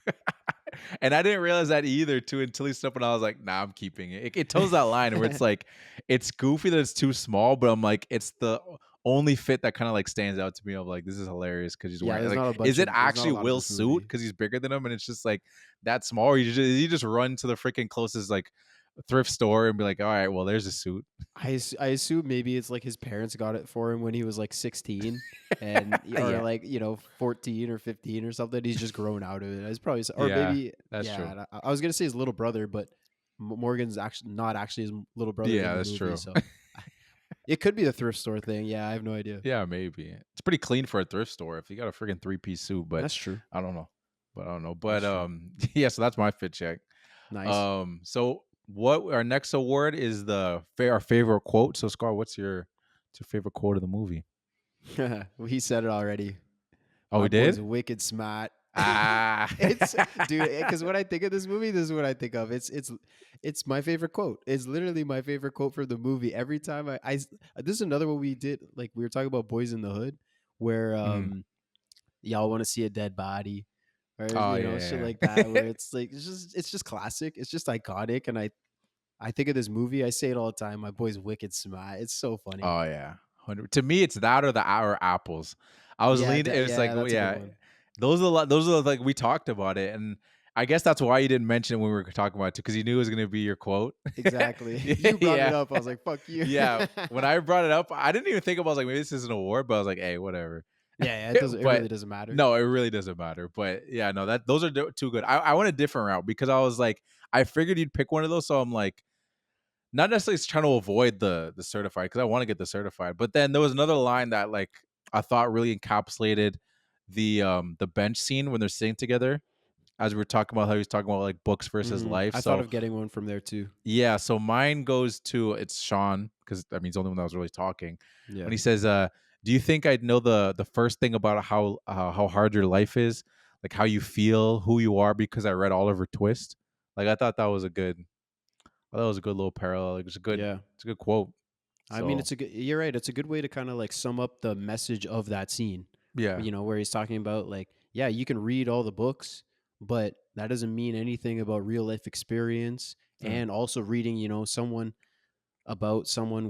And I didn't realize that either too until he stepped and I was like, nah, I'm keeping it. It toes that line where it's like it's goofy that it's too small, but I'm like, it's the only fit that kind of like stands out to me of like this is hilarious because he's Yeah, wearing there's like not a bunch is it of- there's not a actually lot of Will's this suit movie. because he's bigger than him and it's just like that small or you just run to the freaking closest like thrift store and be like, all right, well there's a suit. I assume maybe it's like his parents got it for him when he was like 16 and or Yeah. like 14 or 15 or something. He's just grown out of it. It's probably or Yeah, maybe that's true. and I was gonna say his little brother, but Morgan's actually not actually his little brother. Yeah, in the that's movie, true. So it could be the thrift store thing. Yeah, I have no idea. Yeah, maybe. It's pretty clean for a thrift store if you got a freaking three-piece suit, but That's true. I don't know. But That's true. yeah, so that's my fit check. Nice. So what our next award is our favorite quote. So Scar, what's your favorite quote of the movie? Well, he said it already. Oh, My we boy's did? wicked smart. Ah. It's dude, because when I think of this movie, this is what I think of. It's my favorite quote. It's literally my favorite quote for the movie. Every time this is another one we did. Like we were talking about Boys in the Hood, where Mhm. y'all want to see a dead body, or Oh shit yeah. like that. Where it's like it's just classic. It's just iconic, and I think of this movie. I say it all the time. My boy's wicked smart. It's so funny. Oh yeah. 100. To me, it's that or the our apples. I was leaning. It was like, well, that's a good yeah. one. Those are like we talked about it, and I guess that's why you didn't mention it when we were talking about it because you knew it was gonna be your quote. Exactly. Yeah, You brought yeah. it up. I was like, fuck you. Yeah. When I brought it up, I didn't even think about. I was like, maybe this is an award, but I was like, hey, whatever. Yeah, it doesn't. It But really doesn't matter. no, it really doesn't matter. But yeah, no, those are too good. I went a different route because I was like, I figured you'd pick one of those, so I'm like, not necessarily trying to avoid the certified because I want to get the certified. But then there was another line that like I thought really encapsulated the bench scene when they're sitting together, as we were talking about how he was talking about like books versus life. I So thought of getting one from there too. yeah, so mine goes to it's Sean because I mean he's the only one that was really talking Yeah. when he says, "Do you think I'd know the first thing about how hard your life is, like how you feel, who you are, because I read Oliver Twist?" Like I thought that was a good thought that was a good little parallel. It's a good, Yeah. it's a good quote. I mean, So it's a good. You're right. It's a good way to kind of like sum up the message of that scene. yeah, You know, where he's talking about like, yeah, you can read all the books, but that doesn't mean anything about real life experience. mm, And also reading, you know, someone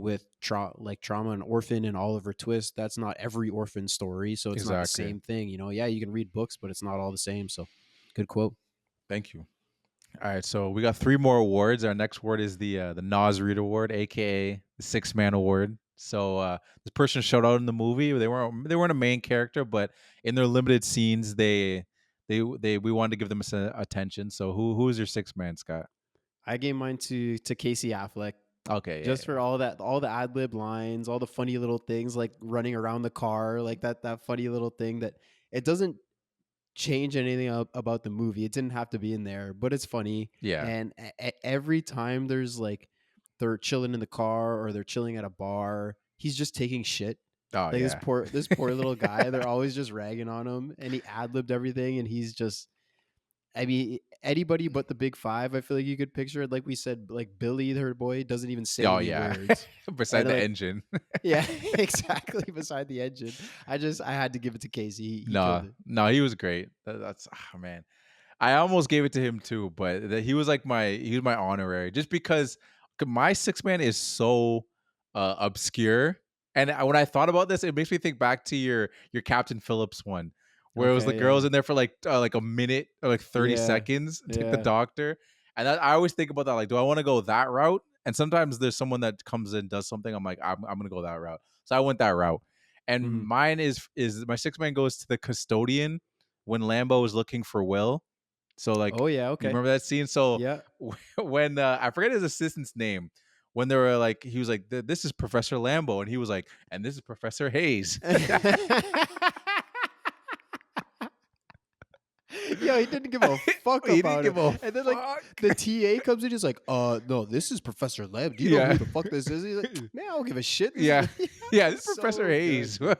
with trauma, an orphan and Oliver Twist. That's not every orphan story, so it's not the exactly. same thing. You know, yeah, you can read books, but it's not all the same. So, good quote. Thank you. All right, so we got 3 more awards. Our next award is the Nas Reed Award, aka the Six Man Award. So this person showed out in the movie. They weren't a main character, but in their limited scenes, they we wanted to give them some attention. So who is your six man, Scott? I gave mine to Casey Affleck. Okay, yeah, Just for all the ad lib lines, all the funny little things like running around the car, like that funny little thing that it doesn't change anything about the movie. It didn't have to be in there, but it's funny. yeah. And every time there's like they're chilling in the car or they're chilling at a bar, he's just taking shit. Oh Like yeah, this poor little guy, they're always just ragging on him, and he ad libbed everything, and he's just. I mean, anybody but the big five, I feel like you could picture it. Like we said, like Billy, their boy, doesn't even say oh any yeah. words. Beside And the like, engine. yeah, exactly. Beside the engine, I had to give it to Casey. He killed No, it. no, he was great. That's man. I almost gave it to him too, but he was like he was my honorary just because my six man is so obscure. And when I thought about this, it makes me think back to your Captain Phillips one, where it was the Okay, girls yeah, in there for like a minute or like 30 yeah, seconds, like the yeah. doctor. And I always think about that, like, do I want to go that route? And sometimes there's someone that comes in, does something. I'm like, I'm gonna go that route. So I went that route. And Mhm. mine is my six man goes to the custodian when Lambo is looking for Will. So like, Oh yeah, you okay, remember that scene? So yeah. when I forget his assistant's name, when they were like, he was like, "This is Professor Lambo," and he was like, "And this is Professor Hayes." Yo, he didn't give a fuck He didn't about give it. a And then like fuck. the TA comes in, he's like, no, this is Professor Leb. Do you know Yeah, who the fuck this is? He's like, man, I don't give a shit. This yeah, is yeah. This is so Professor good. Hayes. You're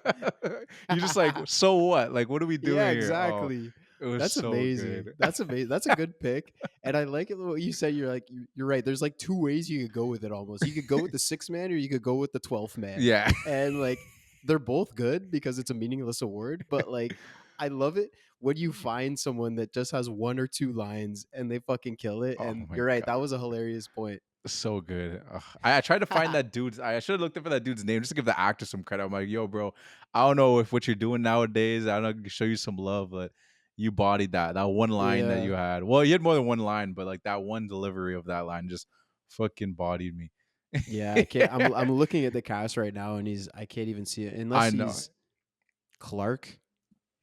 just like, so what? Like, what are we doing Yeah, here? Oh, exactly. it was That's so amazing. good. That's amazing. That's a good pick. And I like it what you said. You're like, you're right. There's like two ways you could go with it almost. You could go with the six man or you could go with the 12th man. Yeah. And like, they're both good because it's a meaningless award. But like, I love it when you find someone that just has one or two lines and they fucking kill it. Oh And my you're right. That god. was a hilarious point. So good. Ugh. I tried to find that dude's. I should have looked up for that dude's name just to give the actor some credit. I'm like, yo, bro, I don't know if what you're doing nowadays. I don't know, I can show you some love, but you bodied that one line that Yeah. you had. Well, you had more than one line, but like that one delivery of that line just fucking bodied me. Yeah. I can't. I'm looking at the cast right now and I can't even see it unless I know. he's Clark.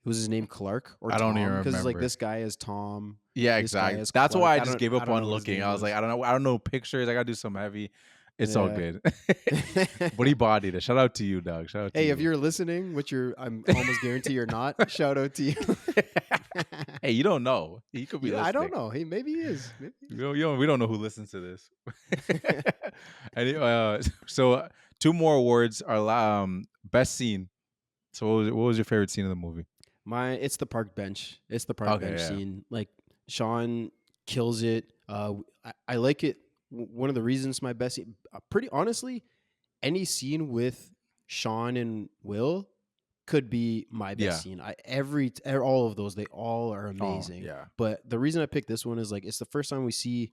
Was his name Clark or I don't even Tom? Because like remember. this guy is Tom. Yeah, This guy exactly. is That's Clark. why I just gave I up don't on know what his looking. name I was like, was. I don't know. I don't know pictures. I gotta do some heavy. It's all Yeah. good. But he bodied it. Shout out to you, dog. Shout out to Hey, you. if you're listening, which I'm almost guarantee you're not, shout out to you. Hey, you don't know. He could be Yeah, listening. I don't know. Hey, maybe he is. Maybe he is. We don't know who listens to this. Anyway, so 2 more awards are best scene. So what was your favorite scene of the movie? It's the park bench. It's the park Okay, bench yeah. scene. Like Sean kills it. I like it. One of the reasons my best scene, pretty honestly, any scene with Sean and Will could be my best Yeah. scene. All of those, they all are Oh, amazing. yeah. But the reason I picked this one is like it's the first time we see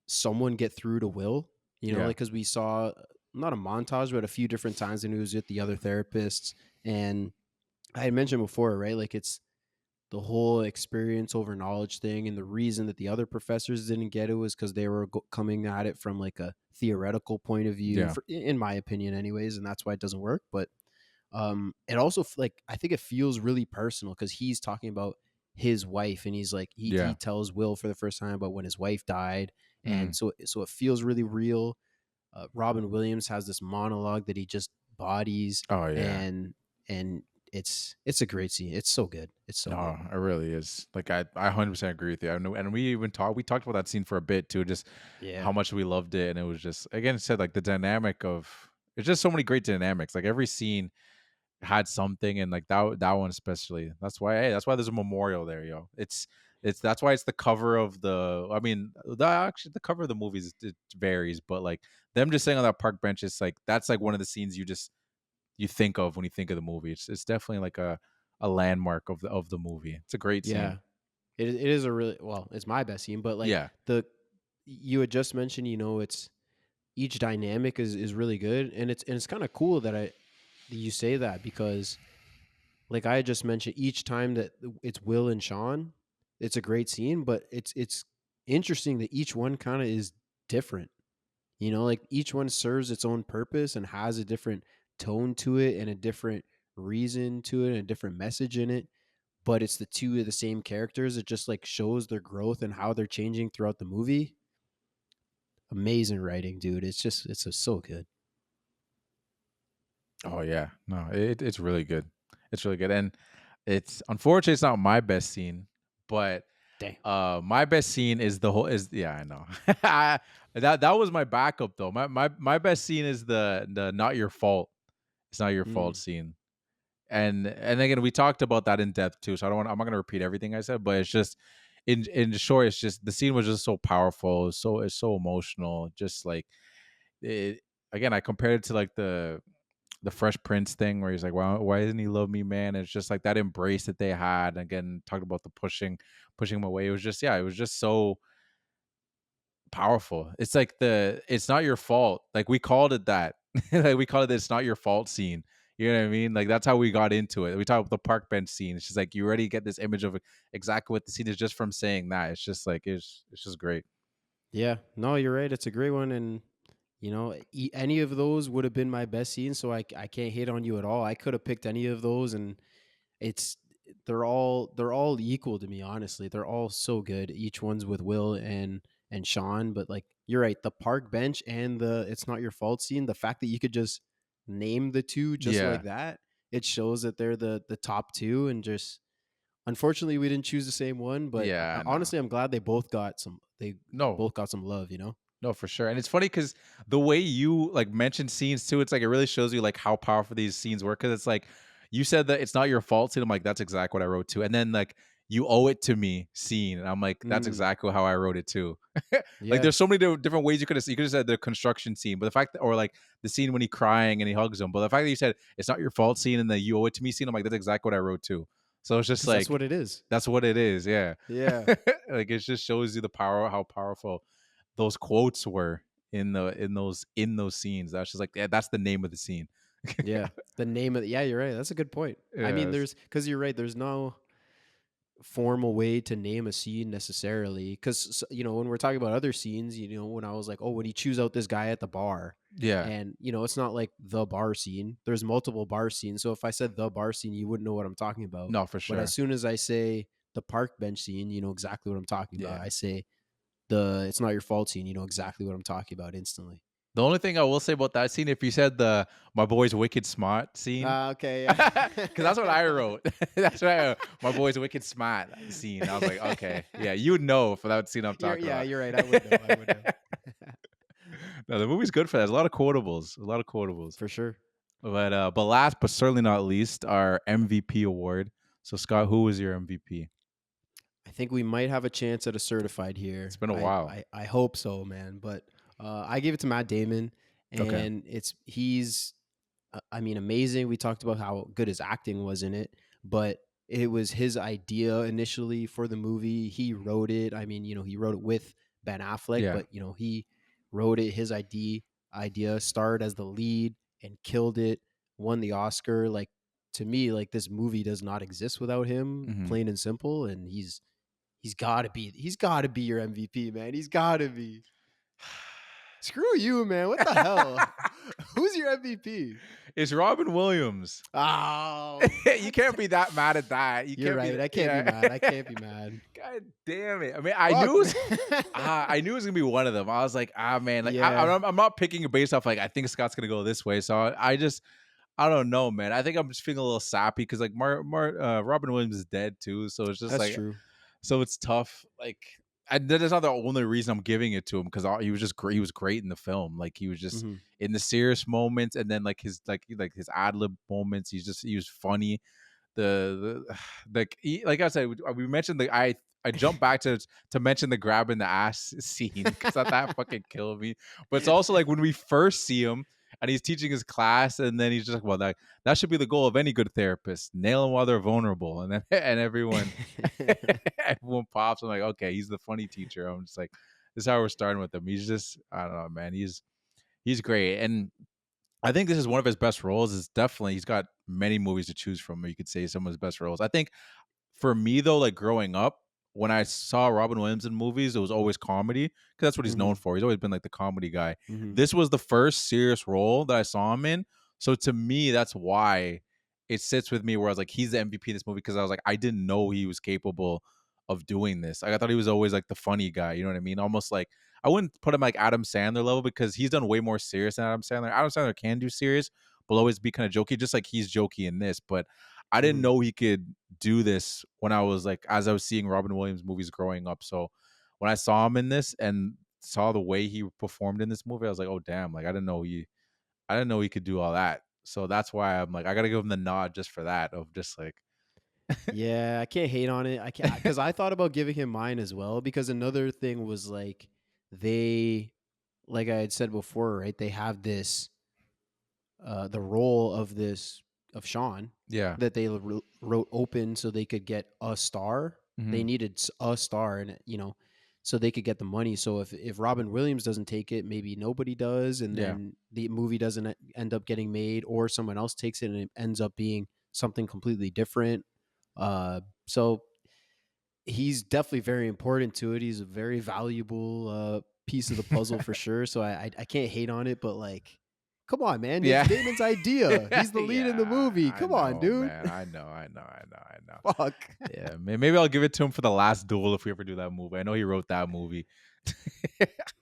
someone get through to Will. You know, Yeah. like because we saw not a montage, but a few different times when he was with the other therapists. And I had mentioned before, right? Like it's the whole experience over knowledge thing, and the reason that the other professors didn't get it was because they were coming at it from like a theoretical point of view, Yeah. in my opinion, anyways, and that's why it doesn't work. But it also like I think it feels really personal because he's talking about his wife, and he's like Yeah. he tells Will for the first time about when his wife died, and Mm. so it feels really real. Robin Williams has this monologue that he just bodies, Oh yeah. and it's a great scene. It's so good. It's so No, good. it really is. Like I 100% agree with you. I know, and we talked about that scene for a bit too, just Yeah. how much we loved it, and it was just again it said like the dynamic of it's just so many great dynamics. Like every scene had something, and like that one especially. That's why there's a memorial there, yo. It's That's why it's the cover of the. I mean, the cover of the movies it varies, but like them just sitting on that park bench, it's like that's like one of the scenes you think of when you think of the movie. It's definitely like a landmark of the movie. It's a great Yeah. scene. It is a really, well, it's my best scene, but like Yeah. you had just mentioned, it's each dynamic is really good, and it's kind of cool that you say that, because like I had just mentioned, each time that it's Will and Sean, it's a great scene, but it's interesting that each one kind of is different. Like each one serves its own purpose and has a different tone to it and a different reason to it and a different message in it. But it's the two of the same characters. It just like shows their growth and how they're changing throughout the movie. Amazing writing, dude. It's just so good. Oh yeah, no, it's really good. It's really good, and it's unfortunately it's not my best scene, but Damn. my best scene is the whole is yeah I know that was my backup though. My best scene is the not your fault. It's not your fault Mm. scene, and again we talked about that in depth too. So I'm not gonna repeat everything I said, but it's just in short, it's just the scene was just so powerful, it's so emotional, just like it. Again, I compared it to like the Fresh Prince thing where he's like, why doesn't he love me, man? And it's just like that embrace that they had. And again, talked about the pushing him away. It was just, it was just so powerful. It's like it's not your fault. Like we called it that. Like we called it the it's not your fault scene. You know what I mean? Like that's how we got into it. We talked about the park bench scene. It's just like you already get this image of exactly what the scene is just from saying that. It's just like it's just great. Yeah, no, you're right. It's a great one, and any of those would have been my best scene. So I can't hate on you at all. I could have picked any of those, and it's they're all equal to me. Honestly, they're all so good. Each one's with Will and Sean, but like you're right, the park bench and the it's not your fault scene. The fact that you could just name the two just Yeah. like that, it shows that they're the top two, and just unfortunately we didn't choose the same one, but Yeah, I know. honestly I'm glad they No, both got some love. No, for sure. And it's funny because the way you like mention scenes too, it's like it really shows you like how powerful these scenes were. Cause it's like you said that it's not your fault scene. I'm like, that's exactly what I wrote too. And then like you owe it to me scene. And I'm like, that's Mm, exactly how I wrote it too. Like yeah. there's so many different ways you could have said the construction scene, but the fact that or like the scene when he crying and he hugs him. But the fact that you said it's not your fault scene and then you owe it to me scene, I'm like, that's exactly what I wrote too. So it's just Because that's like what it is. that's what it is, yeah. Yeah. Like it just shows you the power how powerful those quotes were in those scenes. That's just like yeah, that's the name of the scene. Yeah. The name of yeah, you're right. That's a good point. I mean, Yes. because you're right. There's no formal way to name a scene necessarily. Because when we're talking about other scenes, when I was like, oh, when he chews out this guy at the bar, Yeah. and it's not like the bar scene. There's multiple bar scenes. So if I said the bar scene, you wouldn't know what I'm talking about. No, for But as sure. soon as I say the park bench scene, you know exactly what I'm talking about. Yeah. I say the it's not your fault scene, you know exactly what I'm talking about instantly. The only thing I will say about that scene, if you said the my boy's wicked smart scene, Okay, because yeah. that's what I wrote. That's what I wrote. My boy's wicked smart scene. I was like, okay, yeah, you would know for that scene I'm talking Yeah, about. you're right. I would know. I would know. No, the movie's good for that. There's a lot of quotables. A lot of quotables. For sure. But last but certainly not least, our MVP award. So Scott, who was your MVP? I think we might have a chance at a certified here. It's been a I while. I, I hope so, man. But I gave it to Matt Damon, Okay. and he's I mean, amazing. We talked about how good his acting was in it, but it was his idea initially for the movie. He wrote it. I mean, he wrote it with Ben Affleck, Yeah. but he wrote it. His idea starred as the lead and killed it. Won the Oscar. Like, to me, like, this movie does not exist without him. Mhm. Plain and simple. And he's got to be your MVP, man. He's got to be. Screw you, man. What the hell? Who's your MVP? It's Robin Williams. Oh, You can't be that mad at that. You you're can't right. be I can't yeah. be mad. I can't be mad. God damn it! I mean, I Fuck, knew it was, man. I knew it was gonna be one of them. I was like, man, like Yeah. I'm not picking it based off like I think Scott's gonna go this way. So I don't know, man. I think I'm just feeling a little sappy because like Robin Williams is dead too. So it's just That's like true. so it's tough. Like that is not the only reason I'm giving it to him because he was just great. He was great in the film. Like he was just Mhm. in the serious moments and then like his his ad lib moments. He was funny. The like I said, we mentioned I jumped back to mention the grabbing the ass scene because that fucking killed me. But it's also like when we first see him and he's teaching his class, and then he's just like, well, that should be the goal of any good therapist: nail them while they're vulnerable. And then and everyone pops. I'm like, okay, he's the funny teacher. I'm just like, this is how we're starting with him. He's just, I don't know, man. He's great, and I think this is one of his best roles. Is definitely, he's got many movies to choose from. You could say some of his best roles. I think for me though, like growing up, when I saw Robin Williams in movies, it was always comedy because that's what he's known for. He's always been like the comedy guy. This was the first serious role that I saw him in. So to me, that's why it sits with me where I was like, he's the MVP in this movie, because I was like, I didn't know he was capable of doing this. Like, I thought he was always like the funny guy. You know what I mean? Almost like, I wouldn't put him like Adam Sandler level, because he's done way more serious than Adam Sandler. Adam Sandler can do serious, but will always be kind of jokey, just like he's jokey in this. But I didn't know he could do this when I was like, as I was seeing Robin Williams movies growing up. So when I saw him in this and saw the way he performed in this movie, I was like, oh damn, like I didn't know he could do all that. So that's why I'm like, I gotta give him the nod just for that, of just like, Yeah, I can't hate on it. I can't, because I thought about giving him mine as well. Because another thing was like, like I had said before, right? They have this, the role of Sean, yeah, that they wrote open so they could get a star. They needed a star, and so they could get the money. So if Robin Williams doesn't take it, maybe nobody does, and then the movie doesn't end up getting made, or someone else takes it and it ends up being something completely different. So he's definitely very important to it. He's a very valuable piece of the puzzle for sure. So I can't hate on it, but like, come on, man. It's Damon's idea. He's the lead in the movie. Come on, dude. Man. I know. Fuck. Yeah, maybe I'll give it to him for The Last Duel if we ever do that movie. I know he wrote that movie.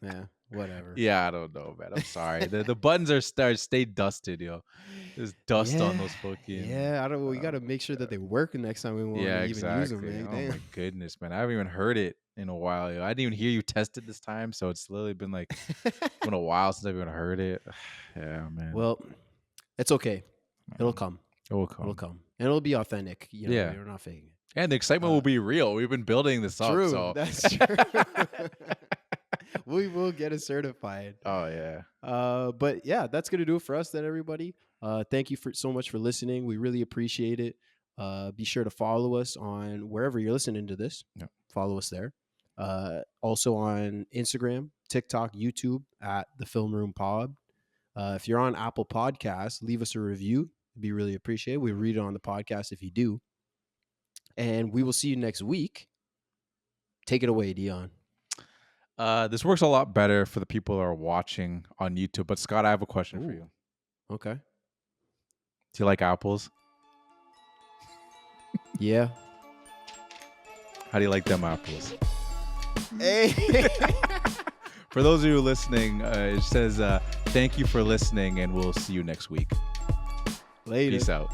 Yeah, whatever. Yeah, I don't know, man. I'm sorry. The buttons stay dusted, yo. There's dust on those fucking. Yeah, I don't know. We got to make sure that they work next time we want to even use them, man. Oh my goodness, man. I haven't even heard it in a while. Yo. I didn't even hear you test it this time, so it's literally been like been a while since I've even heard it. Yeah, man. Well, it's okay. It'll come. It will come. It'll come. And it'll be authentic. Yeah. We're not faking it. And the excitement will be real. We've been building this up. True. So. That's true. We will get it certified. Oh, yeah. But yeah, that's going to do it for us then, everybody. Thank you so much for listening. We really appreciate it. Be sure to follow us on wherever you're listening to this. Yep. Follow us there. Also on Instagram, TikTok, YouTube at The Film Room Pod. If you're on Apple Podcasts, leave us a review. It'd be really appreciated. We read it on the podcast if you do. And we will see you next week. Take it away, Dion. This works a lot better for the people that are watching on YouTube. But Scott, I have a question for you. Okay. Do you like apples? Yeah. How do you like them apples? Hey. For those of you listening, it says, thank you for listening, and we'll see you next week. Later. Peace out.